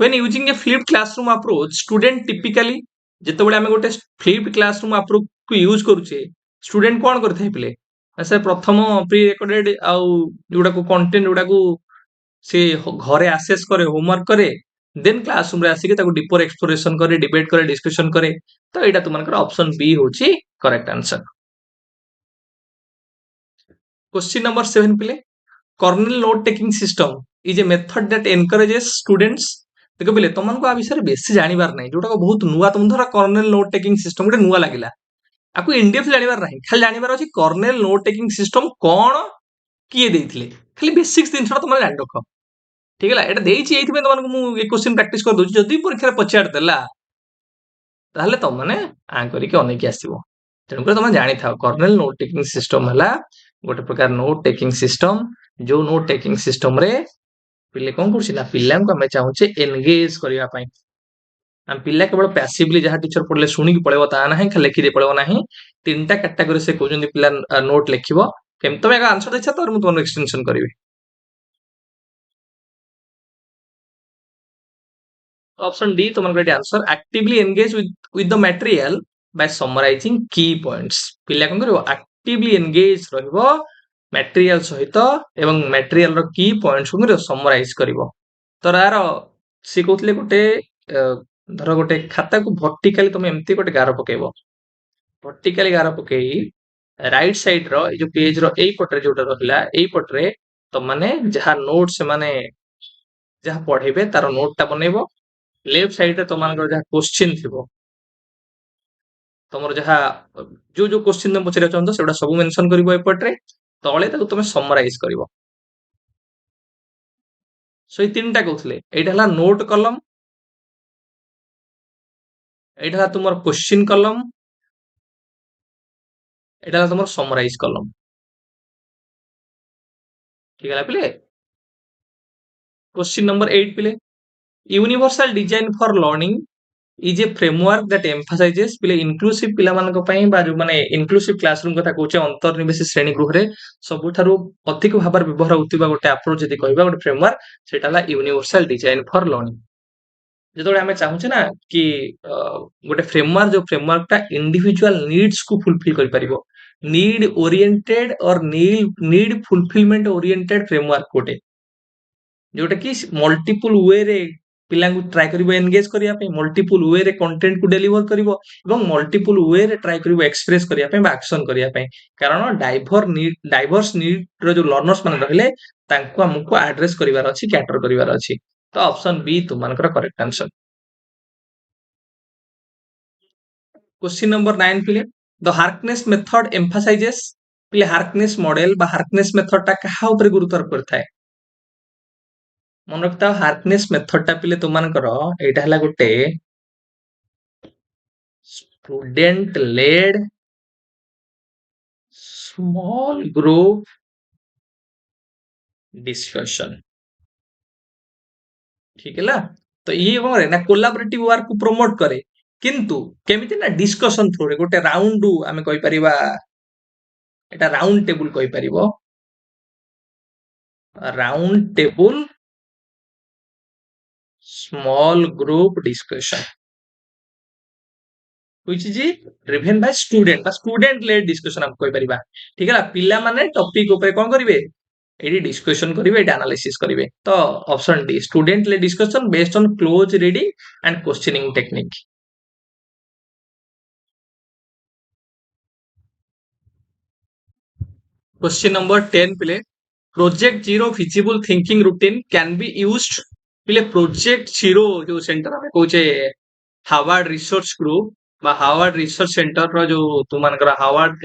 When using a flipped classroom approach, student typically ଯେତେବେଳେ ଆମେ ଗୋଟେ flipped classroom approach କୁ यूज କରୁଛେ student କଣ କରିଥାଏ ପିଲେ ସେ ପ୍ରଥମ ପ୍ରି ରେକର୍ଡେड ଆଉ ଯୋଉଟାକୁ कंटेंट जोडाକୁ से घरे आसेस करे होमवर्क करे देन क्लासरूम रे आसिके ताको डीपर एक्सप्लोरेशन करे डिबेट करे डिस्कशन करे तो एटा तुमनकर ऑप्शन बी होची करेक्ट आंसर क्वेश्चन नंबर 7 पिले Cornell note taking system is a method that encourages students देखो बिले तुमन को आ विषय बेसी जानिबार नै जोटा बहुत नुवा तुम धरा कर्नल नोट टेकिंग सिस्टम गोटे नुवा लागिला आकु इन डेप्थ जानिबार नै खाली जानिबार अछि कर्नल नोट टेकिंग सिस्टम कोन किए देथिले खाली बेसिक्स दिन छडा तुम जानि रखो ठीक है एटा देइछि एइथिबे तमनको मु ए क्वेश्चन प्रैक्टिस कर दोछि जदि परीक्षा रे पचार देला ताहले तम माने आ करिके अनेकी आसीबो तेणु कर तमे जानि थाओ कर्नेल नोट टेकिंग सिस्टम हला गोटे प्रकार नोट टेकिंग सिस्टम जो नोट टेकिंग सिस्टम रे पिले कोन करछि ना पिल्ला को हमें चाहूचे एंगेज करिया पई हम पिल्ला केवल पैसिवली जहाँ टीचर पढ़ले शुणी पड़ेगा ता ना खाली लिखिदे पड़ेगा ना तीन टा कैटेगरी से कहते पिला नोट लिखिबो केम तमे आंसर देछ तो तुम एक्सटेंशन करिवे ऑप्शन डी तुम answer actively engage with the material by summarising key points पिला कोन करिवो एक्टिवली एंगेज रहइबो मटेरियल सहित एवं मटेरियल रो की पॉइंट्स को समराइज करिवो तो यार सी कहते गोटे धर गोटे खाता को वर्टिकली तुम एमती गोटे गार पकेब वर्टिकली गार पकई राइट साइड रो जो पेज रो एई पटरे जोटा रहला एई पटरे तो माने जहां नोट से माने जहां पढेबे तार नोट ता बनेबो लेफ्ट साइड रे तुम जहां क्वेश्चन थिबो तुमर जहां जो जो क्वेश्चन तुम पचरे चंद सेटा सब मेंशन करबो ए पटरे तळे ताको तुम समराइज करबो सो ई तीनटा कहउथले एटा हला नोट कलम एटा हला तुमर क्वेश्चन कलम एटा हला तुमर समराइज कलम ठीक है पिले क्वेश्चन नंबर 8 पिले universal design for learning is a framework that emphasises पिले इनक्लूसिव पिला मानक पई बा जो माने इनक्लूसिव क्लासरूम कथा कहउचे अंतर्निवेशी श्रेणी गृह रे सबुठारु अधिक भाबर व्यवहार होतिबा गोटे अप्रोच जदि कहबा गोटे फ्रेमवर्क सेटा हला यूनिवर्सल डिजाइन फॉर लर्निंग जेतोळे हमें चाहूचे ना कि गोटे फ्रेमवर्क जो फ्रेमवर्क टा इंडिविजुअल नीड्स को फुलफिल करि परिबो नीड ओरिएंटेड और नीड फुलफिलमेंट ओरिएंटेड फ्रेमवर्क गोटे जोटा कि मल्टीपल वे रे पिला ट्राए करिवो एंगेज करिया पे मल्टीपल वे रे कंटेंट को डिलीवर करिवो एवं मल्टीपल वे रे ट्राए करिवो एक्सप्रेस करिया पे बा एक्शन करिया पे कारण डाइवर्स नीड रो जो लर्नर्स माने रहले तांको हमको एड्रेस करिवार अछि कैटर करिवार अछि तो ऑप्शन बी तुमनकर correct answer question number 9 please the Harkness method emphasizes please Harkness model बा हार्कनेस मेथड टा कहा ऊपर गुरुत्व करथाय मन रखता हार्कनेस मेथड टा पिले तुमनकर एटा हला गोटे student lead small group discussion ठीक है ला तो ये कौन ना कोलाबोरेटिव वर्क को प्रमोट करे किंतु केमिति ना डिस्कशन थ्रू रे गोटे राउंड आमे कहि परिबा एटा राउंड टेबल कहि परिबो round table small group discussion which is driven by student बा स्टूडेंट लेड डिस्कशन हम कहि परिबा ठीक है ला पिला माने टॉपिक ऊपर कोन करिवे एडी डिस्कशन करिवे एडी एनालिसिस करिवे तो option D student led discussion based on close reading and questioning technique question number 10 please project zero visible thinking routine can be used please project zero जो सेंटर में कहूचे हार्वर्ड रिसर्च ग्रुप बा हार्वर्ड रिसर्च सेंटर रो जो तुमनकर Harvard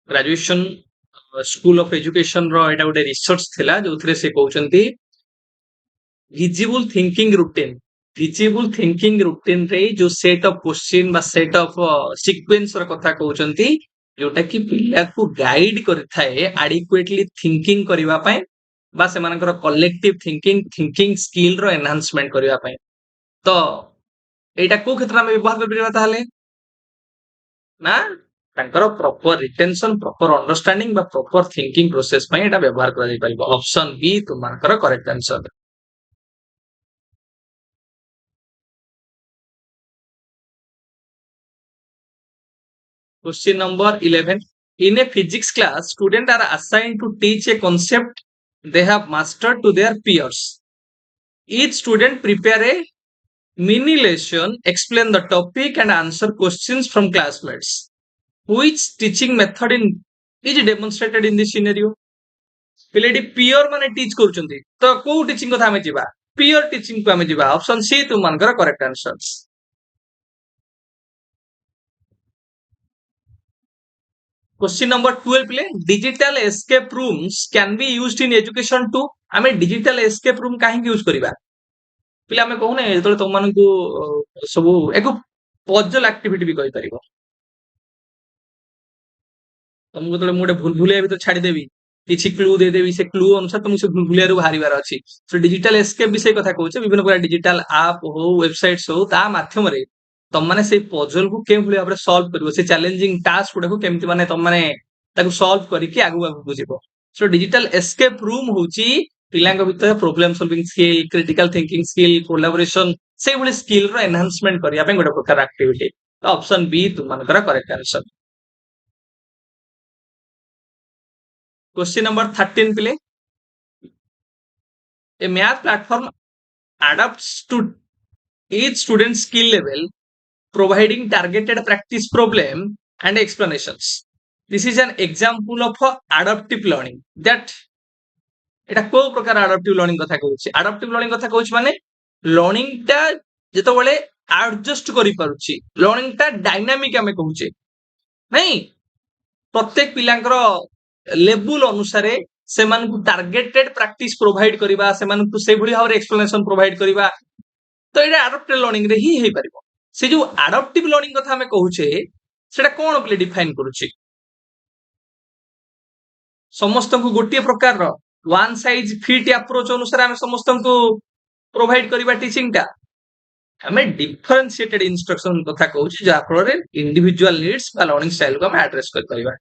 graduation school of education रो एटा गोटे रिसर्च थिला जोथरे से कहउचंती विजिबल थिंकिंग रूटीन रे जो सेट ऑफ क्वेश्चन बा सेट ऑफ सीक्वेंस रो कथा कहउचंती जोटा कि पिला को गाइड करथाए एडिक्वेटली थिंकिंग करिवा पय बा से मानकर कलेक्टिव थिंकिंग स्किल रो एनहांसमेंट करिवा पय तो एटा को क्षेत्र में व्यवहार करिवा ताले ना तांकर प्रॉपर रिटेंशन प्रॉपर अंडरस्टैंडिंग बा प्रॉपर थिंकिंग प्रोसेस पय एटा व्यवहार करा जाय परिबो ऑप्शन बी तुमानकर correct answer question number 11 in a physics class students are assigned to teach a concept they have mastered to their peers each student prepare a mini lesson explain the topic and answer questions from classmates which teaching method in is demonstrated in this scenario पिलेटी पियर माने टीच करूचंती तो को टीचिंग कथा हमें जिबा पियर टीचिंग को हमें जिबा ऑप्शन सी तुमनकर correct answer question number 12 please digital escape rooms can be used in education to आमे डिजिटल एस्केप रूम काहे यूज करिबा पिले आमे कहू ने जतले तुम मानकू सब एको पजल एक्टिविटी भी कहि परिबो तुमको तो मुझे भूल भूलिया भी तो छाड़देवी किसी क्लू देदेवी से क्लू अनुसार तुमको से भूल भूलिया बाहर अच्छी सो डिजिटल एस्केप विषय कथा कहूचे विभिन्न प्रकार डिजिटल आप हो वेबसाइट्स हो ता माध्यम रे तुम माने से पजल को केम भली भाबरे सॉल्व करिवो से चैलेंजिंग टास्क गुडा को केमति माने तुम माने ताको सॉल्व करिकि आगु आगु बुझिबो सो डिजिटल एस्केप रूम होची पिलांग भितर problem solving skill critical thinking skill collaboration से भली स्किल रो एनहांसमेंट करिया पे गोटे प्रकार एक्टिविटी ऑप्शन बी तुम मानकर करेक्ट आंसर क्वेश्चन नंबर 13 पिले a math platform adapts to each student's skill level providing targeted practice problem and explanations this is an example of a adaptive learning that এটা কোন প্রকার adaptive learning কথা কହୁଛି adaptive learning কথা কହୁଛି মানে learning টা যেতବେଳେ adjust କରି ପାରୁଛି learning ଟା dynamic ଆମେ କହୁଛେ ନାଇଁ प्रत्येक पिलांकर लेवल अनुसारे सेमानकु टार्गेटेड प्रैक्टिस प्रोवाइड करिबा सेमानकु से भली भाबरे एक्सप्लेनेशन प्रोवाइड करिबा तो एटा एडप्टिव लर्निंग रे ही हेई परिबो से जो एडप्टिव लर्निंग कथा हमें कहूचे सेटा कोन प्ले डिफाइन करूची समस्त को गोटे प्रकार रो वन साइज फिट अप्रोच अनुसार हमें समस्त को प्रोवाइड करिबा टीचिंग टा हमें डिफरेंशिएटेड इंस्ट्रक्शन कथा कहूची जा फल रे इंडिविजुअल नीड्स बा लर्निंग स्टाइल को हम एड्रेस कर परिबा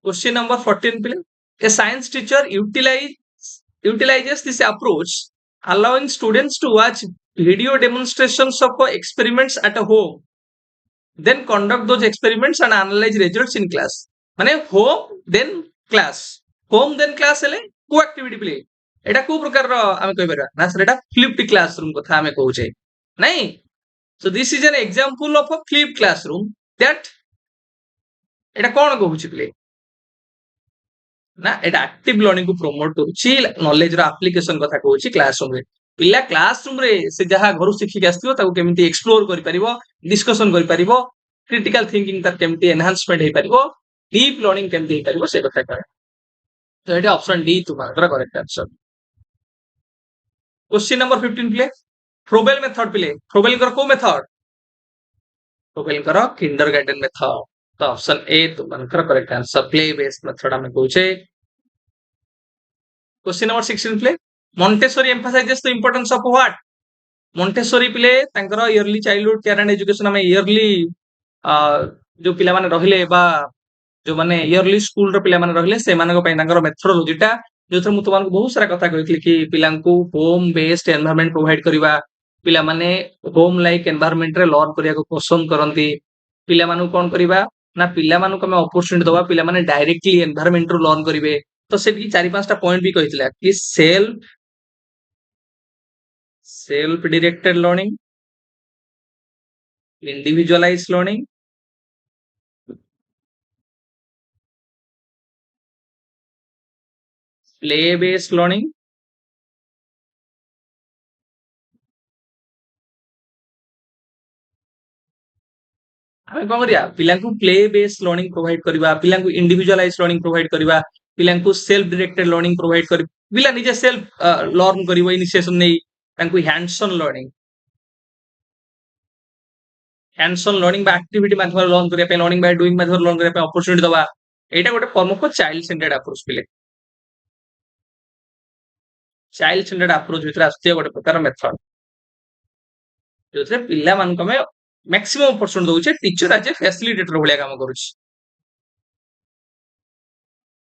Question number 14 पिले a science teacher utilizes this approach allowing students to watch video demonstrations of experiments at a home then conduct those experiments and analyze results in class माने home then class home then class हेले को एक्टिविटी प्ले एटा को प्रकार रो आमे कहि परबा ना सेटा फ्लिप्ड क्लासरूम कथा आमे कहूचे नहीं so this is an example of a flipped classroom that Etah cone कहूची play ना एटा एक्टिव लर्निंग को प्रमोट करूची नॉलेज रो एप्लीकेशन कथा कहूची क्लासरूम रे पिला क्लासरूम रे से जहा घर शिखि के आस्तिबो ताको केमिति एक्सप्लोर करि परिबो डिस्कशन करि परिबो क्रिटिकल थिंकिंग तार केमिति एनहांसमेंट हे परिबो डीप लर्निंग केमिति हे परिबो से कथा करे तो एटा ऑप्शन डी तुम्हारा correct answer question number 15 please Froebel method प्ले फ्रोबेल कर को मेथड फ्रोबेल कर किंडरगार्टन मेथड तो ऑप्शन ए तुम्हारा correct answer play based method हमें कहूचे question number 16 please Montessori emphasizes the importance of what Montessori प्ले तांकर early childhood care and education हमें इयरली जो पिला माने रहिले बा जो माने इयरली स्कूल रो पिला माने रहिले से माने को पय तांकर मेथडोलॉजी टा जो थर मु तुमन को बहुत सारा कथा कहितली कि पिलां को होम बेस्ड एनवायरनमेंट प्रोवाइड करबा पिला माने होम लाइक एनवायरनमेंट रे लर्न करिया को पसंद करंती पिला मानु कोन करबा ना पिला मानु को हम अपॉर्चुनिटी दबा पिला माने डायरेक्टली एनवायरनमेंट रो लर्न करिवे तो से भी 4-5टा पॉइंट भी कहितला कि self directed learning individualized learning play based learning हमें कौन करिया पिला को प्ले बेस्ड लर्निंग प्रोवाइड करबा पिला को इंडिविजुअलाइज्ड लर्निंग प्रोवाइड करबा पिला को सेल्फ डायरेक्टेड लर्निंग प्रोवाइड कर पिला निजे सेल्फ लर्न करबो इनिशिएशन नै तांको हैंड्स ऑन लर्निंग बा एक्टिविटी माध्यम लर्न करिया पे लर्निंग बाय डूइंग माध्यम लर्न करिया पे अपॉर्चुनिटी दबा एटा गोटे प्रमुख चाइल्ड सेंटर्ड अप्रोच पिले चाइल्ड सेंटर्ड अप्रोच भितर आस्ते गोटे प्रकार मेथड जोथे पिला मान को में मैक्सिमम अपॉर्चुनिटी दोचे टीचर एज ए फैसिलिटेटर भलिया काम करूची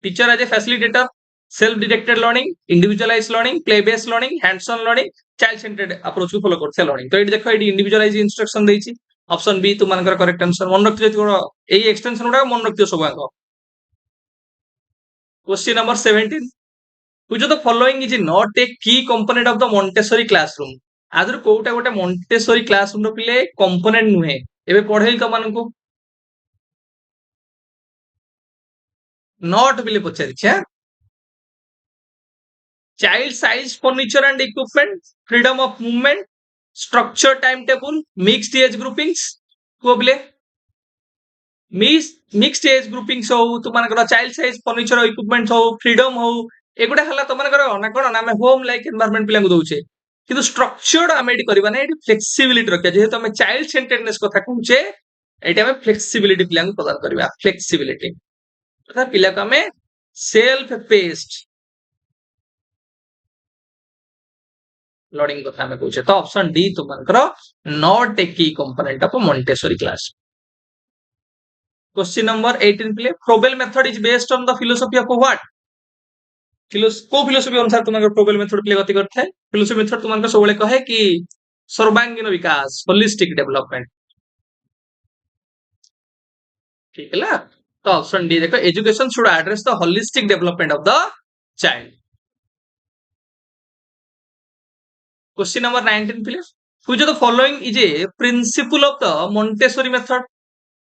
teacher as a facilitator self directed learning individualized learning play based learning hands on learning child centered approach को फॉलो करथे लर्निंग तो एटी देखो एटी इंडिविजुअलाइज्ड इंस्ट्रक्शन देइची ऑप्शन बी तुमनकर करेक्ट आंसर मन रखियो जो एई एक्सटेंशन उडा मन रखियो सब आंक question number 17 which of the following is not a key component of the Montessori classroom आदर कोटा गोटे Montessori classroom रो पिले कंपोनेंट नुहे एबे पढेल त मानको नॉट बिले पचारि छा child size furniture and equipment freedom of movement structure timetable mixed age groupings को बिले मिक्स्ड एज ग्रुपिंग्स हो तुमनकर चाइल्ड साइज फर्निचर इक्विपमेंट्स हो फ्रीडम हो एगुडा हला तुमनकर ना कोन ना होम लाइक एनवायरनमेंट पिला दउचे किंतु स्ट्रक्चर्ड हम एडी करबा ना एडी फ्लेक्सिबिलिटी रखिया जेहेतु हम चाइल्ड सेंटर्डनेस कथा कहूचे एटी हम फ्लेक्सिबिलिटी पिला प्रदान करबा फ्लेक्सिबिलिटी तथा पिला को हम सेल्फ पेस्ड लर्निंग कथा हम कहूचे तो ऑप्शन डी तुमनकर नॉट ए की component of Montessori class question number 18 play Froebel method is based on the philosophy of what को फिलोसॉफी अनुसार तुमनकर फ्रोबेल मेथड प्ले गति करथे फिलोसॉफी मेथड तुमनकर सबले कहे कि सर्वांगीण विकास होलिस्टिक डेवलपमेंट ठीक है तो ऑप्शन डी देखो education should address the holistic development of the child question number 19 please which of the following is a principle of the Montessori method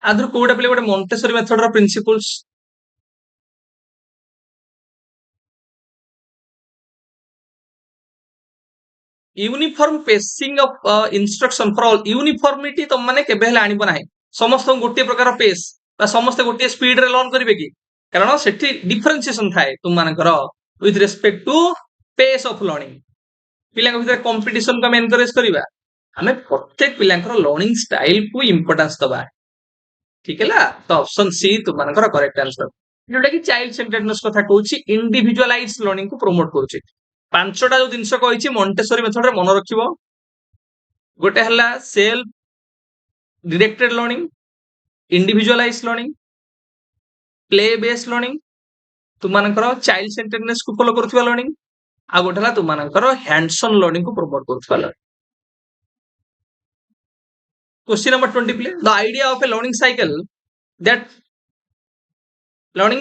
आधर कोडा प्ले गोटे मोंटेसोरी मेथड रो principles uniform pacing of instruction for all uniformity तुम माने केबे हेला आनिबो नाही समस्त गोटे प्रकार पेस बा समस्त गोटे स्पीड रे लर्न करिवे कि कारण सेठी डिफरेंशिएशन थाए तुम मानकर with respect to pace of learning पिलांक भितर कंपटीशन को हम एनकरेज करिवा हमें प्रत्येक पिलांकर लर्निंग स्टाइल को इंपोर्टेंस दबा ठीक है ला तो ऑप्शन सी तुम मानकर करेक्ट आंसर जोटा कि चाइल्ड सेंटर्डनेस कथा कहूची इंडिविजुअलाइज लर्निंग को प्रमोट करूची पांचटा जो जिनस कही मोंटेसोरी मेथड रे मन रखिबो गोटे हला self directed learning individualized learning play based learning तुमनकर चाइल्ड सेंटर्डनेस को फॉलो करथुवा लर्निंग आ गोटे हला तुमनकर हैंड्स ऑन लर्निंग को प्रमोट करथुवा learning question number 20 please the idea of a learning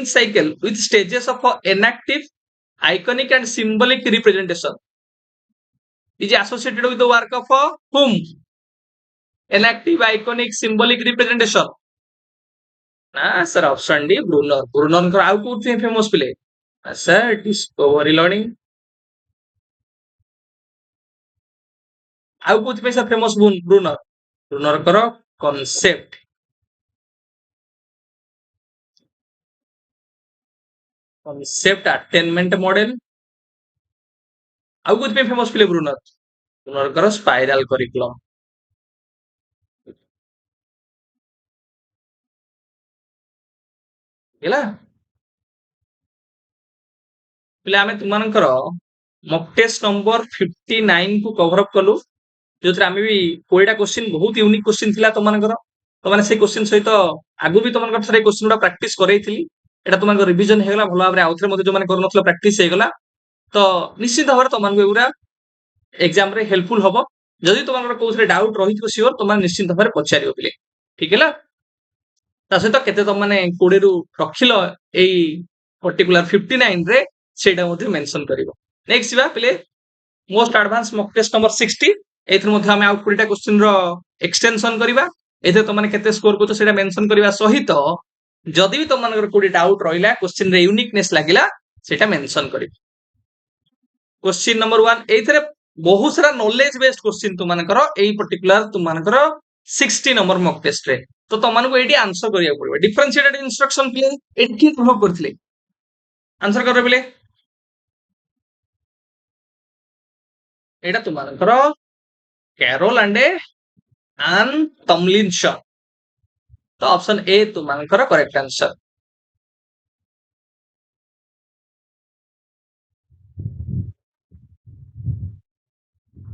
cycle with stages of enactive iconic and symbolic representation is associated with the work of whom enactive iconic symbolic representation ना सर ऑप्शन डी ब्रूनर कर आउ को famous play sir discovery learning आउ को सर फेमस ब्रूनर कर कॉन्सेप्ट अटेनमेंट मॉडल आउ कुछ फेमस प्ले ब्रूनर कर स्पाइरल करिकुलम हेला पिला हमें तुमनकर मॉक टेस्ट नंबर 59 को कवर अप कलु जोथरे हमें भी 20टा क्वेश्चन बहुत यूनिक क्वेश्चन थिला तुमनकर तो माने से क्वेश्चन सहित आगु भी तुमनकर थरे क्वेश्चनडा प्रैक्टिस करैथिली एटा तुमनकर रिवीजन हेगला भलो भाबरे आउथरे मते जो माने करन नथला प्रैक्टिस हेगला तो निश्चित भाव तुमको एगुड़ा एग्जाम रे हेल्पफुल हम जदि तुम कौन डाउट रही सियोर तुम निश्चित भाव में पचार पे ठीक है सहित केते तुम मैंने 20 रु रखिल यही पर्टिकुलर 59 रे सेटा मध्ये मेंशन करिवो नेक्स्ट बा प्ले most advance mock test number 60 एथर मध्ये हम आउट 20टा क्वेश्चन रो एक्सटेंशन करबा एथे तुम माने केते स्कोर को सेटा मेंशन करबा सहित जदि भी तुम मानकर कोडी डाउट रहिला क्वेश्चन रे यूनिकनेस लागिला सेटा मेंशन करिवो क्वेश्चन नंबर 1 एथरे बहुत सारा नॉलेज बेस्ड क्वेश्चन तुम मानकर एई पर्टिकुलर तुम मानकर 60 नंबर मॉक टेस्ट रे तो तुम मानको एटी आंसर करिया पड़िबो डिफरेंशिएटेड इंस्ट्रक्शन प्ले एटी प्रभाव करथिले आंसर कर बेले एटा तुम मानकर कैरोल एंड एन टॉमलिंसन तो ऑप्शन ए तुम मानकर correct answer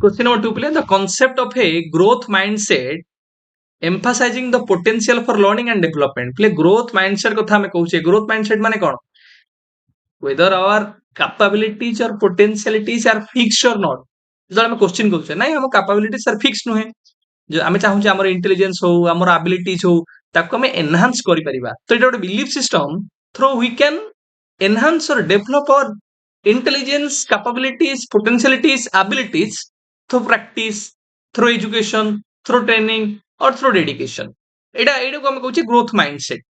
Question number 2 play the concept of a growth mindset emphasizing the potential for learning and development play growth mindset कथा हमें कहूचे growth mindset माने कौन whether our capabilities or potentialities are fixed or not जो हमें क्वेश्चन कहूचे नहीं हम कैपेबिलिटीज आर फिक्स नुहे जो हमें चाहूचे हमर इंटेलिजेंस हो हमर एबिलिटीज हो ताको हमें एनहांस करि परिबा तो एटा ଗୋଟେ belief system through we can enhance और develop our intelligence capabilities potentialities abilities through practice through education through training or through dedication एटा को हम कहूचे ग्रोथ माइंडसेट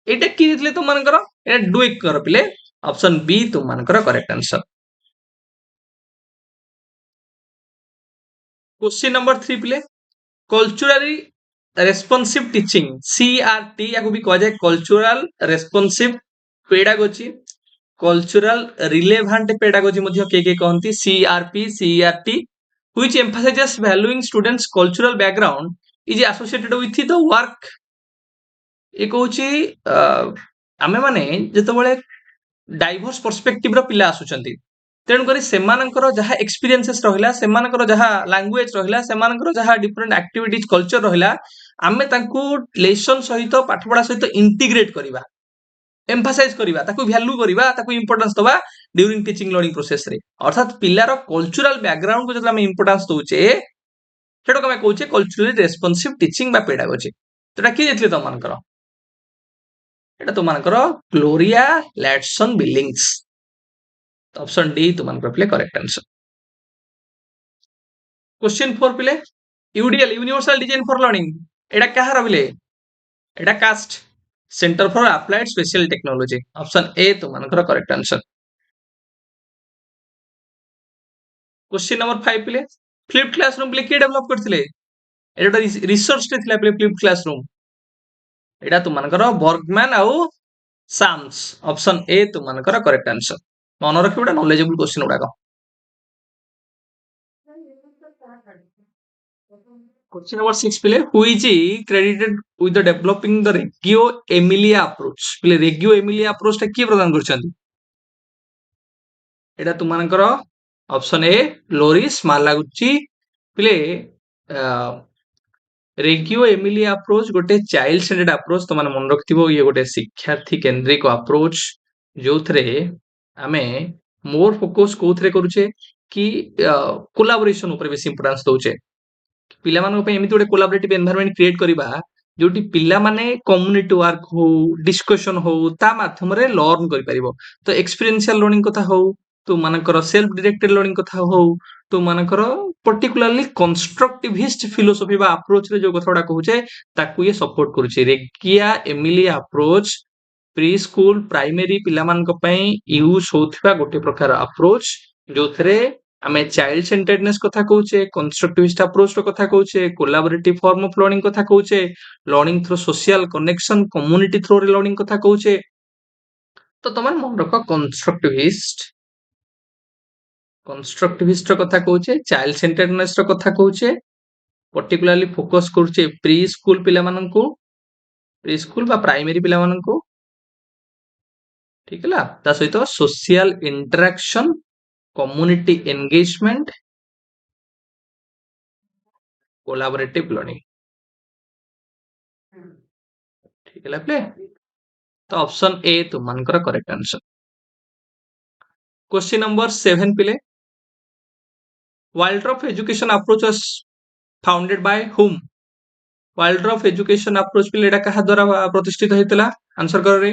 एटा की दिले तुम मानकर एटा डू एक कर पिले ऑप्शन बी तुम मानकर करेक्ट आंसर क्वेश्चन नंबर 3 पिले रेस्पॉन्सिव टीचिंग CRT याको भी कहा जाए cultural responsive pedagogy cultural relevant pedagogy मध्य के कहती CRT which emphasizes valuing students cultural background is associated with the work ये कहूँ आमे माने जेतबेले डाइवर्स पर्सपेक्टिव रो पिला आसुचंती तेणु करी सेमानकर जहा एक्सपीरियंसेस रहिला सेमानकर जहा लैंग्वेज रहिला सेमानकर जहा डिफरेंट एक्टिविटीज कल्चर रहिला आमे तांकू लेसन सहित पाठपढ़ा सहित इंटीग्रेट करिवा एम्फासाइज करिवा ताकू वैल्यू करिवा ताकू इंपोर्टेंस दबा ड्यूरिंग टीचिंग लर्निंग प्रोसेस रे अर्थात पिलार कल्चरल बैकग्राउंड को जब आमे इंपोर्टेंस दउचे सेटा को आमे कहूचे कल्चरली रेस्पॉन्सिव टीचिंग बा पेडागोजी तोटा कि जेतले त मानकर एटा तो मानकर Gloria Ladson Billings option D तो मानकर प्ले करेक्ट आंसर क्वेश्चन 4 पिले UDL universal design for learning एटा कहार बिले एटा CAST center for applied special technology option A तो मानकर करेक्ट आंसर क्वेश्चन नंबर 5 पिले फ्लिप क्लासरूम पिले के डेवलप करथिले एटा रिसर्च रे थिला पिले फ्लिप क्लासरूम एटा तो मानकर बर्गमैन आउ साम्स ऑप्शन ए तो मानकर करेक्ट आंसर मन रखिबा नॉलेजेबल क्वेश्चन उडाक question number 6 please who is credited with the developing the Reggio Emilia approach please Reggio Emilia approach टा की प्रदान करछंती एटा तुमानकर ऑप्शन ए लोरिस मालागुची पिले रेगियो एमिलिया अप्रोच गोटे चाइल्ड सेंटर्ड अप्रोच तो माने मन रखथिबो ये गोटे शिक्षार्थी केंद्रिक अप्रोच जो थरे आमे मोर फोकस कोथरे करूचे कि कोलैबोरेशन ऊपर बेसी इंपोर्टेंस दउचे पिला मानको पे एमिति गोटे कोलैबोरेटिव एनवायरनमेंट क्रिएट करिबा जोटी पिला माने कम्युनिटी वर्क हो डिस्कशन हो ता माध्यम रे लर्न करि परिबो तो एक्सपीरियंशियल लर्निंग कथा हो तो मानकर सेल्फ डायरेक्टेड लर्निंग कथा हो तो मानकर पर्टिकुलरली कंस्ट्रक्टिविस्ट फिलोसॉफी बा अप्रोच रे जो कथाडा कहूचे ताकू ये सपोर्ट करूचे Reggio Emilia approach preschool primary पिला मानक पई यूज होथिबा गोटे प्रकार अप्रोच जो थरे आमे चाइल्ड सेंटर्डनेस कथा कहूचे कंस्ट्रक्टिविस्ट अप्रोच रो कथा कहूचे कोलैबोरेटिव फॉर्म ऑफ लर्निंग कथा कहूचे learning through social connection community through रे लर्निंग कथा कहूचे तो तमन मन रख कंस्ट्रक्टिविस्ट रो कथा कहूचे चाइल्ड सेंटर्डनेस रो कथा कहूचे पर्टिकुलरली फोकस करूचे प्री स्कूल पिला माननकू प्री स्कूल बा प्राइमरी पिला माननकू ठीक है ता सहित social interaction community engagement collaborative learning ठीक है प्ले तो ऑप्शन ए तो मानकर करेक्ट आंसर क्वेश्चन नंबर 7 पिले Waldorf education approach was founded by whom Waldorf education approach पिले एटा कहा द्वारा प्रतिष्ठित हेतला आंसर कर रे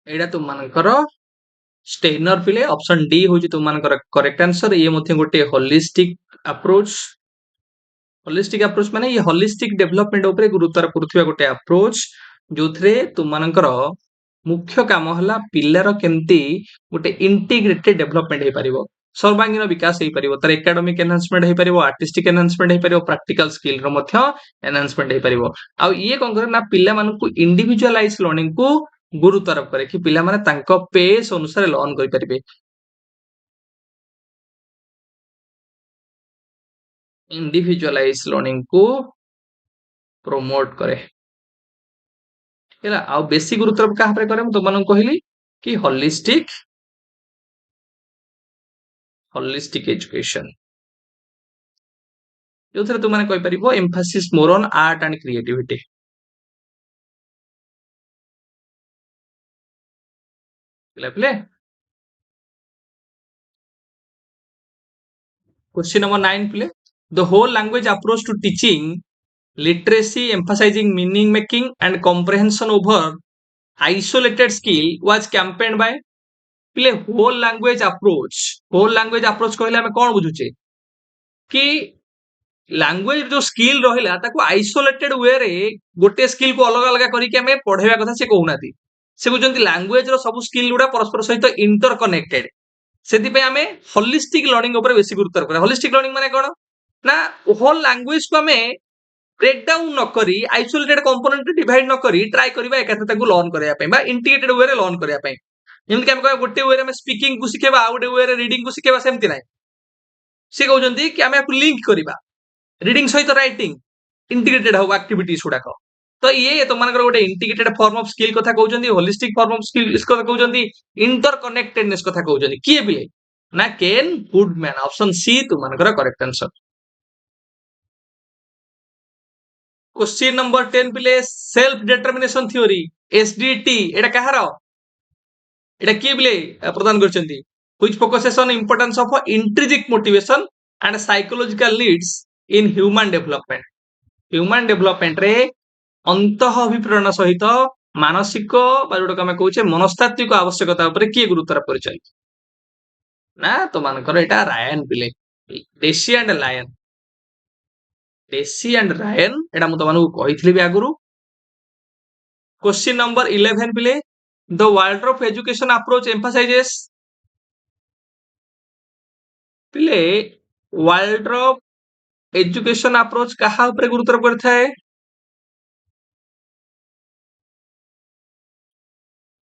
एटा तुम मानकर स्टेनर पिले ऑप्शन डी होची तुम मानकर करेक्ट आंसर ये मध्ये गोटे होलिस्टिक अप्रोच माने ये होलिस्टिक डेवलपमेंट ऊपर गुरुत्व करूथिबा गोटे अप्रोच जोथरे तुम मानकर मुख्य काम हला पिल्लार केमती गोटे इंटीग्रेटेड डेवलपमेंट हे परिबो सर्वांगीन विकास हे परिबो तर एकेडमिक एनहांसमेंट हे परिबो आर्टिस्टिक एनहांसमेंट हे परिबो प्रैक्टिकल स्किल रो मध्ये एनहांसमेंट हे परिबो आ ये कोन करे ना पिल्ला मानकू इंडिविजुअलाइज लर्निंग को गुरुत्व करे कि पिल्ला माने तांको पेस अनुसार लर्न करि परिबे इंडिविजुअलाइज लर्निंग को प्रमोट करे आ बेसी गुरुत्व क्या करे तो मन कहली कि होलिस्टिक एजुकेशन जो थे तुमने कहि परिबो emphasis more on art and creativity प्ले question number 9 please the whole language approach to teaching literacy emphasizing meaning making and comprehension over isolated skill was campaigned by पिले whole language approach कहले हमें कौन बुझुचे कि लैंग्वेज जो स्किल रहिला ताको आइसोलेटेड वे रे गोटे स्किल को अलग अलग करिके हमें पढ़ेवा कथा से कहउनाती से बुझंती लैंग्वेज रो सब स्किल गुडा परस्पर सहित इंटर कनेक्टेड सेति पे हमें होलिस्टिक लर्निंग ऊपर बेसी गुरुत्व करे होलिस्टिक लर्निंग माने कोन ना होल लैंग्वेज को हमें ब्रेक डाउन न करी आइसोलेटेड कंपोनेंट डिवाइड न करी ट्राई करबा एकाथे ताको लर्न करया पई बा इंटीग्रेटेड वे रे लर्न करया पई जेमति हम कहबा गोटे वे रे हम स्पीकिंग को सिखेबा आ गोटे वे रे रीडिंग को सिखेबा सेमति नै से कहउजंती कि हमें लिंक करबा रीडिंग सहित राइटिंग इंटीग्रेटेड हो एक्टिविटीज गुडाक तो ये तुम मानकर गोटे इंटीग्रेटेड फॉर्म ऑफ स्किल कथा कहउजंती होलिस्टिक फॉर्म ऑफ स्किल कथा कहउजंती इंटर कनेक्टेडनेस कथा कहउजंती किए बिले ना केन गुडमैन ऑप्शन सी तुम मानकर करेक्ट आंसर क्वेश्चन नंबर 10 पिले सेल्फ डिटरमिनेशन थ्योरी एसडीटी एटा कहार एटा किए बिले प्रदान करचंती which focuses on importance of intrinsic motivation and psychological needs in human development रे अंतः अभिप्रेरण सहित मानसिक जोटा आम कहे मनस्तात्विक आवश्यकता किए गुरुत्व कर ना तो मानकर एटा रायन पिले Deci and Ryan Deci and Ryan एटा मु तुमको कही भी आगुरु क्वेश्चन नंबर 11 पिले the world of education approach emphasises पिले वर्ल्ड ऑफ एजुकेशन अप्रोच कहा ऊपर गुरुत्व करता है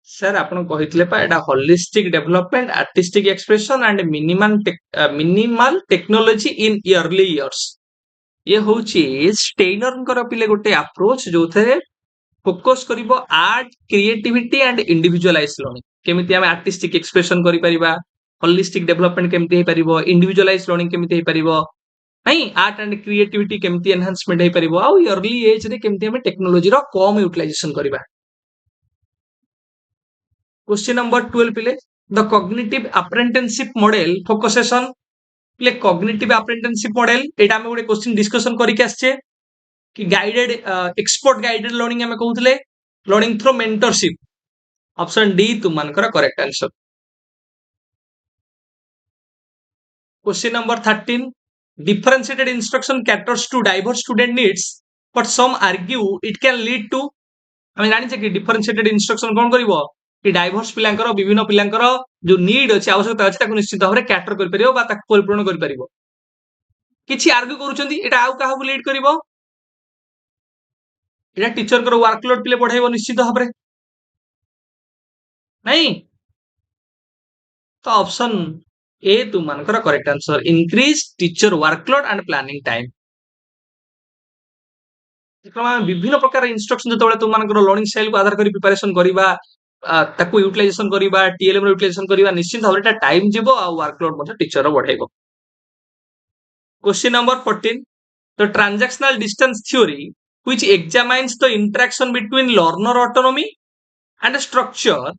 सर आपन कहितले पा एटा holistic development artistic expression and minimal technology in early years ये होची स्टेनर कर पिले गोटे अप्रोच जो थे फोकस करिवो art creativity and individualized learning केमिति हम आर्टिस्टिक एक्सप्रेशन करि परिबा होलिस्टिक डेवलपमेंट केमिति हे परिबो इंडिविजुअलाइज लर्निंग केमिति हे परिबो नहीं आर्ट एंड क्रिएटिविटी केमिति एनहांसमेंट हे परिबो आ अर्ली एज रे केमिति हम टेक्नोलॉजी रो कम यूटिलाइजेशन करिबा क्वेश्चन नंबर 12 पिले the cognitive apprenticeship model focuses on पिले कॉग्निटिव अप्रेंटिसशिप मॉडल एटा हम गोटे क्वेश्चन डिस्कशन करि के आछे कि गाइडेड एक्सपर्ट गाइडेड लर्निंग हमें कहउतले learning through mentorship option D तुम मानकर correct answer question number 13 differentiated instruction caters to diverse student needs but some argue it can lead to हमें जानि छै कि differentiated instruction कोन करिवो कि डाइवर्स पिलांकर विभिन्न पिलांकर जो नीड अछि आवश्यकता अछि ताको निश्चित भाबरे कैटर कर परिबो बा ताको परिपूर्ण कर परिबो किछि आर्ग्यू करूचंती एटा आउ काहा को लीड करिवो एटा टीचर कर वर्कलोड पिले बढ़ाइबो निश्चित भाबरे नहीं तो ऑप्शन ए तुम मानकर correct answer increase teacher workload and planning time विभिन्न प्रकार इंस्ट्रक्शन जो तुम मानकर लर्निंग स्टाइल को आधार करी प्रिपरेशन करिबा ताको यूटिलाइजेशन करिबा टीएलएम रो यूटिलाइजेशन करिबा निश्चित भाबरे टाइम जीवो आ वर्कलोड मध्ये टीचर रो बढ़ाइबो question number 14 the transactional distance theory which examines the interaction between learner autonomy and structure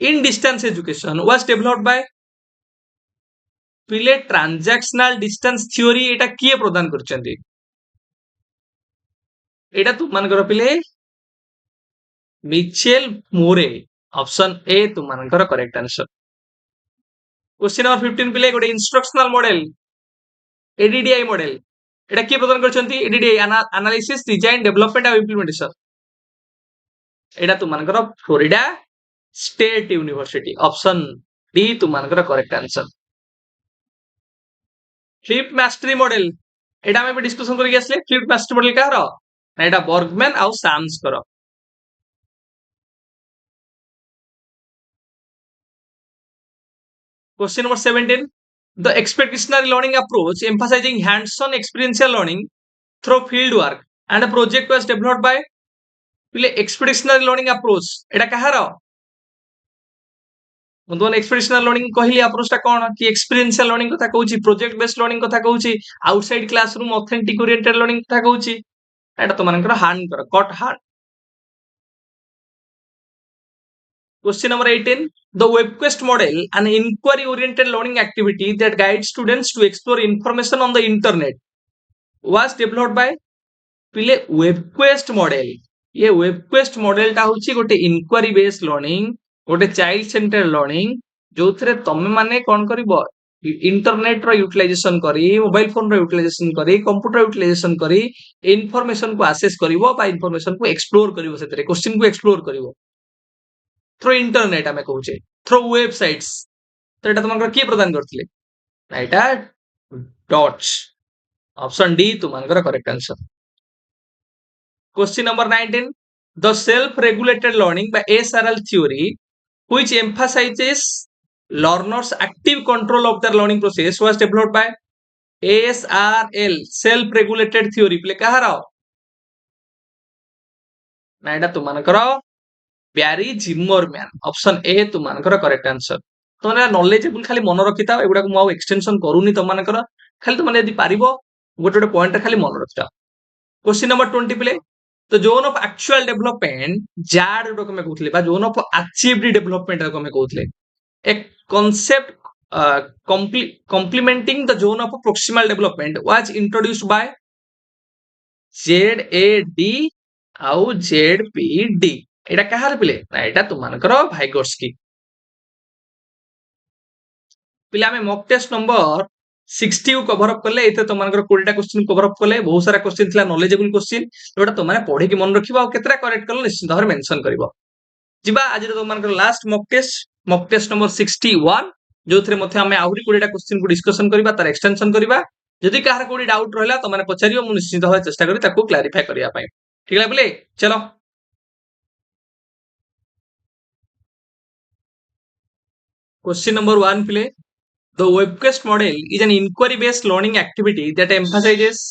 in distance education was developed by please transactional distance theory एटा किए प्रदान करचंती एटा तुम मानकर पिले मिचेल मोरे ऑप्शन ए तुम मानकर करेक्ट आंसर क्वेश्चन नंबर 15 पिले गोटे इंस्ट्रक्शनल मॉडल एडीडीआई मॉडल एटा किए प्रदान करचंती ADDIE analysis design development and implementation एटा तुम मानकर Florida State University option D तुम मानकर correct answer flip mastery model एटा हम डिस्कशन करके आसले फ्लिप मास्टरी मॉडल कहार ना एटा बर्गमैन आउ साम्स कर question number 17 the expeditionary learning approach emphasizing hands on experiential learning through field work and project was developed by please expeditionary learning approach एटा कहार मतलब एक्सपीरियंशियल लर्निंग कहली अप्रोचटा कोन कि एक्सपीरियंशियल लर्निंग कथा कहूची प्रोजेक्ट बेस्ड लर्निंग कथा कहूची outside classroom authentic oriented learning कथा कहूची एटा तो मानकर हार्न कर Kurt Hahn question number 18 the web quest model an inquiry oriented learning activity that guides students to explore information on the internet was developed by पिले वेब क्वेस्ट मॉडल ये वेब क्वेस्ट मॉडल टा होची गोटे इंक्वारी बेस्ड लर्निंग गोटे चाइल्ड सेंटर लर्निंग जो थरे तमे माने कोन करिवो इंटरनेट रो यूटिलाइजेशन करी मोबाइल फोन रो यूटिलाइजेशन करी कंप्यूटर यूटिलाइजेशन करी इंफॉर्मेशन को एक्सेस करिवो बा इंफॉर्मेशन को एक्सप्लोर करिवो सेतरे क्वेश्चन को एक्सप्लोर करिवो थ्रू इंटरनेट आमे कहूचे थ्रू वेबसाइट्स तो एटा तुमकर की प्रदान करथिले ना एटा डॉट्स ऑप्शन डी तुमनकर correct answer. Question number 19, the self regulated learning by SRL theory which emphasizes learners active control of their learning process was developed by ASRL self regulated theory प्ले कहार ना एटा तुमनकर ब्यारी जिमरमैन ऑप्शन ए तुमनकर करेक्ट आंसर। तुमने नॉलेजेबल खाली मन रखिता एगुडा को मु एक्सटेंशन करूनी तुमनकर खाली तुमने यदि पारिबो गोटे गोटे पॉइंट खाली मन रखिता। क्वेश्चन नंबर 20 प्ले तो जोन ऑफ एक्चुअल डेवलपमेंट जाड जो कमे कहउथले बा जोन ऑफ अचीव्ड डेवलपमेंट जो कमे कहउथले a concept complementing the zone of proximal development was introduced by ZAD ଆଉ ZPD एटा कहार पिले ना एटा तुमनकर भाइगोर्स्की पिले आमे मॉक टेस्ट नंबर 60 को कवर अप करले एते तुमनकर 20 टा क्वेश्चन कवर अप करले बहुत सारा क्वेश्चन थिला नॉलेजेबल क्वेश्चन जोटा तुमने पढी के मन रखिबा आ केतरा करेक्ट करले निश्चित भाବରେ मेंशन करबो। जिबा आज तुमनकर लास्ट मॉक टेस्ट नंबर 61 जो थरे मध्ये हमें आहुरी 20 टा क्वेश्चन को डिस्कशन करबा तार एक्सटेंशन करबा जदि कहार कोडी डाउट रहला त माने पचारियो मु निश्चित भावे चेष्टा करी ताको क्लैरिफाई करिया पाए ठीक है बोले चलो। क्वेश्चन नंबर 1 प्ले the web quest model is an inquiry based learning activity that emphasises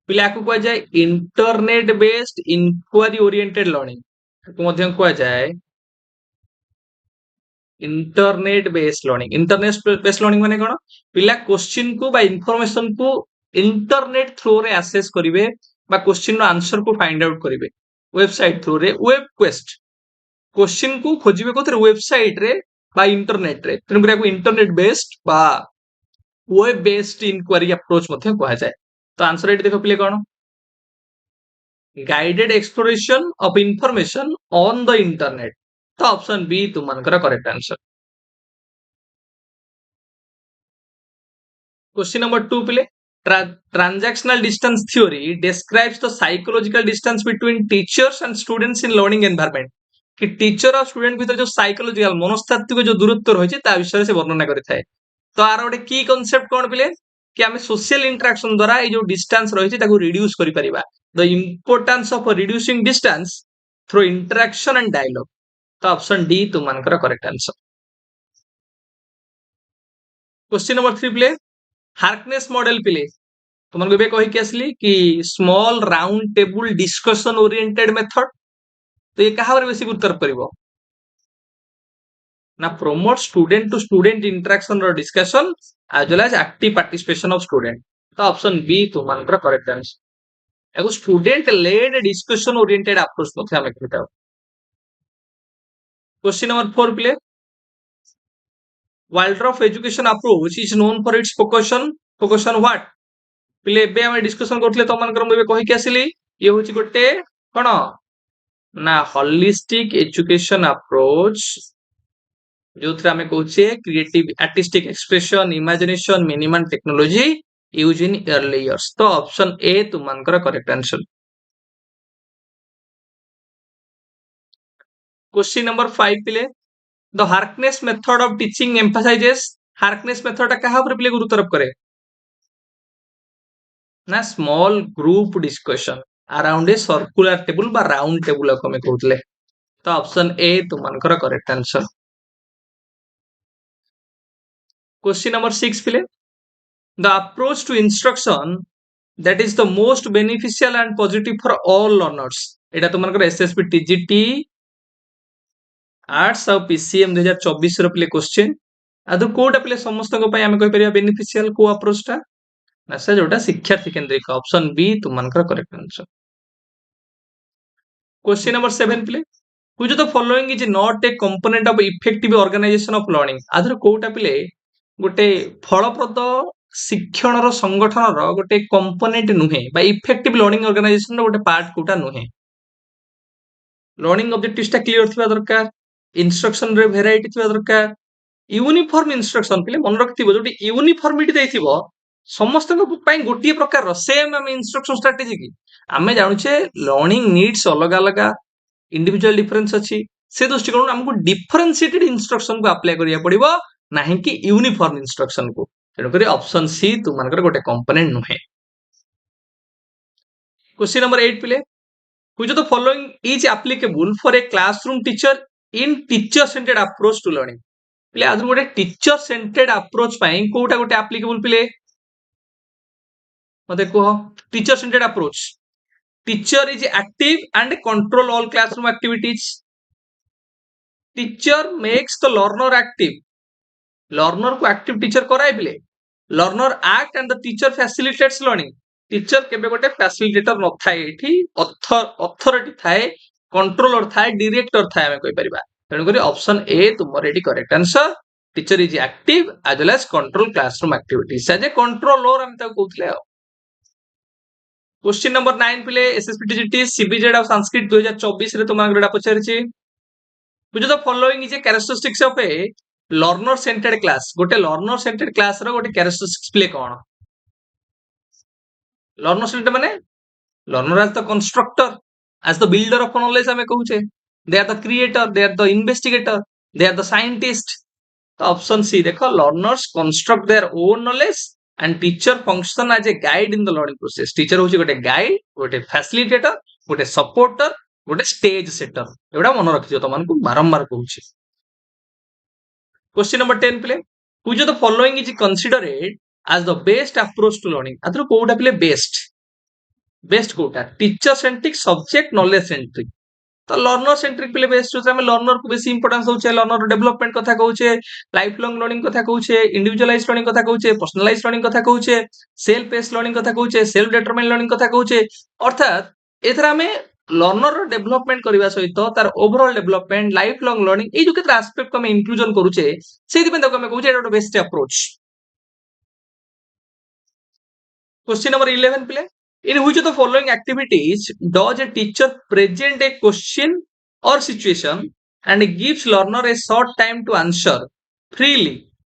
पिला को कह जाय internet based inquiry oriented learning को मध्यम कह जाय इंटरनेट बेस्ड लर्निंग माने कोन पिला क्वेश्चन को बा इंफॉर्मेशन को इंटरनेट थ्रू रे एक्सेस करिवे बा क्वेश्चन रो आंसर को फाइंड आउट करिवे वेबसाइट थ्रू रे वेब क्वेस्ट क्वेश्चन को खोजिवे कोथरे वेबसाइट रे बा इंटरनेट रे तनु को इंटरनेट बेस्ड बा वेब बेस्ड इंक्वायरी अप्रोच मध्ये कहा जाय। तो आंसर एट देखो पिले कोन guided exploration of information on the internet तो ऑप्शन बी तुमनकर correct answer. Question number 2 please transactional distance theory describes the psychological distance between teachers and students in learning environment कि टीचर और स्टूडेंट भीतर जो साइकोलॉजिकल मनस्तात्विक जो दूरत्व रही ता विषय से वर्णना करिथाए। तो आर गोटे की कांसेप्ट कोन पिले कि हमें सोशल इंटरेक्शन द्वारा ए जो डिस्टेंस रही ताको रिड्यूस करि परिबा the importance of reducing distance through interaction and dialogue तो ऑप्शन डी तुमनकर correct answer. Question number 3 please Harkness model पिले तुमन को कही आसली कि small round table discussion oriented method तो ये कहा बेसी गुरुत्व करिवो ना promote student to student interaction रो discussion as well as active participation of student तो ऑप्शन बी तुमनकर करेक्ट आंसर एगो student led discussion oriented approach मध्ये हमें कहता। क्वेश्चन नंबर 4 प्ले Waldorf education approach is known for its focus on what पिले बे हम डिस्कशन करथले तो मन करम बे कहि के आसिली ये होची गोटे कोन ना होलिस्टिक एजुकेशन अप्रोच जो थरा हमें कहूचे creative artistic expression imagination minimum technology use in early years तो ऑप्शन ए तुमनकर correct answer. Question number 5 please the Harkness method of teaching emphasizes Harkness method कहा पर पिले गुरुत्व करे ना small group discussion around a circular table बा राउंड टेबल को हमें कहउतले तो ऑप्शन ए तुमनकर correct answer. Question number 6 please the approach to instruction that is the most beneficial and positive for all learners Etah तुमनकर SSB TGT arts और पीसीएम 2024 रो पिले क्वेश्चन आदु कोटा पिले समस्त को पय हमें कहि परिया बेनिफिशियल को अप्रोच टा ना से जोटा शिक्षार्थी केंद्रित ऑप्शन बी तुमनकर correct answer. Question number 7 please which of the following is not a component of effective organization of learning आदर कोटा पिले गोटे फलप्रद शिक्षण रो संगठन रो गोटे कंपोनेंट नुहे बा इफेक्टिव लर्निंग ऑर्गेनाइजेशन रो गोटे पार्ट कोटा नुहे लर्निंग ऑब्जेक्टिव्स टा क्लियर थिबा दरकार इंस्ट्रक्शन रे वेराइटी थिबा दरकार यूनिफॉर्म इंस्ट्रक्शन पिले मन रखथिबो जोटी यूनिफॉर्मिटी दैथिबो समस्त पई गोटिए प्रकार रो सेम हम इंस्ट्रक्शन स्ट्रेटजी की आमे जानुछे लर्निंग नीड्स अलग अलग इंडिविजुअल डिफरेंस अछि से दृष्टिकोण हमको डिफरेंशिएटेड इंस्ट्रक्शन को अप्लाई करिया पड़िबो नाही कि यूनिफॉर्म इंस्ट्रक्शन को तेणु करी ऑप्शन सी तुमनकर गोटे कंपोनेंट नुहे। क्वेश्चन नंबर 8 पिले which of the following is applicable for a classroom teacher in teacher centered approach to learning पिले आदर गोटे टीचर सेंटर्ड अप्रोच पाई कोटा गोटे एप्लीकेबल पिले मते कह teacher centered approach teacher is active and control all classroom activities teacher makes the learner active learner को एक्टिव टीचर कराए पिले learner act and the teacher facilitates learning teacher केबे गोटे फैसिलिटेटर न थाए एठी अथॉरिटी थाए कंट्रोलर थाए डायरेक्टर थाए हमें कहि परिबा तेनु करी ऑप्शन ए तुमर एटी correct answer teacher is active as well as control classroom activities as a controller हम ताको कहउतले क्वेश्चन नंबर 9 पिले एसएसबी टीजीटी सीबीजेड और संस्कृत 2024 रे तुम आगरेडा पचारिछि which of the following is a characteristics of a learner centered class गोटे learner centered class रो गोटे characteristics प्ले कोन learner centered माने learner as the constructor as the builder of knowledge हमें कहूचे they are the creator they are the investigator they are the scientist तो ऑप्शन सी देखो learners construct their own knowledge and teacher function as a guide in the learning process teacher होची गोटे guide गोटे facilitator गोटे supporter गोटे स्टेज सेटर एवडा मन रखियो तमन को बारंबार कहूची question number 10 please which of the following is considered as the best approach to learning आतरो कोउटा प्ले बेस्ट कोउटा teacher centric subject knowledge centric तो लर्नर सेंट्रिक प्ले बेस्ट होचे हम लर्नर को बेसी इंपोर्टेंस होचे लर्नर डेवलपमेंट कथा कहूचे लाइफ लॉन्ग लर्निंग कथा कहूचे इंडिविजुअलाइज्ड लर्निंग कथा कहूचे पर्सनलाइज्ड लर्निंग कथा कहूचे सेल्फ पेस्ड लर्निंग कथा कहूचे सेल्फ डिटरमाइंड लर्निंग कथा कहूचे अर्थात एथरा में लर्नर डेवलपमेंट करबा सहित तार overall development life long learning ए जो केते एस्पेक्ट को हम इंक्लूजन करूचे सेति पे तको हम कहूचे एटा best approach question number 11 play in which of the following activities does a teacher present a question or situation and gives learner a short time to answer freely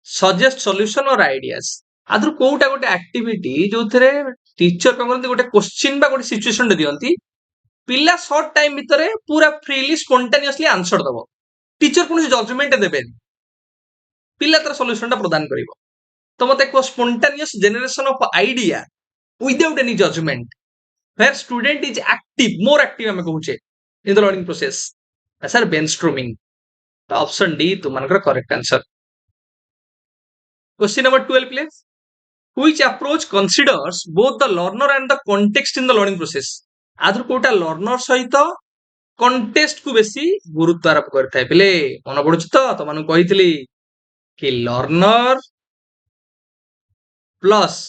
suggest solution or ideas आदर कोउटा गोटे एक्टिविटी जो थरे टीचर को करते गोटे क्वेश्चन बा गोटे सिचुएशन दे दियंती पिला शॉर्ट टाइम भितर पूरा फ्रीली स्पॉन्टेनियसली आंसर दबो टीचर कोन जजमेंट देबेन पिला तर सॉल्यूशन प्रदान करिवो तो मते को spontaneous generation of idea without any judgment where student is active more active हमें कहूचे in the learning process sir brainstorming तो ऑप्शन डी तुमनकर correct answer question number 12 please which approach considers both the learner and the context in the learning process आदर कोटा लर्नर सहित कंटेक्स्ट को बेसी गुरुत्व आरोप करथाय पिले मन पडुछ तो तमन कहितली कि learner plus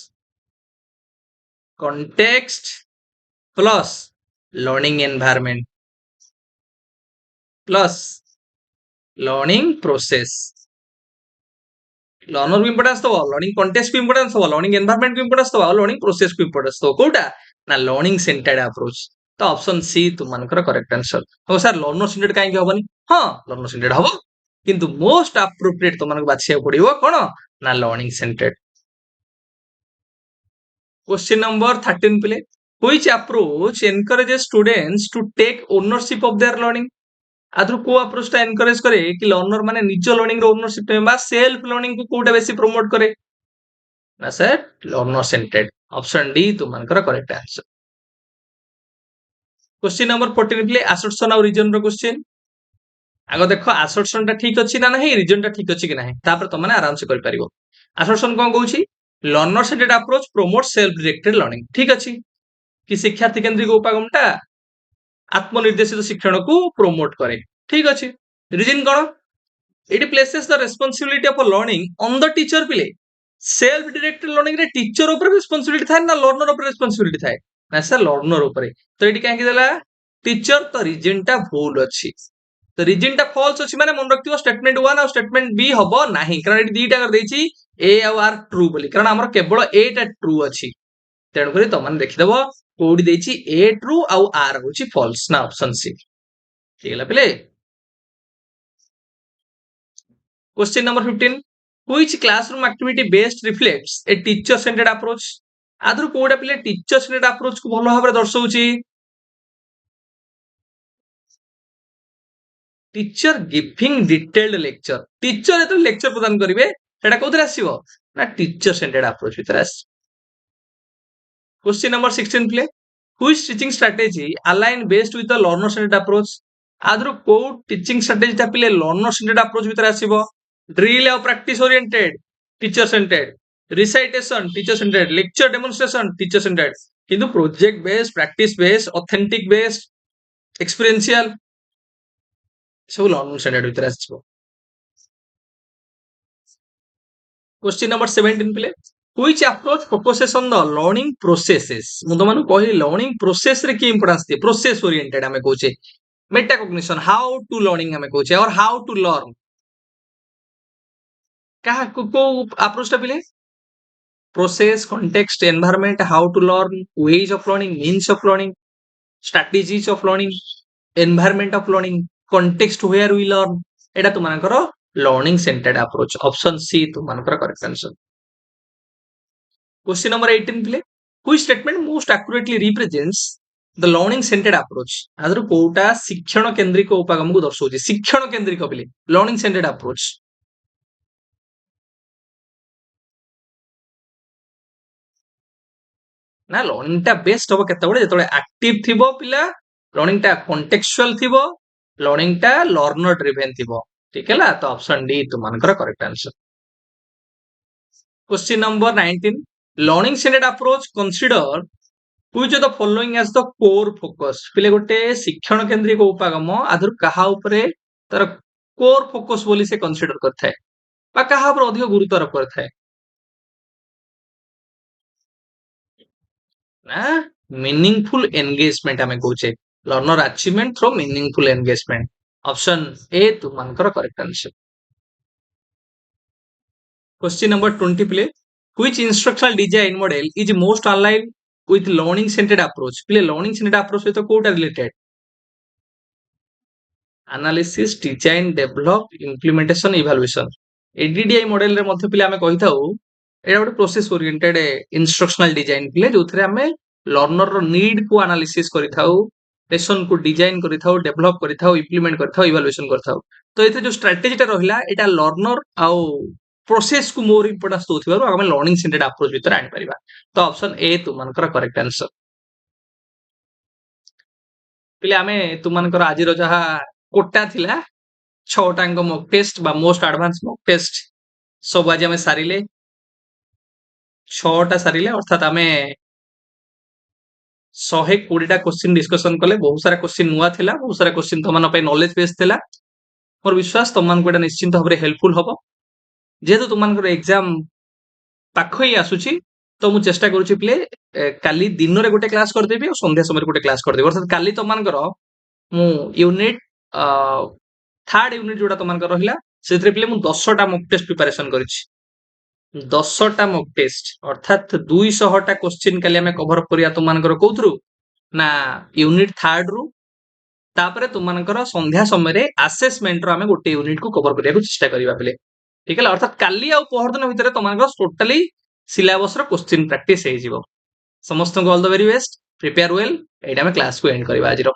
context plus learning environment plus learning process learner को इंपोर्टेंस तो learning context को इंपोर्टेंस तो learning environment को इंपोर्टेंस तो learning process को इंपोर्टेंस तो कोटा ना learning centered approach तो ऑप्शन सी तुमनकर करेक्ट आंसर हो सर लर्नर सेंटर्ड काहे होबनी हां लर्नर सेंटर्ड हबो किंतु मोस्ट एप्रोप्रिएट तुमनको बाछिया पड़िबो कोन ना learning centred Question number 13 play which approach encourages students to take ownership of their learning आदर को अप्रोच ता एनकरेज करे कि लर्नर माने निज लर्निंग रो ओनरशिप में बा सेल्फ लर्निंग को कोटा बेसी प्रमोट करे ना sir learner centered option D तुमनकर correct answer question number 14 please assertion और रीजन रो क्वेश्चन आगो देखो असर्शन ता ठीक अछि ना नहीं रीजन ता ठीक अछि कि नहीं तापर तुम माने आराम से कर परिबो असर्शन कोन कहूची learner centered approach promote self directed learning ठीक अछि कि शिक्षार्थी केंद्रित उपागमटा आत्मनिर्देशित शिक्षण को प्रमोट करे ठीक अछि रीजन कोन it places the responsibility of learning on the teacher पिले सेल्फ डायरेक्टेड लर्निंग रे टीचर ऊपर रिस्पांसिबिलिटी थाए ना लर्नर ऊपर रिस्पांसिबिलिटी थाए ना सर लर्नर ऊपर तो एटी काहे देला टीचर तो रीजन टा भूल अछि तो रीजन टा फॉल्स अछि माने मन रखियो स्टेटमेंट 1 और स्टेटमेंट बी हबो नाही कारण एटी दीटा कर देछि ए और आर ट्रू बोली कारण हमर केवल ए टा ट्रू अछि तेन करी त मन देखि देबो कोडी देछि ए ट्रू और आर होछि फॉल्स ना ऑप्शन सी ठीक है पहले question number 15 which classroom activity best reflects a teacher centered approach आदर कोडा पहले टीचर सेंटर्ड अप्रोच को भलो भाबरे दर्शाउछि teacher giving detailed lecture teacher एतो लेक्चर प्रदान करिवे सेटा कोथरे आसीबो ना टीचर सेंटर्ड अप्रोच भीतर आसी question number 16 play Which teaching strategy align best with the learner centered approach? आदर को टीचिंग स्ट्रेटेजी टा पिले लर्नर सेंटर्ड अप्रोच भीतर आसीबो ड्रिल और practice oriented teacher centered recitation teacher centered lecture demonstration teacher centered किंतु project based practice based authentic based experiential सब लर्नर सेंटर्ड भीतर आसीबो क्वेश्चन नंबर 17 पिले which approach focuses on the learning processes मु तो मानु कहि लर्निंग प्रोसेस रे की इंपोर्टेंस दे प्रोसेस ओरिएंटेड हमें कहूचे मेटाकॉग्निशन हाउ टू लर्निंग हमें कहूचे और हाउ टू लर्न कहा को अप्रोच टा please process context environment how to learn ways of learning means of learning strategies of learning environment of learning context where we learn एटा तुमनकर learning centered approach option C तुमनकर correct answer question number 18 please which statement most accurately represents the learning centered approach आदर कोटा शिक्षण केंद्रित उपागम को दर्शाउछि शिक्षण केंद्रित पिले लर्निंग सेंटर्ड अप्रोच ना लर्निंग टा बेस्ट हो केते बडे जेतले एक्टिव थिबो पिला लर्निंग टा कॉन्टेक्चुअल थिबो लर्निंग टा लर्नर ड्रिवन थिबो ठीक है ला तो ऑप्शन डी तुमनकर correct answer question number 19 learning centered approach consider which of the following as the core focus पिले गोटे शिक्षण केंद्रित उपागम आधुर कहा उपरे तार कोर फोकस बोली से कंसीडर करथाय बा कहा पर अधिक गुरुत्व आरोप करथाय ना मीनिंगफुल एंगेजमेंट हमें कहूचे learner achievement through meaningful engagement option A तुमनकर करेक्ट आंसर क्वेश्चन नंबर 20 पिले which instructional design model is most aligned with learning centered approach पिले learning centered approach with कोटा related analysis design develop implementation evaluation ADDI model रे मध्ये पिले हमें कहि थाउ एटा गोटे प्रोसेस ओरिएंटेड इंस्ट्रक्शनल डिजाइन पिले जोथरे हमें लर्नर रो नीड को एनालिसिस करि थाउ लेसन को डिजाइन करि थाउ डेवलप करि थाउ इंप्लीमेंट करि थाउ इवैल्यूएशन करि थाउ तो एथे जो स्ट्रेटजी टा रहिला एटा लर्नर आउ प्रोसेस को मोर इंपोर्टेंस दोथिबारु हमें लर्निंग सेंटर्ड अप्रोच भीतर आनि परिबा तो ऑप्शन ए तुमनकर करेक्ट आंसर पिले हमें तुमनकर आज रो जहा कोटा थिला 6 टांग मॉक टेस्ट बा मोस्ट एडवांस मॉक टेस्ट सब आज हमें सारिले 6 टा सारिले अर्थात हमें 120 टा क्वेश्चन डिस्कशन कले बहुत सारा क्वेश्चन नुवा थिला बहुत सारा क्वेश्चन तमन पे नॉलेज बेस थिला मोर विश्वास तमन को एटा निश्चिंत भाबरे हेल्पफुल हबो जेहेतु तुमनकर एग्जाम पाखई आसुची तो मु चेष्टा करूची प्ले काली दिन रे गोटे क्लास कर देबी और संध्या समय रे गोटे क्लास कर देबी अर्थात काली तुमनकर मु यूनिट थर्ड यूनिट जोटा तुमनकर रहिला सेथरे प्ले मु 10 टा मॉक टेस्ट प्रिपरेशन करिछि 10 टा मॉक टेस्ट अर्थात 200 टा क्वेश्चन काली हमें कवर अप करिया तुमनकर कोथरु ना यूनिट थर्ड रु तापरे तुमनकर संध्या समय रे असेसमेंट रो हमें गोटे यूनिट को कवर करिया को चेष्टा करिबा प्ले ठीक है अर्थात काली आ पहरदिन भितर तुमनकर टोटली सिलेबस रो क्वेश्चन प्रैक्टिस हे जिवो समस्त को all the very best prepare well एटा में क्लास को एंड करबा आज रो